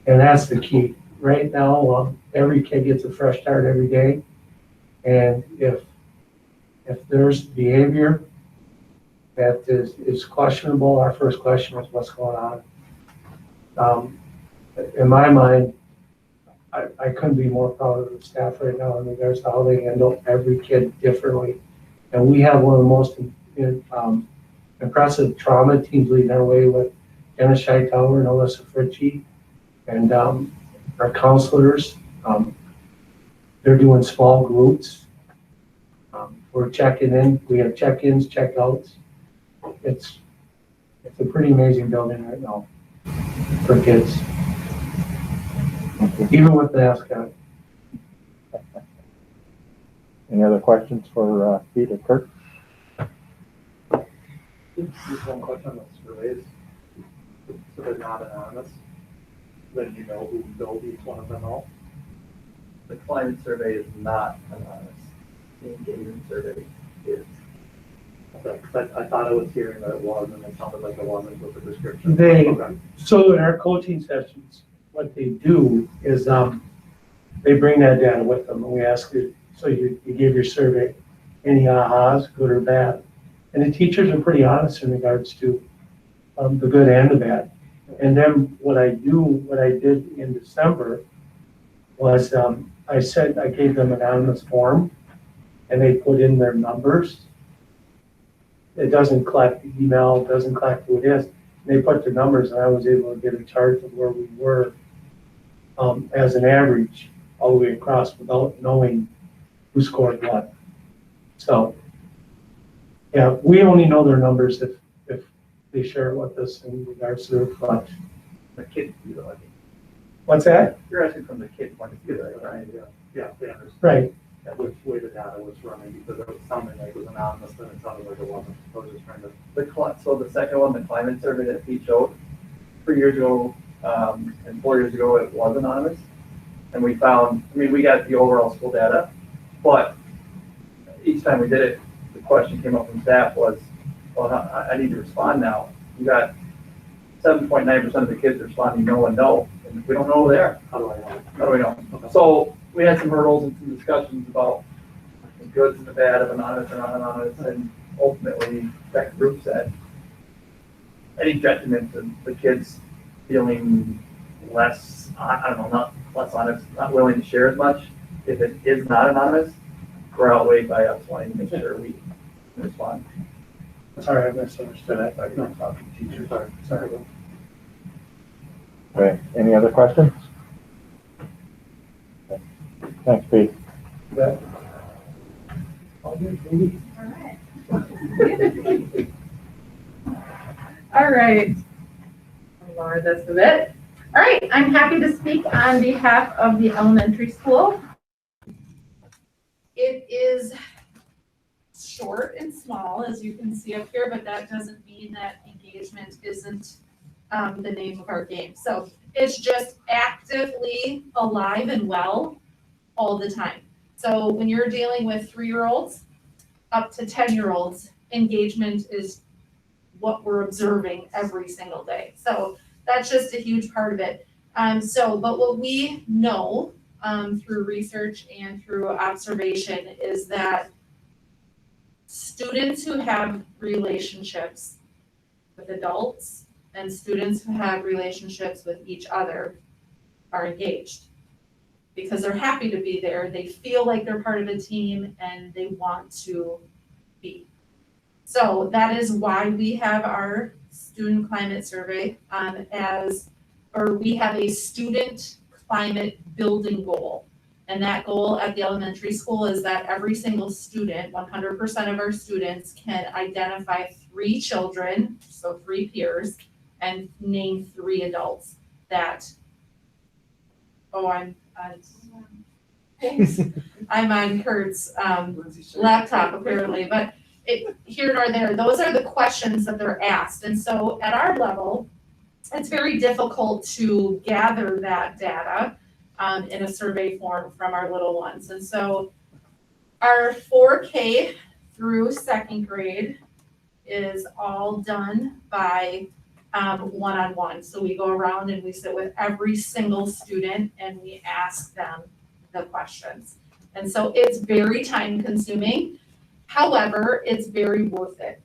And that's the key. Right now, every kid gets a fresh start every day. And if there's behavior that is questionable, our first question is what's going on. In my mind, I couldn't be more proud of the staff right now in regards to how they handle every kid differently. And we have one of the most impressive trauma teams leading our way with Jenna Scheitauer and Alyssa Fritchie and our counselors. They're doing small groups. We're checking in. We have check-ins, check-outs. It's a pretty amazing building right now for kids. Even with the mascot. Any other questions for Pete or Kurt? Just one question on the surveys. So they're not anonymous, then you know who built each one of them out? The climate survey is not anonymous. The engagement survey is. Okay, but I thought I was hearing that it was, and it sounded like it wasn't with the description. So in our coaching sessions, what they do is they bring that data with them, and we ask you, so you give your survey, any ahas, good or bad. And the teachers are pretty honest in regards to the good and the bad. And then what I did in December was I gave them an anonymous form, and they put in their numbers. It doesn't collect the email, it doesn't collect who it is. And they put their numbers, and I was able to get a chart of where we were as an average all the way across without knowing who scored what. So, yeah, we only know their numbers if they share it with us in regards to their collection. The kids do though, I think. What's that? You're asking from the kid point of view, right? Yeah, they understand. Right. That which way the data was running, because it was sounding like it was anonymous, then it sounded like it wasn't. I was just trying to. So the second one, the climate survey that Pete showed, 3 years ago, and 4 years ago, it was anonymous. And we found, we got the overall school data, but each time we did it, the question came up from staff was, well, I need to respond now. You got 7.9% of the kids responding no and no, and we don't know who they are. How do I know? How do we know? Okay. So we had some hurdles and some discussions about the goods and the bad of anonymous and non-anonymous, and ultimately that group said any detriment to the kids feeling less, not less honest, not willing to share as much, if it is not anonymous, we're outweighed by us wanting to make sure we respond. Sorry, I misunderstood. I thought you were talking to teachers. Sorry. Okay, any other questions? Okay. Thanks, Pete. Yeah. All right. Lower this a bit. All right, I'm happy to speak on behalf of the elementary school. It is short and small, as you can see up here, but that doesn't mean that engagement isn't the name of our game. So it's just actively alive and well all the time. So when you're dealing with 3-year-olds up to 10-year-olds, engagement is what we're observing every single day. So that's just a huge part of it. But what we know through research and through observation is that students who have relationships with adults and students who have relationships with each other are engaged because they're happy to be there. They feel like they're part of a team and they want to be. So that is why we have our student climate survey we have a student climate building goal. And that goal at the elementary school is that every single student, 100% of our students, can identify 3 children, so 3 peers, and name 3 adults that, thanks. I'm on Kurt's laptop apparently, but here nor there, those are the questions that they're asked. And so at our level, it's very difficult to gather that data in a survey form from our little ones. And so our 4K through 2nd grade is all done by one-on-one. So we go around and we sit with every single student and we ask them the questions. And so it's very time consuming. However, it's very worth it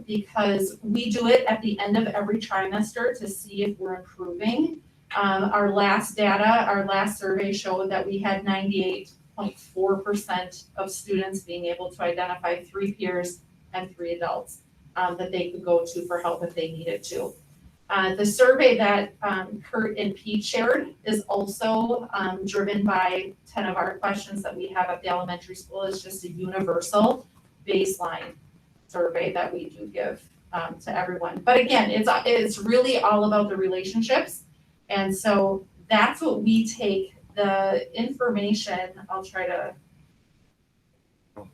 because we do it at the end of every trimester to see if we're improving. Our last survey showed that we had 98.4% of students being able to identify 3 peers and 3 adults that they could go to for help if they needed to. The survey that Kurt and Pete shared is also driven by 10 of our questions that we have at the elementary school. It's just a universal baseline survey that we do give to everyone. But again, it's really all about the relationships. And so that's what we take the information. I'll try to, oh,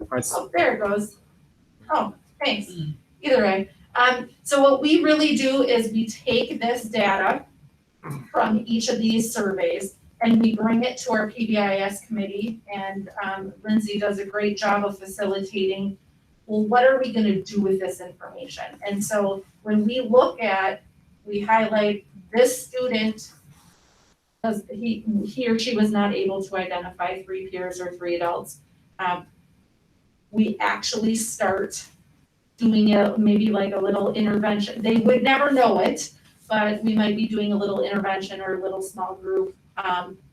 there it goes. Oh, thanks. Either way. So what we really do is we take this data from each of these surveys and we bring it to our PBIS committee, and Lindsay does a great job of facilitating, well, what are we going to do with this information? And so when we look at, we highlight this student, he or she was not able to identify 3 peers or 3 adults. We actually start doing it, maybe like a little intervention. They would never know it, but we might be doing a little intervention or a little small group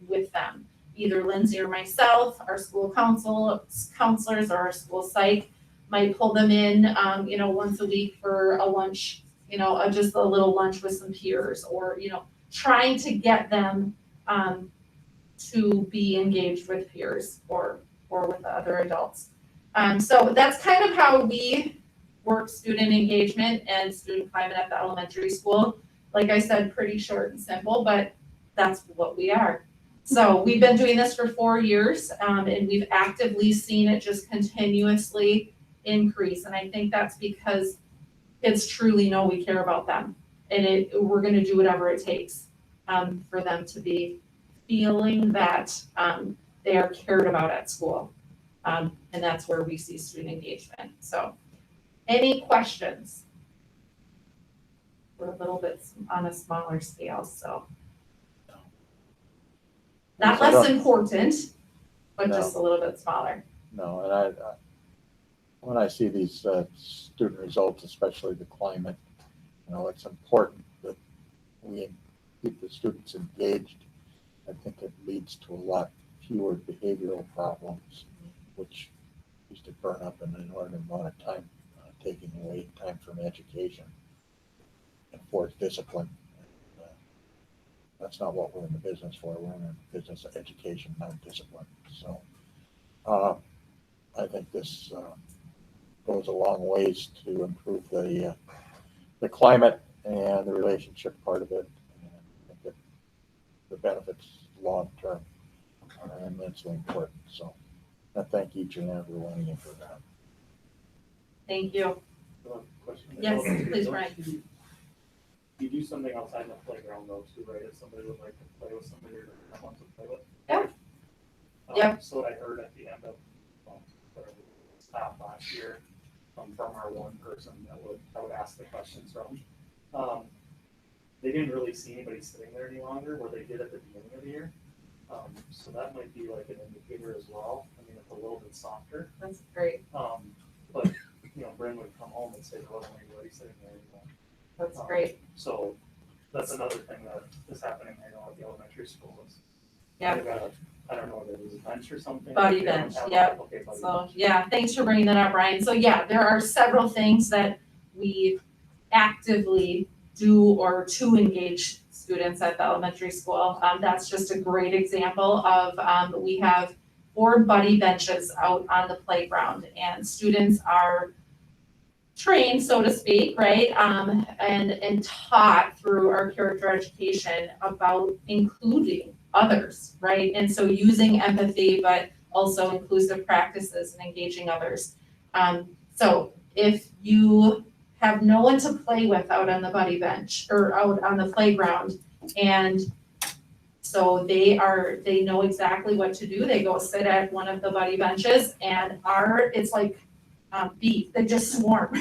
with them. Either Lindsay or myself, our school counselors, or our school psych might pull them in, once a week for a lunch, just a little lunch with some peers, or, trying to get them to be engaged with peers or with other adults. So that's kind of how we work student engagement and student climate at the elementary school. Like I said, pretty short and simple, but that's what we are. So we've been doing this for 4 years, and we've actively seen it just continuously increase. And I think that's because kids truly know we care about them, and we're going to do whatever it takes for them to be feeling that they are cared about at school. And that's where we see student engagement. So any questions? We're a little bit on a smaller scale, so. Not less important, but just a little bit smaller. No, and I when I see these student results, especially the climate, it's important that we keep the students engaged. I think it leads to a lot fewer behavioral problems, which used to burn up an inordinate amount of time, taking away time from education and forced discipline. That's not what we're in the business for. We're in the business of education, not discipline. So I think this goes a long ways to improve the climate and the relationship part of it. And I think that the benefits long term are immensely important. So I thank each and every one of you for that. Thank you. Yes, please, Brian. You do something outside the playground though too, right? If somebody would like to play with somebody or doesn't want to play with. Yeah. Yep. So what I heard at the end of whatever stop last year from our one person that would ask the questions from. They didn't really see anybody sitting there any longer where they did at the beginning of the year. So that might be like an indicator as well. I mean, it's a little bit softer. That's great. But Bryn would come home and say there wasn't anybody sitting there anymore. That's great. So that's another thing that is happening, I know, at the elementary schools. Yeah. I don't know, there was a bench or something. Buddy bench, yep. Okay, buddy So, bench. yeah, thanks for bringing that up, Brian. So, yeah, there are several things that we actively do or to engage students students at the elementary school. That's just a great example of, we have 4 buddy benches out on the playground, and students are trained, so to speak, right? And taught through our character education about including others, right? And so using empathy, but also inclusive practices and engaging others. So if you have no one to play with out on the buddy bench or out on the playground, and so they know exactly what to do. They go sit at one of the buddy benches, and it's like bees, they just swarm.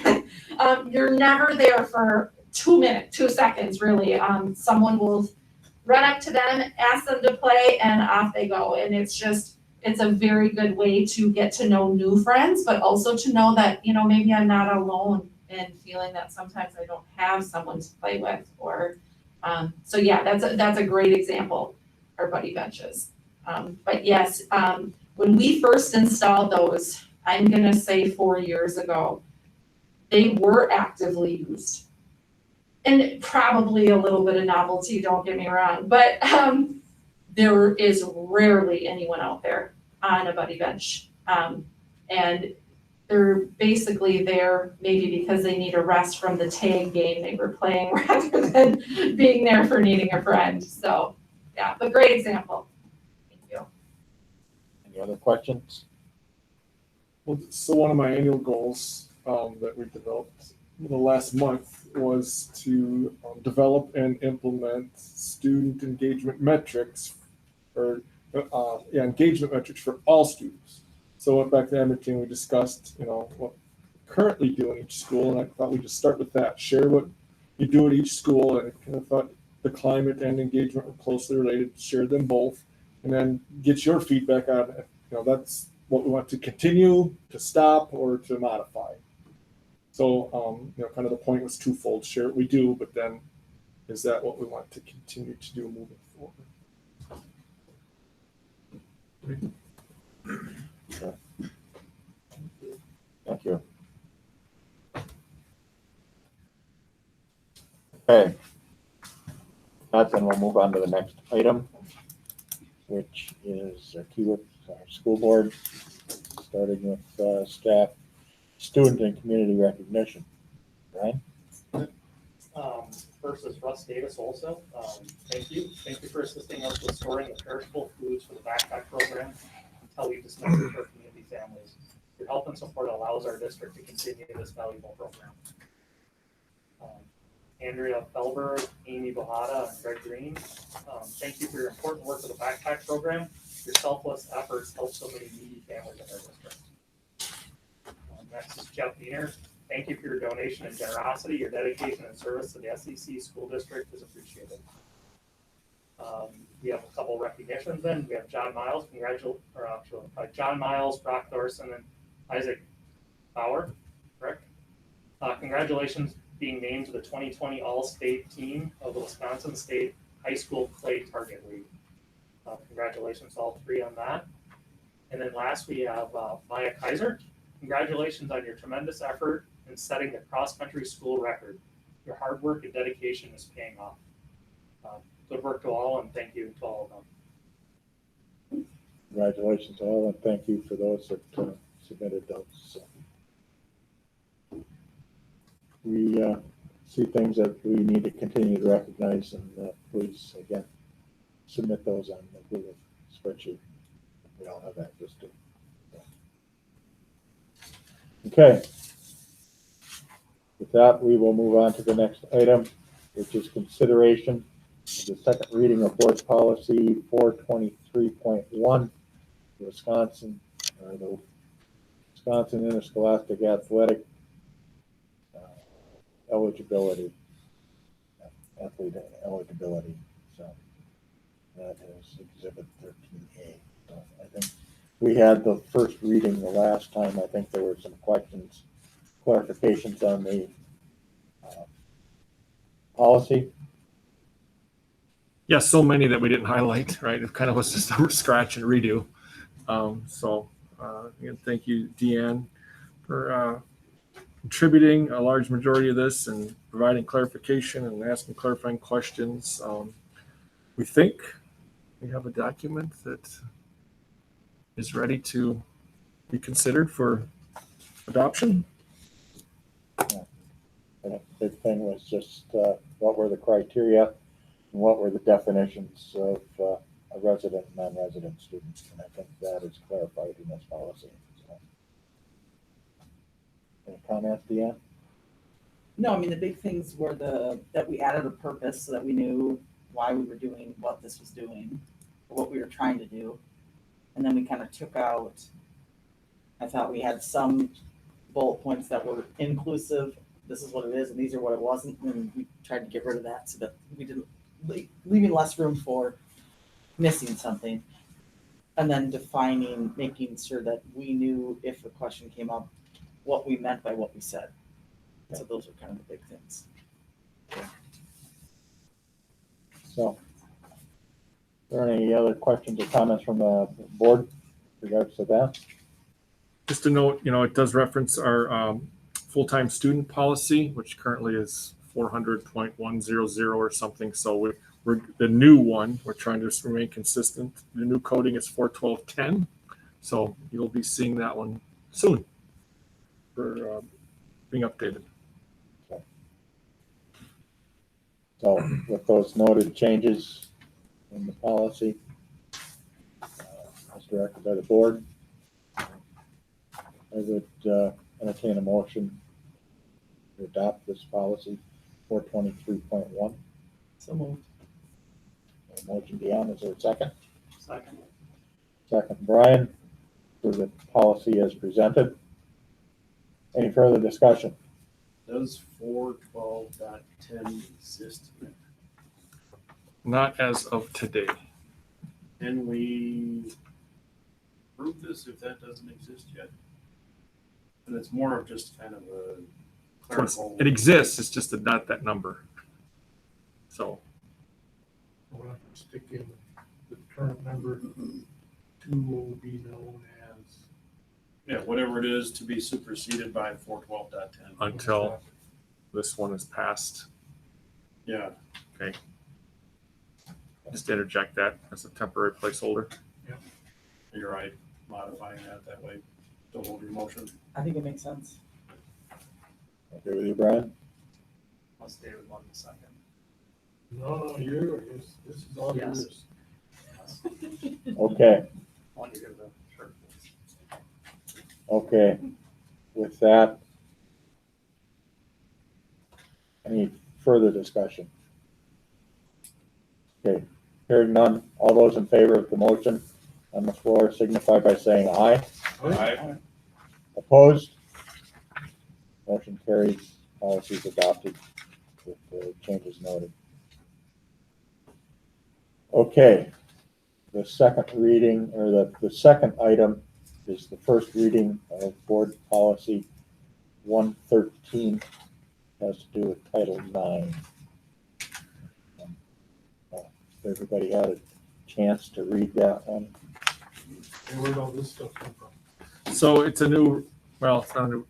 You're never there for 2 seconds, really. Someone will run up to them, ask them to play, and off they go. And it's a very good way to get to know new friends, but also to know that, maybe I'm not alone in feeling that sometimes I don't have someone to play with, or, so yeah, that's a great example, our buddy benches. But yes, when we first installed those, I'm gonna say 4 years ago, they were actively used. And probably a little bit of novelty, don't get me wrong, but there is rarely anyone out there on a buddy bench. And they're basically there maybe because they need a rest from the tag game they were playing rather than being there for needing a friend. So yeah, but great example. Thank you. Any other questions? Well, so one of my annual goals that we developed the last month was to develop and implement student engagement metrics, or engagement metrics for all students. So I went back to Edmonton, we discussed, what we currently do in each school, and I thought we'd just start with that. Share what you do at each school, and I kind of thought the climate and engagement were closely related. Share them both, and then get your feedback on it. That's what we want to continue, to stop, or to modify. So, kind of the point was twofold. Share what we do, but then is that what we want to continue to do moving forward? Okay. Thank you. Okay. Then we'll move on to the next item, which is key with our school board, starting with staff, student and community recognition. Brian? First is Russ Davis also. Thank you. Thank you for assisting us with storing the perishable foods for the backpack program until we dispense it for community families. Your help and support allows our district to continue this valuable program. Andrea Felberg, Amy Bohada, and Greg Green, thank you for your important work with the backpack program. Your selfless efforts help so many needy families in our district. Next is Jeff Diener. Thank you for your donation and generosity. Your dedication and service to the SCC school district is appreciated. We have a couple recognitions then. We have John Miles, John Miles, Brock Thorson, and Isaac Bauer, correct? Congratulations being named to the 2020 All-State team of the Wisconsin State High School Clay Target League. Congratulations to all three on that. And then last we have Maya Kaiser. Congratulations on your tremendous effort in setting the cross-country school record. Your hard work and dedication is paying off. Good work to all, and thank you to all of them. Congratulations to all, and thank you for those that submitted those. So we see things that we need to continue to recognize, and please, again, submit those on the Google spreadsheet. We all have access to. Okay. With that, we will move on to the next item, which is consideration of the second reading of board policy 423.1, the Wisconsin Interscholastic Athletic eligibility, athlete eligibility. So that is Exhibit 13A. So I think we had the first reading the last time. I think there were some questions, clarifications on the policy. Yeah, so many that we didn't highlight, right? It kind of was just a scratch and redo. Again, thank you, Deanne, for contributing a large majority of this and providing clarification and asking clarifying questions. We think we have a document that is ready to be considered for adoption. And the big thing was just what were the criteria and what were the definitions of a resident and non-resident students. And I think that is clarified in this policy. So. Any comments, Deanne? No, I mean, the big things were that we added a purpose so that we knew why we were doing what this was doing, or what we were trying to do. And then we kind of took out, I thought we had some bullet points that were inclusive. This is what it is, and these are what it wasn't. And we tried to get rid of that so that we didn't, leaving less room for missing something. And then defining, making sure that we knew if a question came up, what we meant by what we said. So those are kind of the big things. So, are there any other questions or comments from the board in regards to that? Just a note, it does reference our full-time student policy, which currently is 400.100 or something. So we're the new one. We're trying to remain consistent. The new coding is 412.10. So you'll be seeing that one soon for being updated. So with those noted changes in the policy, as directed by the board, I would entertain a motion to adopt this policy 423.1. So moved. Motion Deanne, is there a second? Second. Second Brian, for the policy as presented. Any further discussion? Does 412.10 exist yet? Not as of today. Can we prove this if that doesn't exist yet? And it's more of just kind of a clerical. It exists. It's just not that number. So We'll have to stick in the current number 2 will be known as. Yeah, whatever it is to be superseded by 412.10. until this one is passed. Yeah. Okay. Just interject that as a temporary placeholder. Yeah. You're right, modifying that way. Don't hold your motion. I think it makes sense. Okay with you, Brian? Unless David won the second. No, this is all Yes. yours. Okay, I want to hear the shirt. okay. With that, any further discussion? Okay, hearing none, all those in favor of the motion on the floor signify by saying aye. Aye. Opposed? Motion carries, policy is adopted with the changes noted. Okay, the second reading, or the second item is the first reading of board policy 113, has to do with Title IX. Everybody had a chance to read that one? And where'd all this stuff come from? So it's a new, well, it's not a new,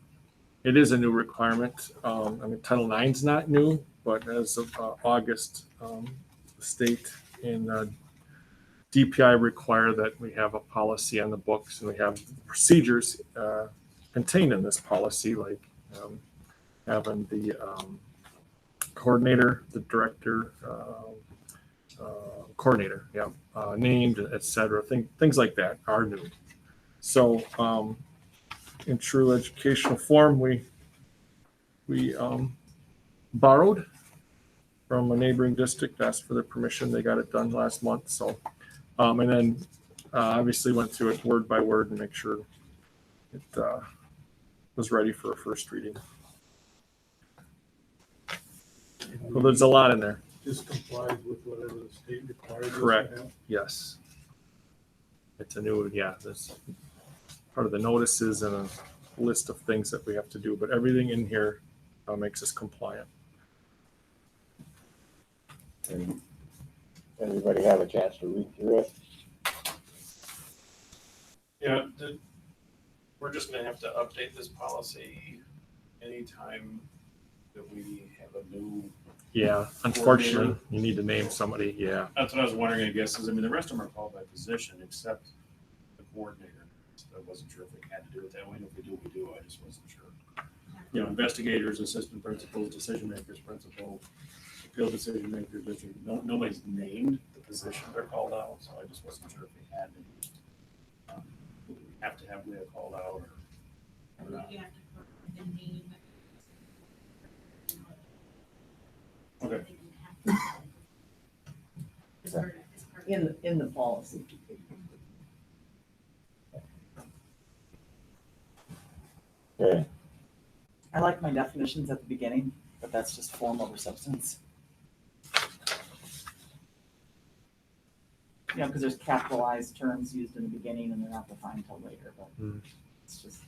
it is a new requirement. Title IX is not new, but as of August, the state and DPI require that we have a policy on the books, and we have procedures contained in this policy, like having the coordinator, the director, coordinator, named, etc. Things like that are new. So in true educational form, we borrowed from a neighboring district, asked for their permission. They got it done last month. So, and then obviously went through it word by word and make sure it was ready for a first reading. So there's a lot in there. Just complies with whatever the state requires. us to Correct. have. Yes. It's a new, that's part of the notices and a list of things that we have to do, but everything in here makes us compliant. And everybody have a chance to read through it? Yeah, we're just gonna have to update this policy anytime that we have a new, Yeah, unfortunately, you need to name somebody, yeah. that's what I was wondering, I guess, is, I mean, the rest of them are called by position, except the coordinator. I wasn't sure if we had to do it that way, and if we do, we do, I just wasn't sure. You know, investigators, assistant principals, decision makers, principal, appeal decision makers, nobody's named the position they're called out, so I just wasn't sure if we had to. Have to have Leah called out or not. You have to put the name. Okay. In the policy. Okay, I like my definitions at the beginning, but that's just form over substance. You know, because there's capitalized terms used in the beginning and they're not defined till later, but it's just.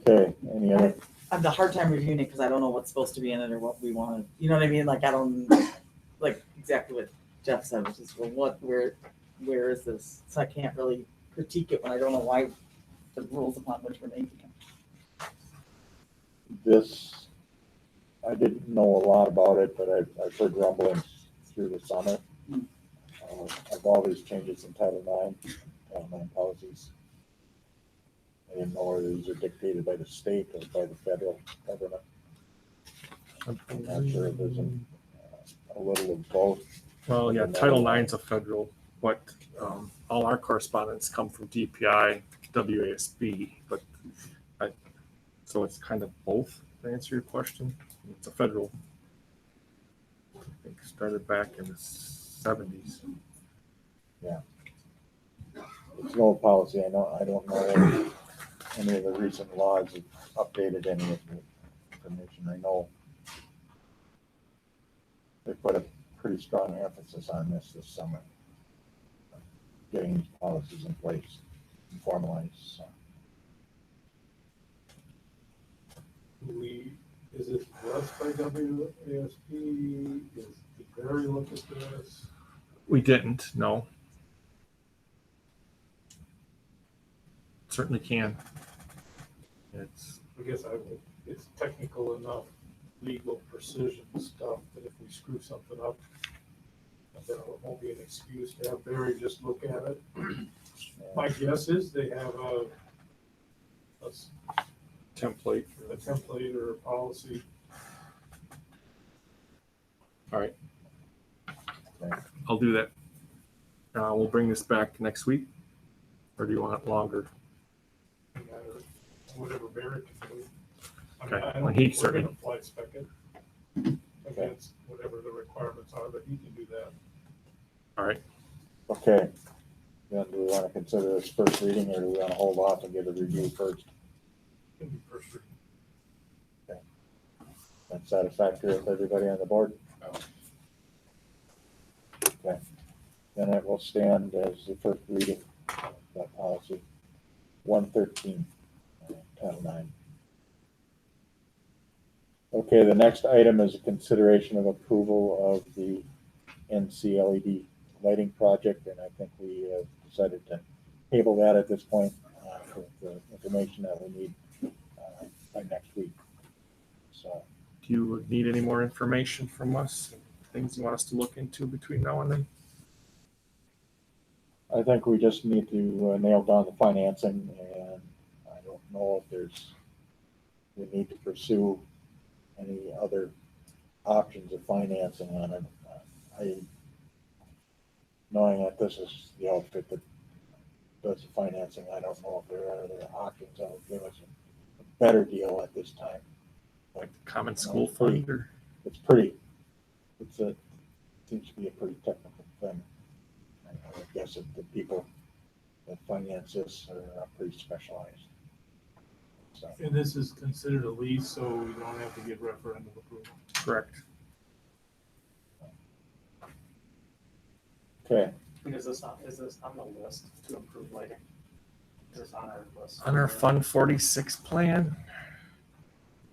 okay, any other, I have a hard time reviewing it because I don't know what's supposed to be in it or what we want to, you know what I mean? Like, I don't, like exactly what Jeff said, which is, well, where is this? So I can't really critique it when I don't know why the rules upon which we're making it. this, I didn't know a lot about it, but I've heard rumblings through the summer of all these changes in Title IX policies. I didn't know whether these are dictated by the state or by the federal government. I'm not sure if there's a little of both. Well, yeah, Title IX's a federal, but all our correspondence come from DPI, WASB, but so it's kind of both, to answer your question. It's a federal, I think started back in the 70s. Yeah. It's an old policy. I don't know if any of the recent laws have updated any of the information. I know they put a pretty strong emphasis on this summer, getting these policies in place and formalized. So. Is it blessed by WASB? Did Barry look at this? We didn't, no. Certainly can. I guess it's technical enough, legal precision stuff that if we screw something up, then it won't be an excuse to have Barry just look at it. My guess is they have a template or a policy. All right. I'll do that. We'll bring this back next week, or do you want it longer? Whatever Barry can do. I mean, Okay. I don't Well, think he we're gonna certainly- fly spec it against whatever the requirements are, but he can do that. All right. Okay. Then do we want to consider this first reading, or do we want to hold off and get a review first? Can be first reading. Okay. That's satisfactory with everybody on the board? Okay. Then it will stand as the first reading of that policy. 113, Title IX. Okay, the next item is a consideration of approval of the Ncled lighting project, and I think we have decided to table that at this point with the information that we need by next week. So, Do you need any more information from us? Things you want us to look into between now and then? I think we just need to nail down the financing, and I don't know if we need to pursue any other options of financing on it. Knowing that this is the outfit that does the financing, I don't know if there are other options that will give us a better deal at this time. Like the common school fund? Or? Seems to be a pretty technical thing. I guess that the people that finance this are pretty specialized. So. And this is considered a lease, so we don't have to get referendum approval. Correct. Okay. And is this on the list to improve lighting? It's on our list. On our Fund 46 plan.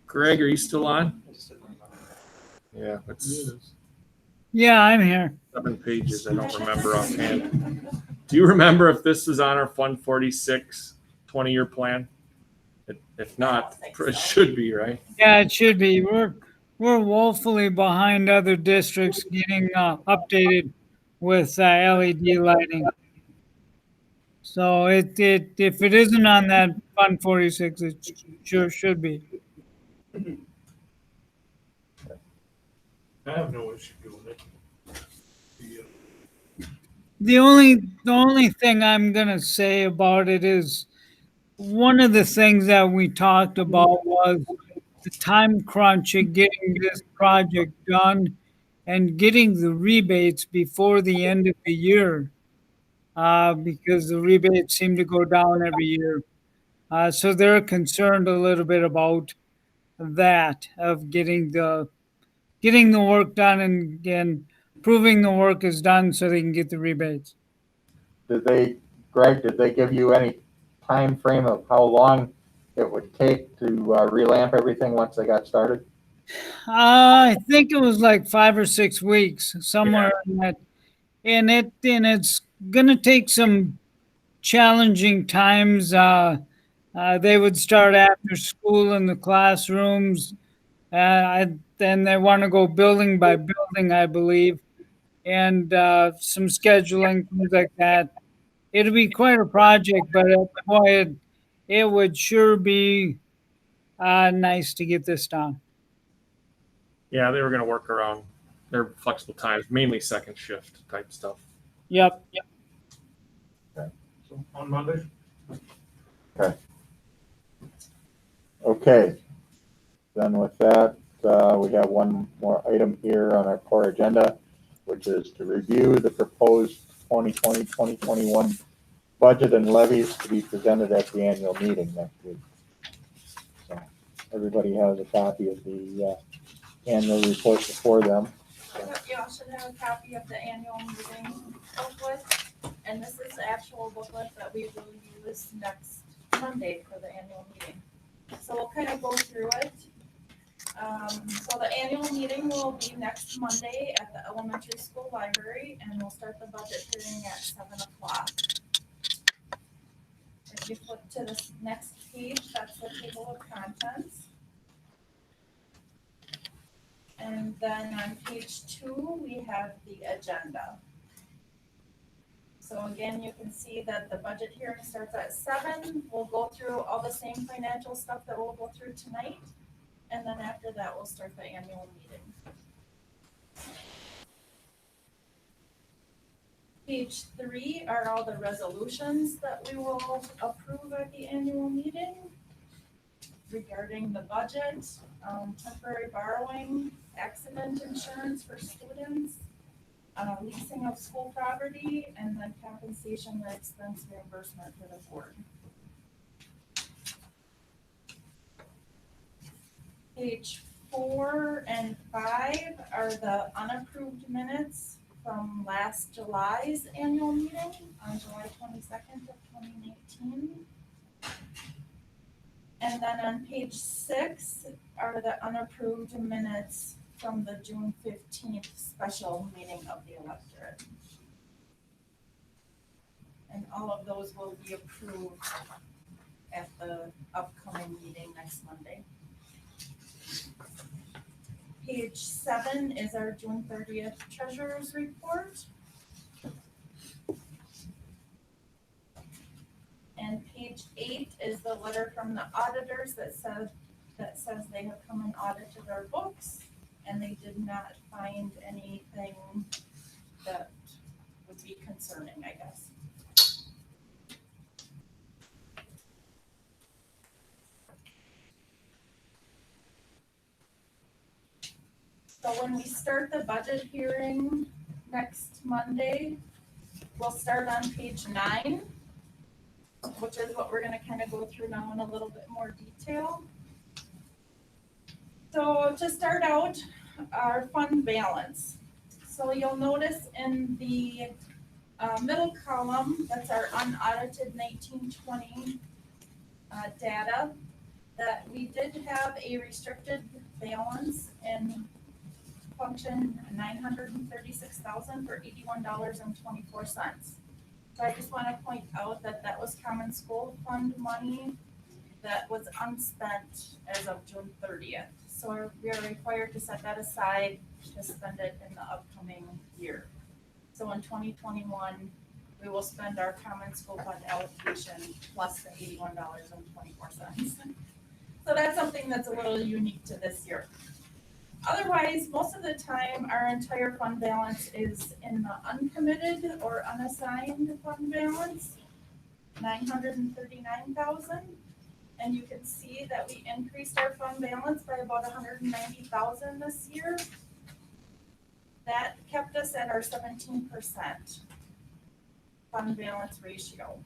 Greg, are you still on? I just didn't remember. Yeah, it's Yeah, I'm here. 7 pages. I don't remember offhand. Do you remember if this is on our Fund 46 20-year plan? If not, it should be, right? Yeah, it should be. We're woefully behind other districts getting updated with LED lighting. So if it isn't on that Fund 46, it sure should be. I have no issue doing it. The only thing I'm gonna say about it is one of the things that we talked about was the time crunch of getting this project done and getting the rebates before the end of the year, because the rebates seem to go down every year. So they're concerned a little bit about that of getting the work done and proving the work is done so they can get the rebates. Greg, did they give you any time frame of how long it would take to relamp everything once they got started? I think it was like 5 or 6 weeks, somewhere in that. And it's gonna take some challenging times. They would start after school in the classrooms. Then they want to go building by building, I believe, and some scheduling, things like that. It'll be quite a project, but boy, it would sure be nice to get this done. Yeah, they were going to work around their flexible times, mainly second shift type stuff. Yep. So on Monday? Okay. Then with that, we have one more item here on our core agenda, which is to review the proposed 2020-2021 budget and levies to be presented at the annual meeting next week. So everybody has a copy of the annual report before them. You all should have a copy of the annual meeting booklet, and this is the actual booklet that we will use next Monday for the annual meeting. So we'll kind of go through it. So the annual meeting will be next Monday at the elementary school library, and we'll start the budget hearing at 7:00. If you flip to the next page, that's the table of contents. And then on page 2, we have the agenda. So again, you can see that the budget hearing starts at 7. We'll go through all the same financial stuff that we'll go through tonight. And then after that, we'll start the annual meeting. Page 3 are all the resolutions that we will approve at the annual meeting regarding the budget, temporary borrowing, accident insurance for students, leasing of school property, and then compensation or expense reimbursement for the board. Page 4 and 5 are the unapproved minutes from last July's annual meeting on July 22nd of 2019. And then on page 6 are the unapproved minutes from the June 15th special meeting of the electorate. And all of those will be approved at the upcoming meeting next Monday. Page 7 is our June 30th treasurer's report. And page 8 is the letter from the auditors that says they have come and audited our books, and they did not find anything that would be concerning, I guess. So when we start the budget hearing next Monday, we'll start on page 9, which is what we're going to kind of go through now in a little bit more detail. So to start out, our fund balance. So you'll notice in the Middle column, that's our unaudited 1920 data, that we did have a restricted balance in function 936,000 for $81.24. So I just want to point out that that was common school fund money that was unspent as of June 30th. So we are required to set that aside to spend it in the upcoming year. So in 2021, we will spend our common school fund allocation plus the $81.24. So that's something that's a little unique to this year. Otherwise, most of the time, our entire fund balance is in the uncommitted or unassigned fund balance, 939,000. And you can see that we increased our fund balance by about 190,000 this year. That kept us at our 17% fund balance ratio.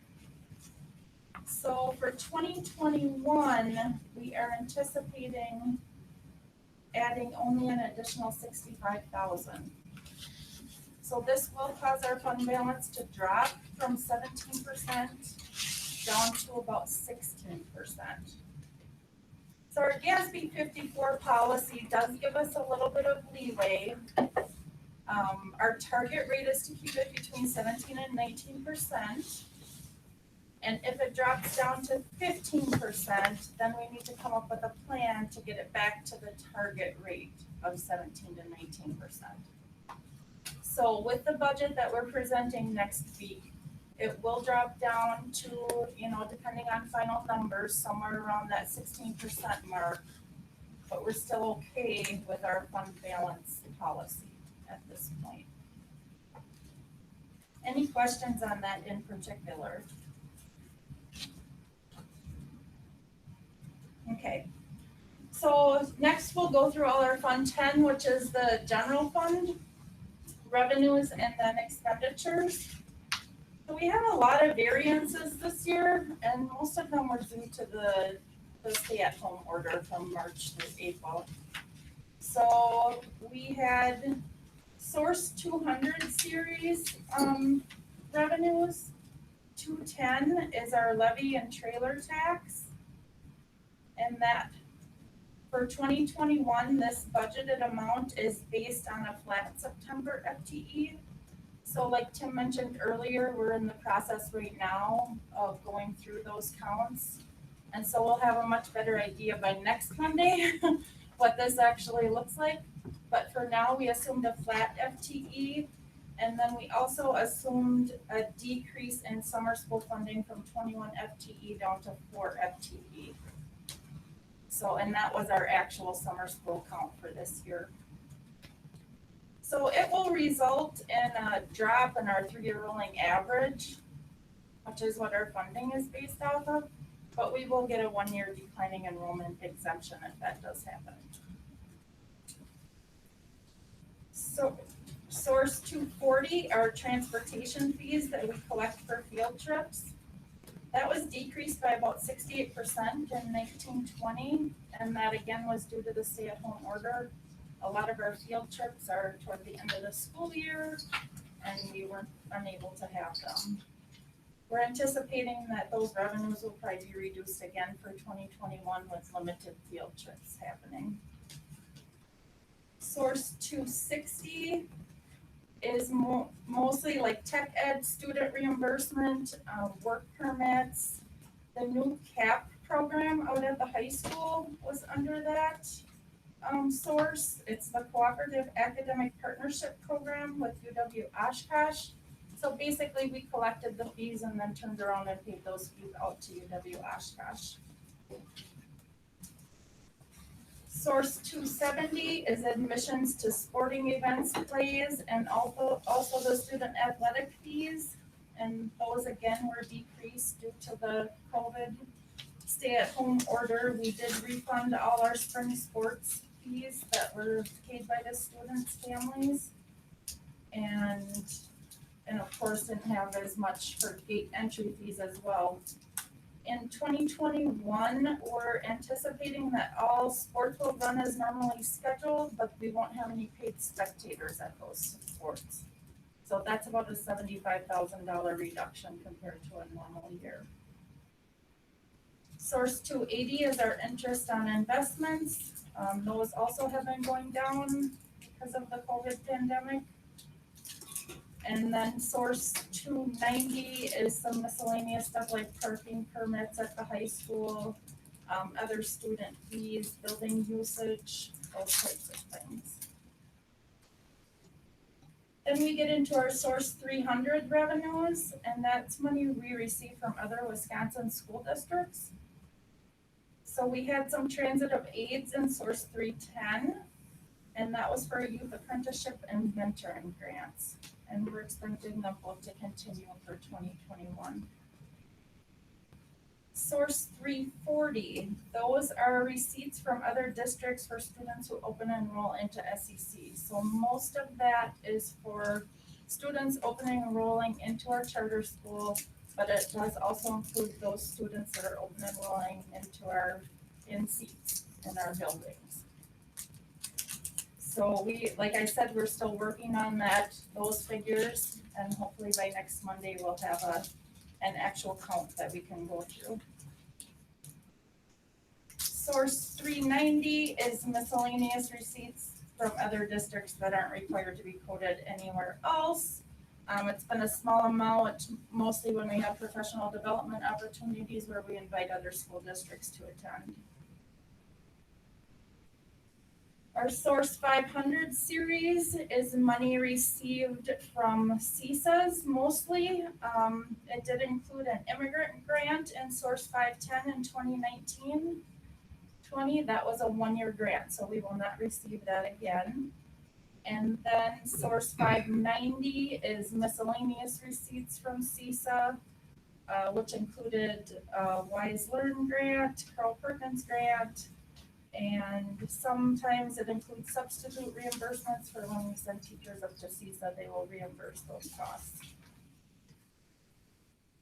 So for 2021, we are anticipating adding only an additional 65,000. So this will cause our fund balance to drop from 17% down to about 16%. So our GASB 54 policy does give us a little bit of leeway. Our target rate is to keep it between 17 and 19%. And if it drops down to 15%, then we need to come up with a plan to get it back to the target rate of 17 to 19%. So with the budget that we're presenting next week, it will drop down to, depending on final numbers, somewhere around that 16% mark. But we're still okay with our fund balance policy at this point. Any questions on that in particular? Okay, so next we'll go through all our Fund 10, which is the general fund, revenues, and then expenditures. So we had a lot of variances this year, and most of them were due to the stay-at-home order from March through April. So we had Source 200 series revenues. 210 is our levy and trailer tax. And that for 2021, this budgeted amount is based on a flat September FTE. So like Tim mentioned earlier, we're in the process right now of going through those counts. And so we'll have a much better idea by next Monday what this actually looks like. But for now, we assumed a flat FTE. And then we also assumed a decrease in summer school funding from 21 FTE down to 4 FTE. So, and that was our actual summer school count for this year. So it will result in a drop in our 3-year rolling average, which is what our funding is based off of, but we will get a 1-year declining enrollment exemption if that does happen. So Source 240 are transportation fees that we collect for field trips. That was decreased by about 68% in 1920, and that again was due to the stay-at-home order. A lot of our field trips are toward the end of the school year, and we weren't unable to have them. We're anticipating that those revenues will probably be reduced again for 2021 with limited field trips happening. Source 260 is mostly like tech ed, student reimbursement, work permits. The new CAP program out at the high school was under that source. It's the Cooperative Academic Partnership Program with UW Oshkosh. So basically we collected the fees and then turned around and paid those fees out to UW Oshkosh. Source 270 is admissions to sporting events, plays, and also the student athletic fees. And those again were decreased due to the COVID stay-at-home order. We did refund all our spring sports fees that were paid by the students' families. And of course didn't have as much for gate entry fees as well. In 2021, we're anticipating that all sports will run as normally scheduled, but we won't have any paid spectators at those sports. So that's about a $75,000 reduction compared to a normal year. Source 280 is our interest on investments. Those also have been going down because of the COVID pandemic. And then source 290 is some miscellaneous stuff like parking permits at the high school, other student fees, building usage, those types of things. Then we get into our source 300 revenues, and that's money we receive from other Wisconsin school districts. So we had some transitive aids in source 310, and that was for youth apprenticeship and mentoring grants. And we're expecting them both to continue for 2021. Source 340, those are receipts from other districts for students who open and enroll into SCC. So most of that is for students opening and enrolling into our charter school, but it does also include those students that are open and enrolling into our in-seats in our buildings. So like I said, we're still working on those figures, and hopefully by next Monday we'll have an actual count that we can go through. Source 390 is miscellaneous receipts from other districts that aren't required to be coded anywhere else. It's been a small amount, mostly when we have professional development opportunities where we invite other school districts to attend. Our Source 500 series is money received from CSAs mostly. It did include an immigrant grant in Source 510 in 2019-20. That was a one-year grant, so we will not receive that again. And then Source 590 is miscellaneous receipts from CSA, which included Wise Learn grant, Carl Perkins grant, and sometimes it includes substitute reimbursements for when we send teachers up to CSA, they will reimburse those costs.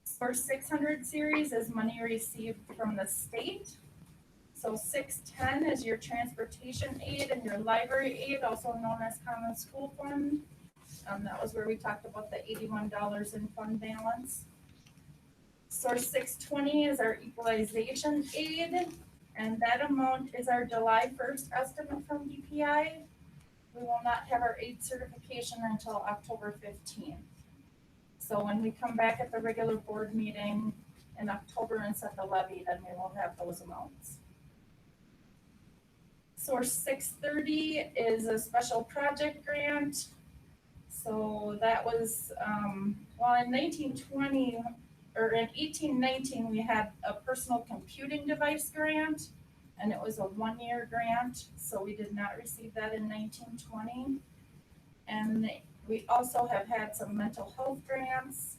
Source 600 series is money received from the state. So 610 is your transportation aid and your library aid, also known as Common School Fund. That was where we talked about the $81 in fund balance. Source 620 is our equalization aid, and that amount is our July 1st estimate from DPI. We will not have our aid certification until October 15th. So when we come back at the regular board meeting in October and set the levy, then we will have those amounts. Source 630 is a special project grant. So that was, well, in 1920, or in 1819, we had a personal computing device grant, and it was a one-year grant, so we did not receive that in 1920. And we also have had some mental health grants,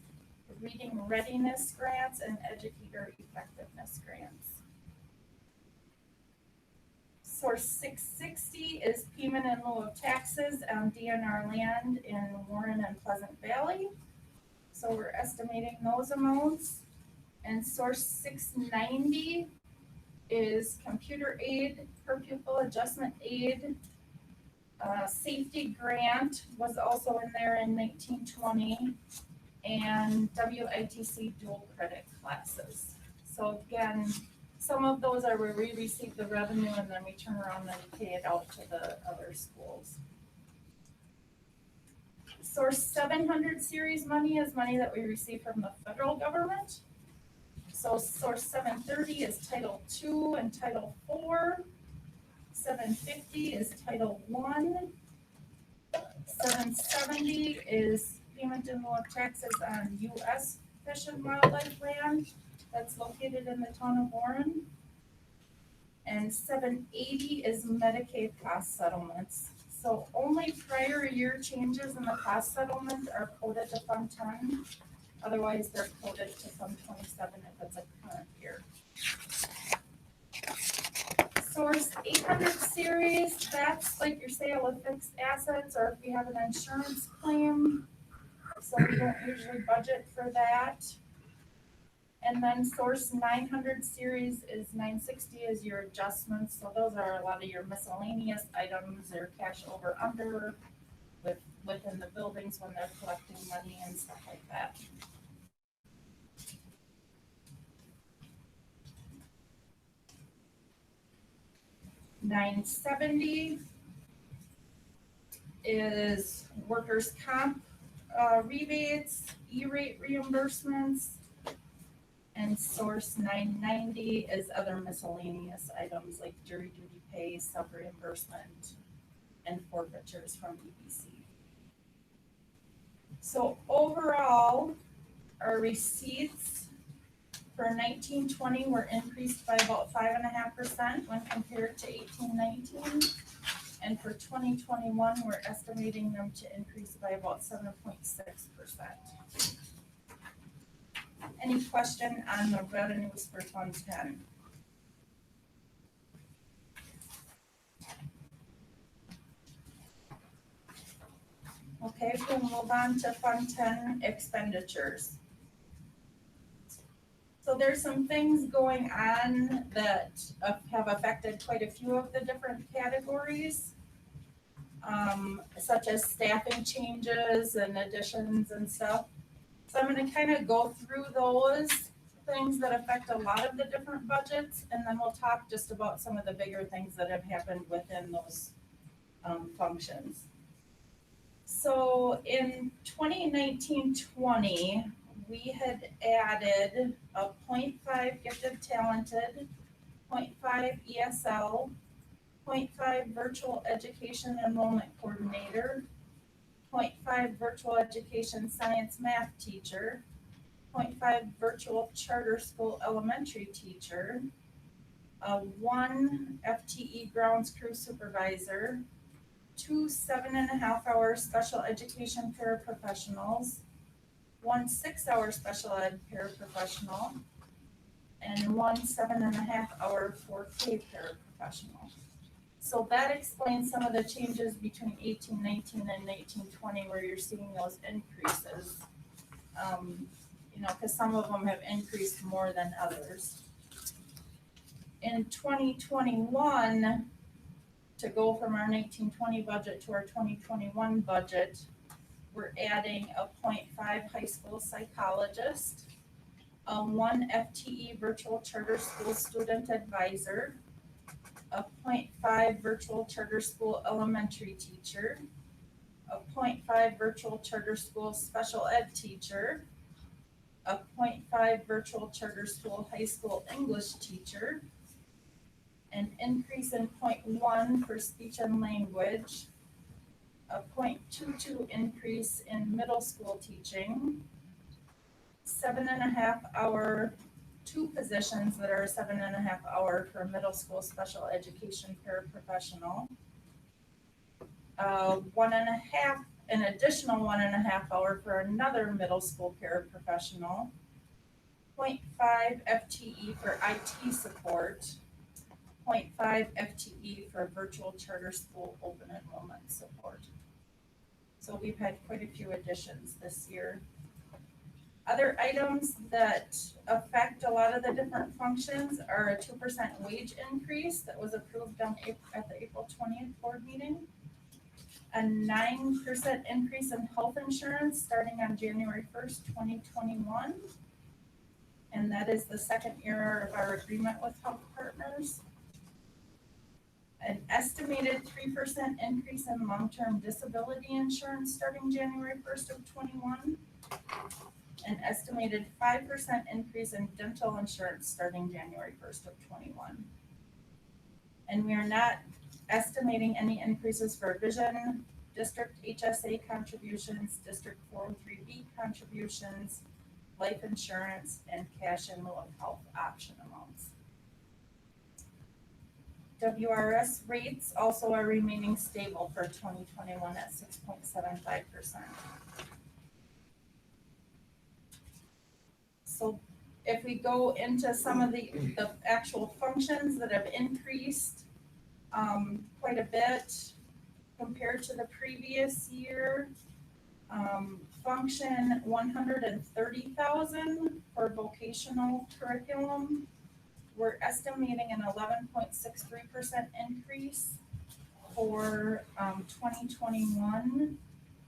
reading readiness grants, and educator effectiveness grants. Source 660 is payment in lieu of taxes on DNR land in Warren and Pleasant Valley. So we're estimating those amounts. And source 690 is computer aid, per pupil adjustment aid. Safety grant was also in there in 1920, and WITC dual credit classes. So again, some of those are where we receive the revenue and then we turn around and pay it out to the other schools. Source 700 series money is money that we receive from the federal government. So source 730 is Title II and Title IV. 750 is Title I. 770 is payment in lieu of taxes on U.S. Fish and Wildlife land that's located in the town of Warren. And 780 is Medicaid cost settlements. So only prior year changes in the cost settlement are coded to Fund 10. Otherwise, they're coded to Fund 27 if it's a current year. Source 800 series, that's like your sale of fixed assets or if you have an insurance claim. So we don't usually budget for that. And then source 900 series is 960 is your adjustments. So those are a lot of your miscellaneous items, your cash over under, within the buildings when they're collecting money and stuff like that. $970 is workers' comp rebates, E-rate reimbursements, and source 990 is other miscellaneous items like jury duty pay, sub-reimbursement, and forfeitures from EBC. So overall, our receipts for 1920 were increased by about 5.5% when compared to 1819. And for 2021, we're estimating them to increase by about 7.6%. Any question on the revenues for Fund 10? Okay, we'll move on to Fund 10 expenditures. So there's some things going on that have affected quite a few of the different categories, such as staffing changes and additions and stuff. So I'm going to kind of go through those things that affect a lot of the different budgets, and then we'll talk just about some of the bigger things that have happened within those functions. So in 2019-20, we had added a 0.5 gifted talented, 0.5 ESL, 0.5 virtual education enrollment coordinator, 0.5 virtual education science math teacher, 0.5 virtual charter school elementary teacher, 1 FTE grounds crew supervisor, 2 7.5-hour special education paraprofessionals, 1 6-hour special ed paraprofessional, and 1 7.5-hour 4K paraprofessional. So that explains some of the changes between 1819 and 1920 where you're seeing those increases. Because some of them have increased more than others. In 2021, to go from our 1920 budget to our 2021 budget, we're adding a 0.5 high school psychologist, a 1 FTE virtual charter school student advisor, a 0.5 virtual charter school elementary teacher, a 0.5 virtual charter school special ed teacher, a 0.5 virtual charter school high school English teacher, an increase in 0.1 for speech and language, a 0.22 increase in middle school teaching, 7.5 hour, 2 positions that are 7.5 hour for middle school special education paraprofessional, 1.5, an additional 1.5 hour for another middle school paraprofessional, 0.5 FTE for IT support, 0.5 FTE for virtual charter school open enrollment support. So we've had quite a few additions this year. Other items that affect a lot of the different functions are a 2% wage increase that was approved at the April 20th board meeting, a 9% increase in health insurance starting on January 1st, 2021. And that is the second year of our agreement with Health Partners. An estimated 3% increase in long-term disability insurance starting January 1st of 21. An estimated 5% increase in dental insurance starting January 1st of 21. And we are not estimating any increases for vision, district HSA contributions, district 403B contributions, life insurance, and cash in lieu of health option amounts. WRS rates also are remaining stable for 2021 at 6.75%. So if we go into some of the actual functions that have increased quite a bit compared to the previous year, function 130,000 for vocational curriculum. We're estimating an 11.63% increase for 2021.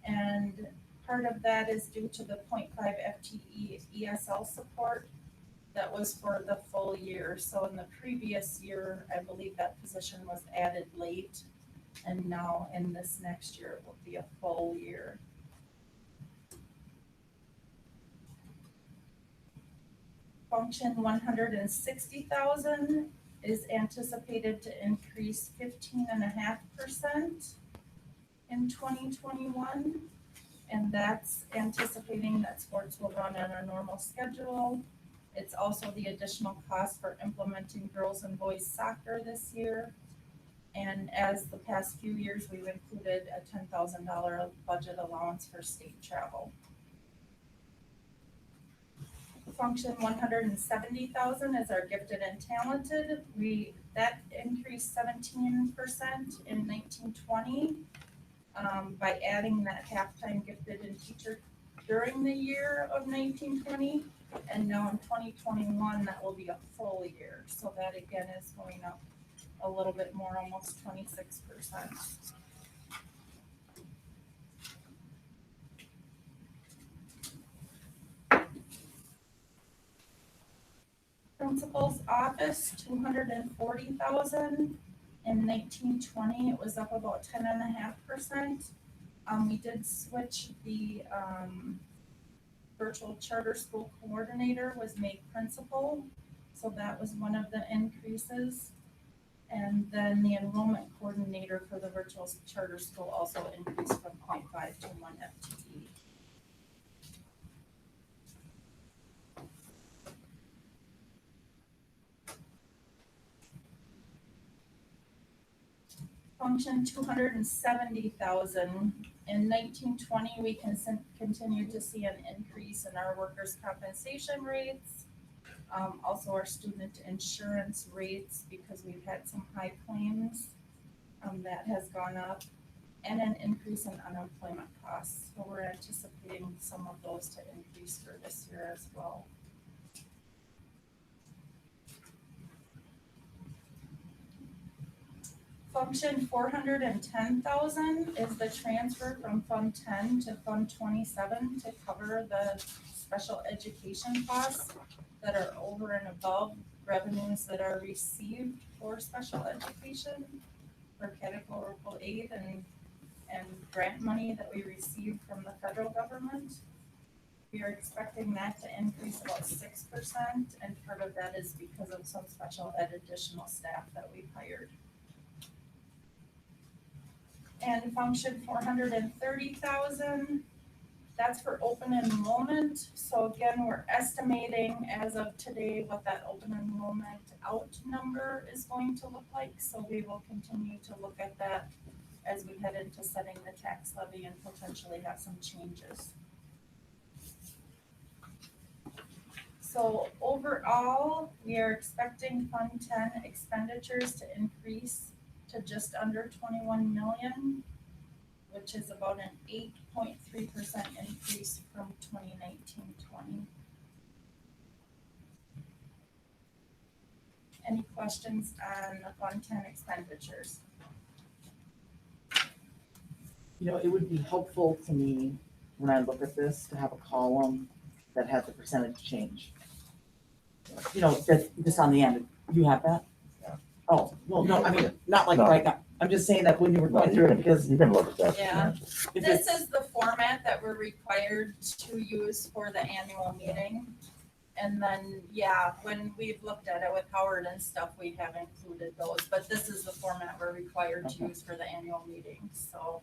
And part of that is due to the 0.5 FTE ESL support that was for the full year. So in the previous year, I believe that position was added late. And now in this next year, it will be a full year. Function 160,000 is anticipated to increase 15.5% in 2021. And that's anticipating that sports will run on a normal schedule. It's also the additional cost for implementing girls and boys soccer this year. And as the past few years, we've included a $10,000 budget allowance for state travel. Function 170,000 is our gifted and talented. That increased 17% in 1920 by adding that halftime gifted and teacher during the year of 1920. And now in 2021, that will be a full year. So that again is going up a little bit more, almost 26%. Principal's office, 240,000. In 1920, it was up about 10.5%. We did switch the virtual charter school coordinator was made principal. So that was one of the increases. And then the enrollment coordinator for the virtual charter school also increased from 0.5 to 1 FTE. Function 270,000. In 1920, we continued to see an increase in our workers' compensation rates. Also our student insurance rates, because we've had some high claims, that has gone up, and an increase in unemployment costs. So we're anticipating some of those to increase for this year as well. Function 410,000 is the transfer from Fund 10 to Fund 27 to cover the special education costs that are over and above revenues that are received for special education, for categorical aid and grant money that we receive from the federal government. We are expecting that to increase about 6%, and part of that is because of some special ed additional staff that we've hired. And function 430,000, that's for open enrollment. So again, we're estimating as of today what that open enrollment out number is going to look like. So we will continue to look at that as we head into setting the tax levy and potentially have some changes. So overall, we are expecting Fund 10 expenditures to increase to just under 21 million, which is about an 8.3% increase from 2019-20. Any questions on the Fund 10 expenditures? You know, it would be helpful to me when I look at this to have a column that has the percentage change. You know, just on the end. You have that? Yeah. Oh, well, no, I mean, not like right now. I'm just saying that when you were going through it, because. You can look at that. Yeah. This is the format that we're required to use for the annual meeting. And then, yeah, when we've looked at it with Howard and stuff, we have included those, but this is the format we're required to use for the annual meeting, so.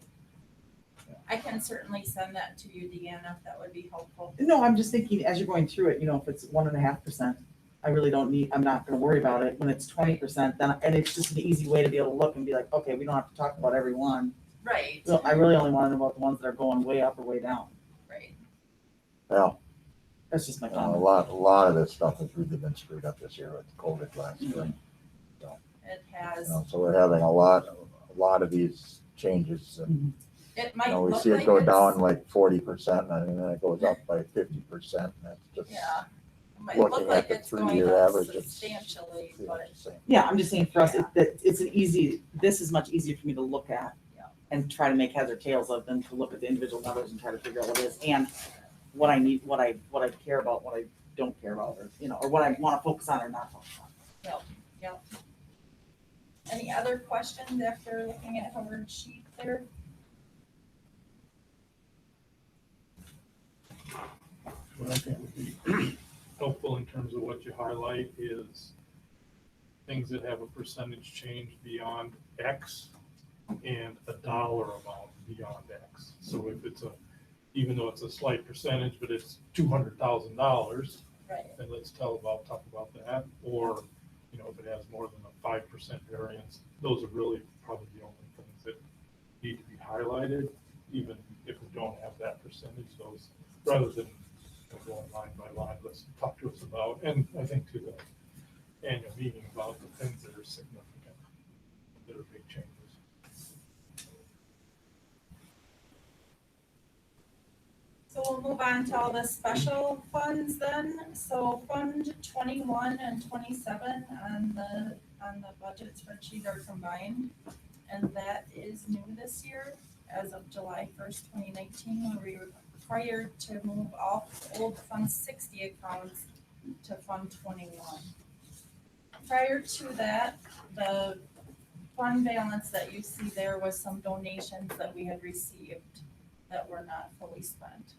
I can certainly send that to you, Deanna, if that would be helpful. No, I'm just thinking as you're going through it, you know, if it's 1.5%, I really don't need, I'm not gonna worry about it. When it's 20%, then, and it's just an easy way to be able to look and be like, okay, we don't have to talk about every one. Right. So I really only want to know about the ones that are going way up or way down. Right. Well, that's just my a comment. lot of this stuff has really been screwed up this year with COVID last year. So, it has. So we're having a lot of these changes. And, it might we look see it like go it's, down like 40%, and then it goes up by 50%. That's just might looking look like at the it's going 3-year up average. substantially, but Yeah, I'm just saying for us, it's an easy, this is much easier for me to look at and try to make heads or tails of them, to look at the individual numbers and try to figure out what it is, and what I need, what I care about, what I don't care about, or, you know, or what I want to focus on or not focus on. Yep. Any other questions after looking at Howard's sheet there? What I think would be helpful in terms of what you highlight is things that have a percentage change beyond X and a dollar amount beyond X. So if it's even though it's a slight percentage, but it's $200,000, Right. then let's talk about that. Or, you know, if it has more than a 5% variance, those are really probably the only things that need to be highlighted, even if we don't have that percentage. Those, rather than going line by line, let's talk to us about, and I think to the annual meeting, about the things that are significant, that are big changes. So we'll move on to all the special funds then. So Fund 21 and 27 on the budget spreadsheet are combined. And that is new this year, as of July 1st, 2019, when we were required to move all old Fund 60 accounts to Fund 21. Prior to that, the fund balance that you see there was some donations that we had received that were not fully spent.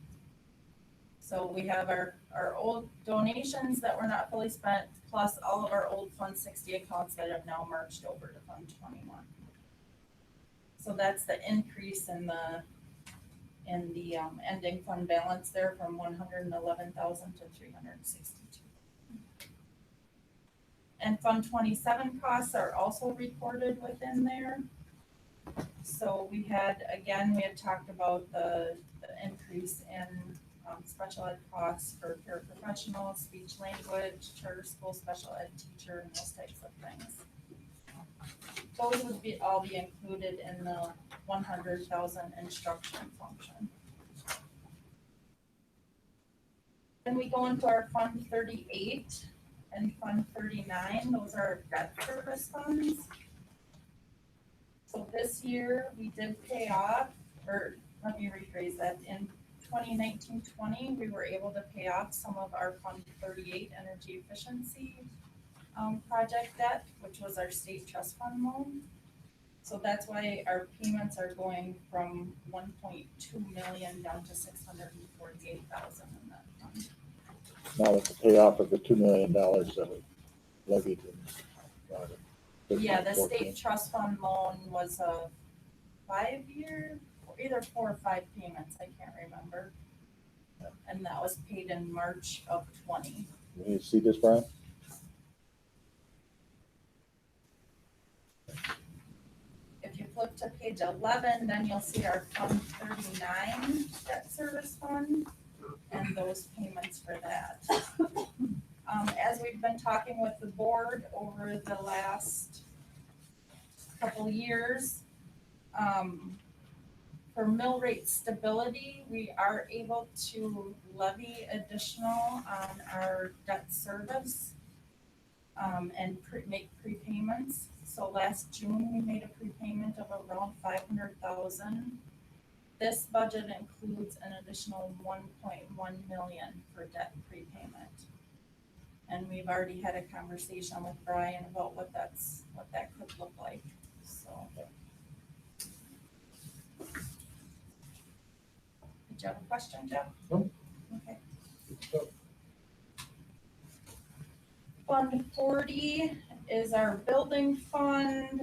So we have our old donations that were not fully spent, plus all of our old Fund 60 accounts that have now merged over to Fund 21. So that's the increase in the ending fund balance there, from 111,000 to 362. And Fund 27 costs are also recorded within there. So we had talked about the increase in special ed costs for paraprofessionals, speech language, charter school special ed teacher, and those types of things. Those would all be included in the 100,000 instruction function. Then we go into our Fund 38 and Fund 39. Those are debt service funds. So this year we did pay off, or let me rephrase that, in 2019-20, we were able to pay off some of our Fund 38 energy efficiency project debt, which was our state trust fund loan. So that's why our payments are going from 1.2 million down to 648,000 in that fund. Now with the payoff of the $2 million that we levied. Yeah, the state trust fund loan was a 5-year, either 4 or 5 payments, I can't remember. And that was paid in March of 20. Can you see this, Brian? If you flip to page 11, then you'll see our Fund 39 debt service fund and those payments for that. As we've been talking with the board over the last couple years, for mill rate stability, we are able to levy additional on our debt service and make prepayments. So last June, we made a prepayment of around 500,000. This budget includes an additional 1.1 million for debt prepayment. And we've already had a conversation with Brian about what that could look like, so. Did you have a question, Jeff? No. Okay. Fund 40 is our building fund.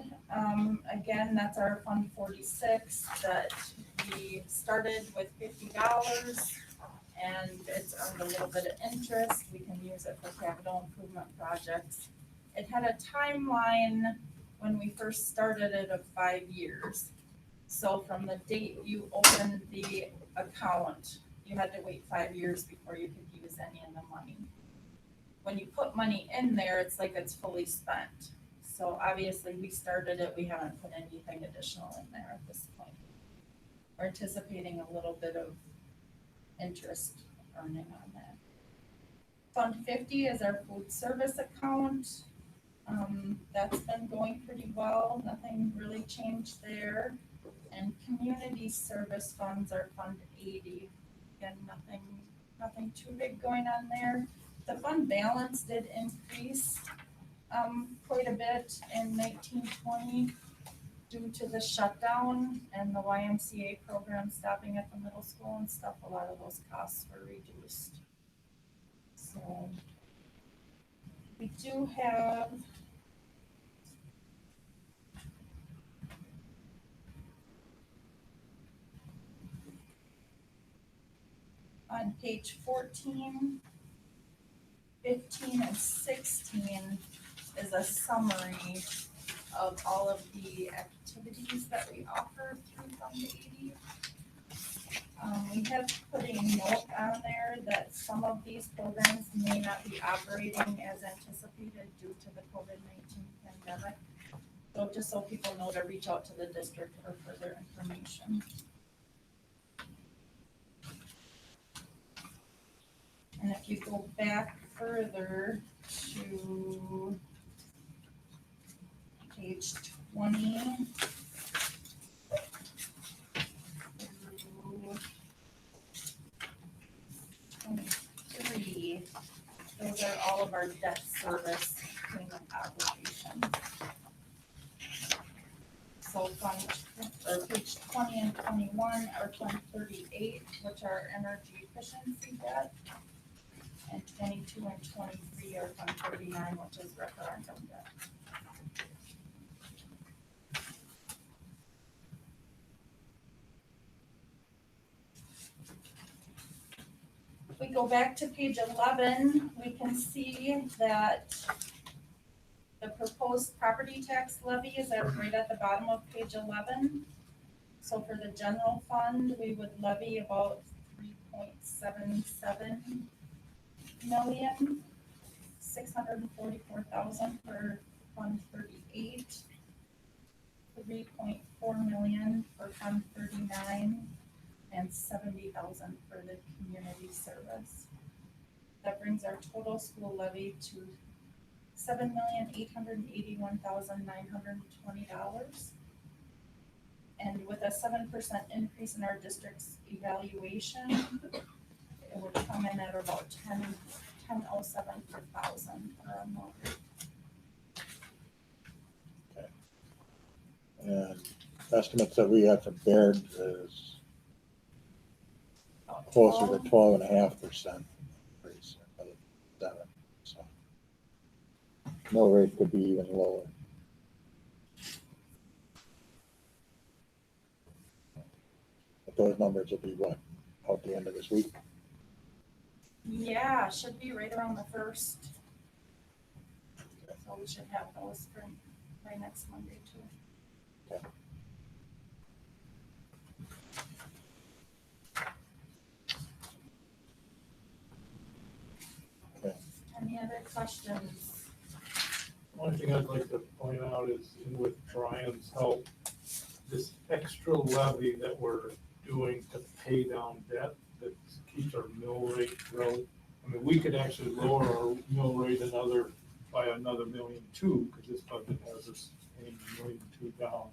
Again, that's our Fund 46 that we started with $50 and it's earned a little bit of interest. We can use it for capital improvement projects. It had a timeline when we first started it of 5 years. So from the date you opened the account, you had to wait 5 years before you could use any of the money. When you put money in there, it's like it's fully spent. So obviously we started it, we haven't put anything additional in there at this point. We're anticipating a little bit of interest earning on that. Fund 50 is our food service account. That's been going pretty well, nothing really changed there. And community service funds are Fund 80. Again, nothing too big going on there. The fund balance did increase quite a bit in 1920 due to the shutdown and the YMCA program stopping at the middle school and stuff. A lot of those costs were reduced. So we do have on page 14, 15, and 16 is a summary of all of the activities that we offer through Fund 80. We have put a note on there that some of these programs may not be operating as anticipated due to the COVID-19 pandemic. So just so people know to reach out to the district for further information. And if you go back further to page 20 through 23, those are all of our debt service payment obligations. So page 20 and 21 are Fund 38, which are energy efficiency debt. And 22 and 23 are Fund 39, which is referendum debt. If we go back to page 11, we can see that the proposed property tax levy is right at the bottom of page 11. So for the general fund, we would levy about 3.77 million, 644,000 for Fund 38, 3.4 million for Fund 39, and 70,000 for the community service. That brings our total school levy to $7,881,920. And with a 7% increase in our district's evaluation, it would come in at about 1007 per thousand for a month. And estimates that we have for Baird is closer to 12.5% increase. So mill rate could be even lower. But those numbers will be what, out the end of this week? Yeah, should be right around the 1st. So we should have those for by next Monday too. Okay. Okay. Any other questions? One thing I'd like to point out is with Brian's help, this extra levy that we're doing to pay down debt that keeps our mill rate low. I mean, we could actually lower our mill rate by another $1.2 million, because this budget has us paying $1.2 million down.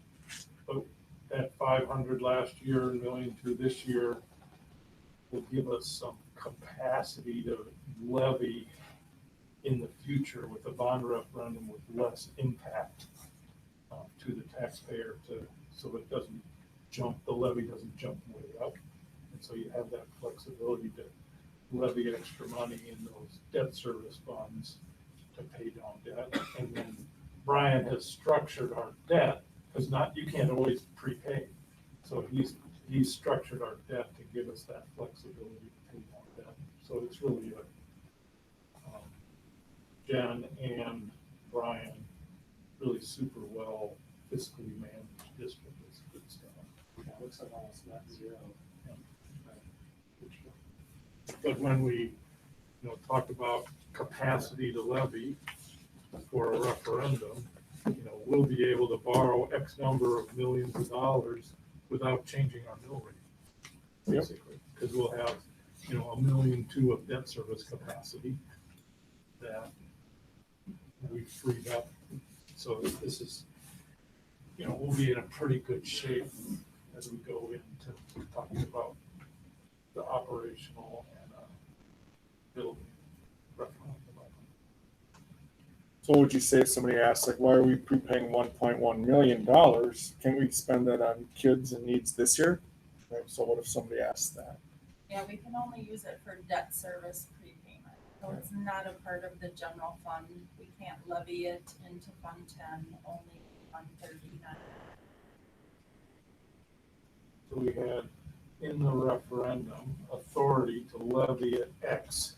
But that 500 last year and $1.2 million this year will give us some capacity to levy in the future with a bond referendum with less impact to the taxpayer, so it doesn't jump, the levy doesn't jump way up. And so you have that flexibility to levy extra money in those debt service funds to pay down debt. And then Brian has structured our debt, because you can't always prepay. So he's structured our debt to give us that flexibility to pay down debt. So it's really a Jen and Brian really super well fiscally managed district. It's good stuff. Yeah, it looks like almost net zero. But when we, talk about capacity to levy for a referendum, we'll be able to borrow X number of millions of dollars without changing our mill rate, basically, because we'll have, $1.2 million of debt service capacity that we freed up. So this is, we'll be in a pretty good shape as we go into talking about the operational and building referendum. So what would you say if somebody asks, like, why are we prepaying $1.1 million? Can we spend that on kids and needs this year? Right, so what if somebody asks that? Yeah, we can only use it for debt service prepayment, so it's not a part of the general fund. We can't levy it into Fund 10, only Fund 39. So we had in the referendum authority to levy at X,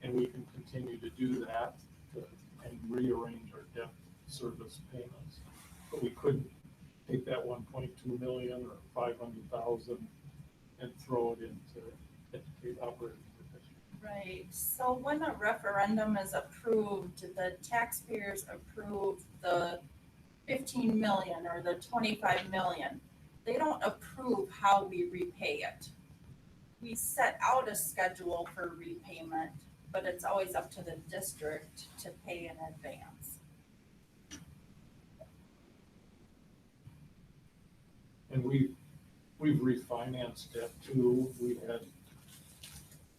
and we can continue to do that and rearrange our debt service payments. But we couldn't take that 1.2 million or 500,000 and throw it into educate operating provision. Right, so when a referendum is approved, the taxpayers approve the 15 million or the 25 million. They don't approve how we repay it. We set out a schedule for repayment, but it's always up to the district to pay in advance. And we've refinanced debt too.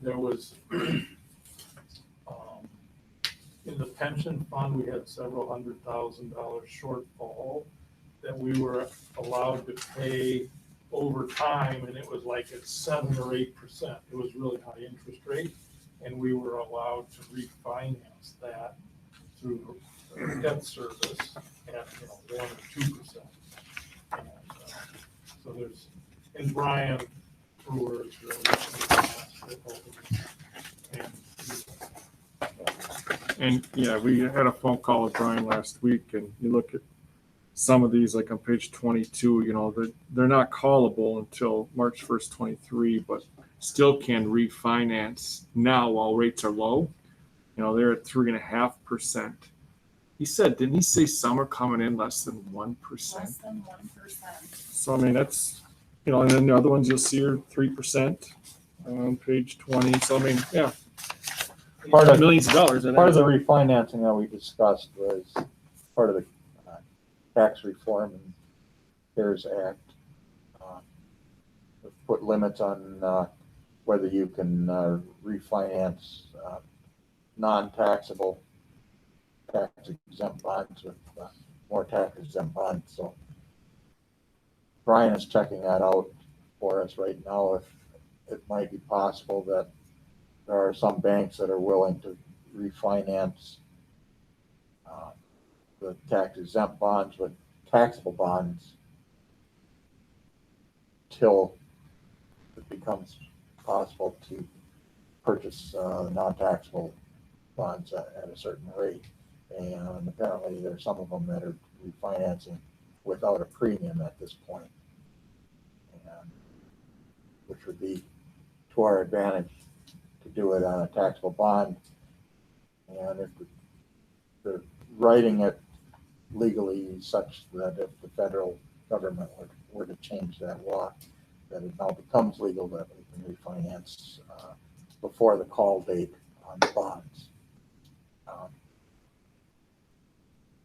There was in the pension fund, we had several $100,000 shortfall that we were allowed to pay over time, and it was like at 7 or 8%. It was really high interest rate, and we were allowed to refinance that through debt service at 1 or 2%. And, so there's, and Brian Brewer is really And yeah, we had a phone call with Brian last week, and you look at some of these, like on page 22, they're not callable until March 1st, 23, but still can refinance now while rates are low. They're at 3.5%. He said, didn't he say some are coming in less than 1%? Less than 1%. So, I mean, that's, and then the other ones you'll see are 3% on page 20. So, I mean, yeah. Part of millions of dollars. Part of the refinancing that we discussed was part of the tax reform and CARES Act. Put limits on whether you can refinance non-taxable tax-exempt bonds with more tax-exempt bonds. So Brian is checking that out for us right now. If it might be possible that there are some banks that are willing to refinance the tax-exempt bonds with taxable bonds till it becomes possible to purchase non-taxable bonds at a certain rate. And apparently there's some of them that are refinancing without a premium at this point, and which would be to our advantage to do it on a taxable bond. And if they're writing it legally such that if the federal government were to change that law, that it now becomes legal that we can refinance before the call date on the bonds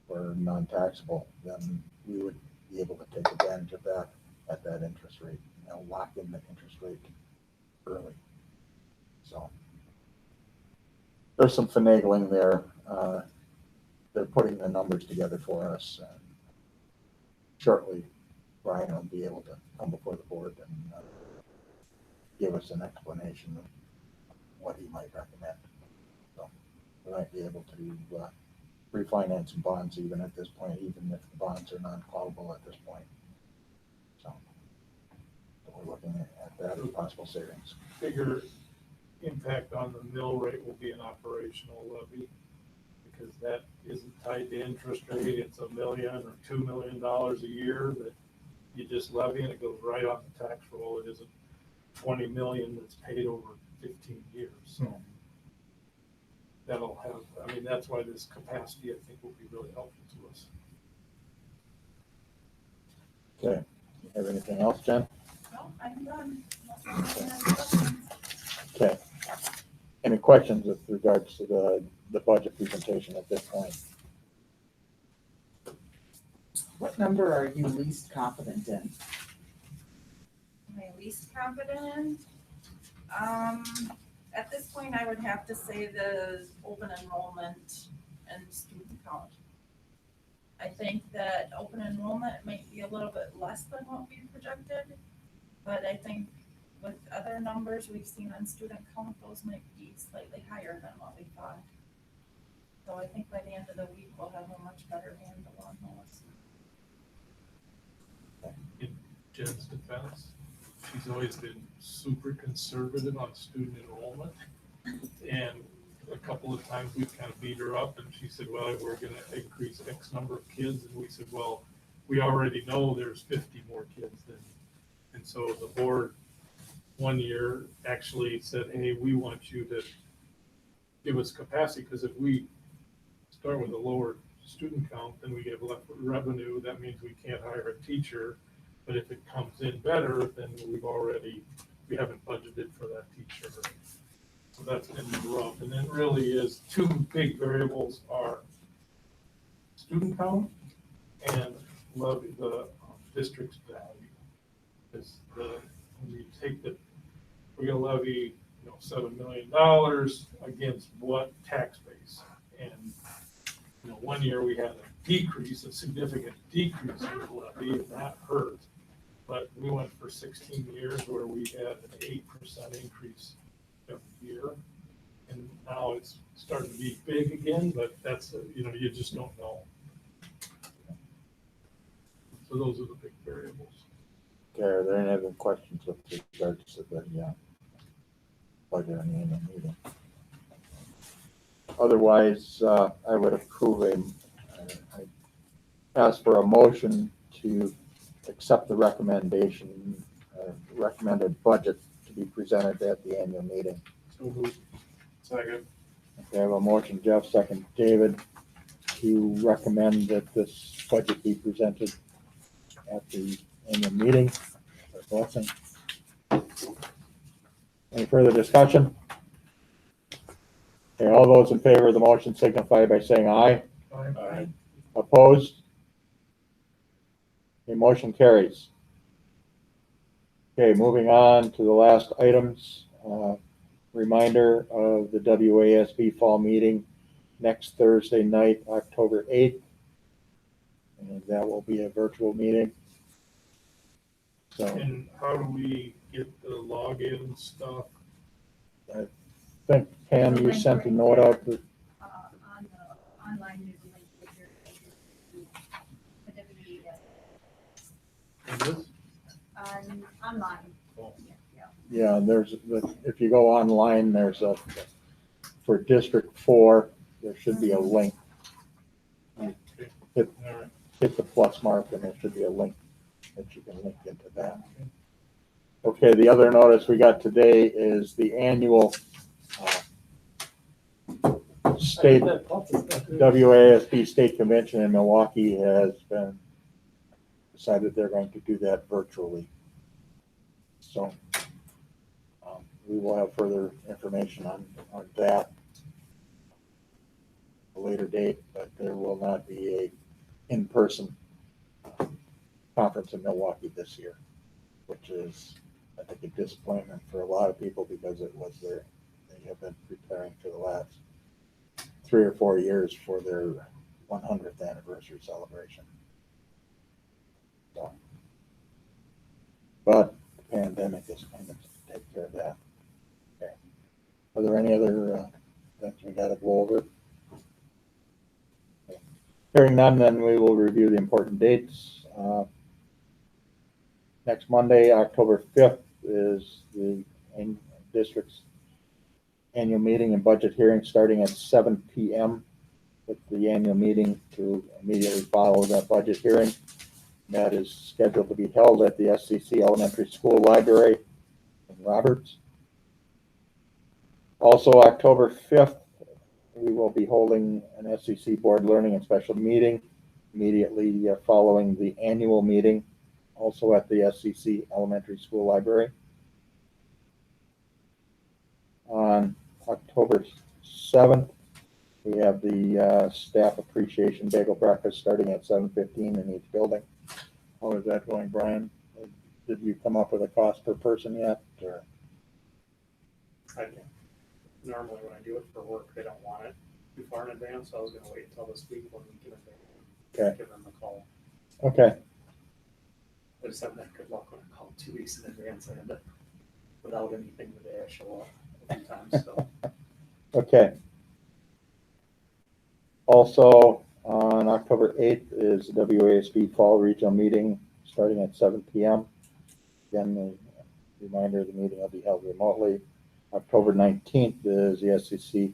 for non-taxable, then we would be able to take advantage of that at that interest rate, lock in the interest rate early. So there's some finagling there. They're putting the numbers together for us. And shortly, Brian will be able to come before the board and give us an explanation of what he might recommend. So we might be able to refinance some bonds even at this point, even if the bonds are non-callable at this point. So we're looking at that as possible savings. Bigger impact on the mill rate will be an operational levy, because that isn't tied to interest rate. It's $1 million or $2 million a year that you just levy, and it goes right on the tax roll. It isn't 20 million that's paid over 15 years. So that'll have, that's why this capacity, I think, will be really helpful to us. Okay. You have anything else, Jen? No, I'm done. Okay. Any questions with regards to the budget presentation at this point? What number are you least confident in? my least confident in. At this point, I would have to say the open enrollment and student count. I think that open enrollment might be a little bit less than what we projected, but I think with other numbers we've seen on student count, those might be slightly higher than what we thought. So I think by the end of the week, we'll have a much better handle on those. In Jen's defense, she's always been super conservative on student enrollment. And a couple of times we've kind of beat her up and she said, well, we're gonna increase X number of kids. And we said, well, we already know there's 50 more kids than. And so the board one year actually said, hey, we want you to give us capacity, because if we start with a lower student count, then we get less revenue. That means we can't hire a teacher. But if it comes in better, then we haven't budgeted for that teacher. So that's been rough. And then really is two big variables are student count and levy, the district's value. Because when you take we're gonna levy, $7 million against what tax base? And one year we had a significant decrease in the levy, and that hurt. But we went for 16 years where we had an 8% increase every year. And now it's starting to be big again, but that's, you just don't know. So those are the big variables. Okay, are there any other questions with regards to the budget on the annual meeting? Otherwise, I would approve I ask for a motion to accept the recommended budget to be presented at the annual meeting. So moved. Second. Okay, I have a motion, Jeff, second, David, to recommend that this budget be presented at the annual meeting. Blessing. Any further discussion? Okay, all those in favor of the motion signify by saying aye. Aye. Opposed? The motion carries. Okay, moving on to the last items. Reminder of the WASB fall meeting next Thursday night, October 8th. And that will be a virtual meeting. So, And how do we get the login stuff? I think, Pam, you sent a note out to On the online news link with your In this? online. Oh. yeah, if you go online, for District 4, there should be a link. Okay. Hit, All right. hit the plus mark and there should be a link that you can link into that. Okay, the other notice we got today is the annual state WASB state convention in Milwaukee has been decided they're going to do that virtually. So we will have further information on that at a later date, but there will not be a in-person conference in Milwaukee this year, which is, I think, a disappointment for a lot of people because it was they have been preparing for the last 3 or 4 years for their 100th anniversary celebration. So, but the pandemic is kind of take care of that. Okay. Are there any other things we got to go over? Okay. Hearing none, then we will review the important dates. Next Monday, October 5th, is the district's annual meeting and budget hearing starting at 7 p.m. with the annual meeting to immediately follow that budget hearing. That is scheduled to be held at the SCC Elementary School Library in Roberts. Also, October 5th, we will be holding an SCC Board Learning and Special meeting immediately following the annual meeting, also at the SCC Elementary School Library. On October 7th, we have the staff appreciation bagel breakfast starting at 7:15 in each building. How is that going, Brian? did you come up with a cost per person yet, or? I think normally when I do it for work, they don't want it too far in advance, so I was gonna wait until this week when we can Okay. give them a call. Okay, I just haven't had good luck when I call 2 weeks in advance. I end up without anything the day I show up a few times, so. okay. Also, on October 8th is the WASB Fall Regional Meeting, starting at 7 p.m. Again, the reminder, the meeting will be held remotely. October 19th is the SCC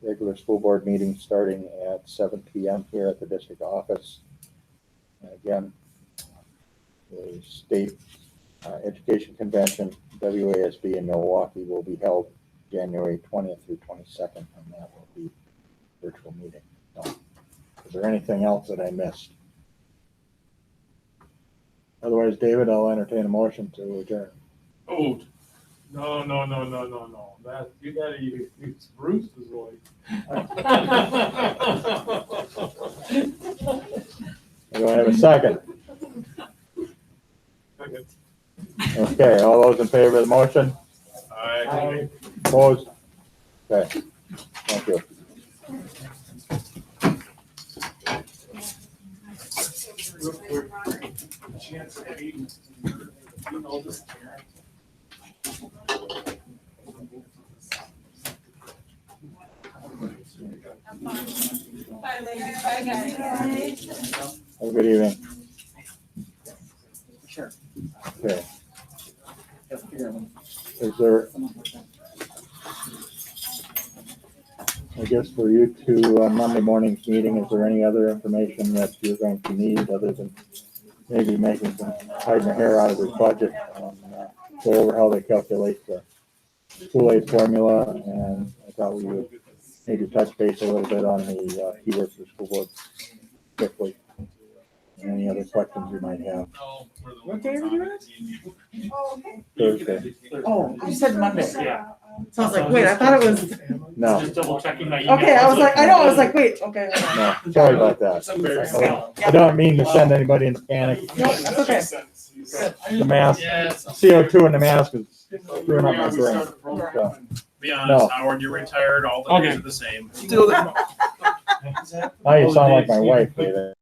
regular school board meeting, starting at 7 p.m. here at the district office. And again, the state education convention, WASB in Milwaukee, will be held January 20th through 22nd, and that will be a virtual meeting. So, is there anything else that I missed? Otherwise, David, I'll entertain a motion to adjourn. Oh, no. That, you gotta use Bruce's voice. Do I have a second? Okay. Okay, all those in favor of the motion? Aye. Opposed? Okay, thank you. Real quick, chance to eat, you know this. Have a good evening. Sure. Okay. Is there, I guess for you two, Monday morning's meeting, is there any other information that you're going to need other than maybe making some, hiding the hair out of the budget? Go over how they calculate the school aid formula, and I thought we would maybe touch base a little bit on the keywords for school board quickly. Any other questions you might have? What day are we doing it? Thursday. Oh, you said Monday. Yeah. So I was like, wait, I thought it was, No, Just double checking my email. okay, I was like, I know, I was like, wait, okay. no, sorry about that. I don't mean to send anybody into panic. No, that's okay. The mask, CO2 in the mask is screwing up my brain. So, Be honest, No. Howard, you're retired, all the days are the same. Still there. now you sound like my wife, David.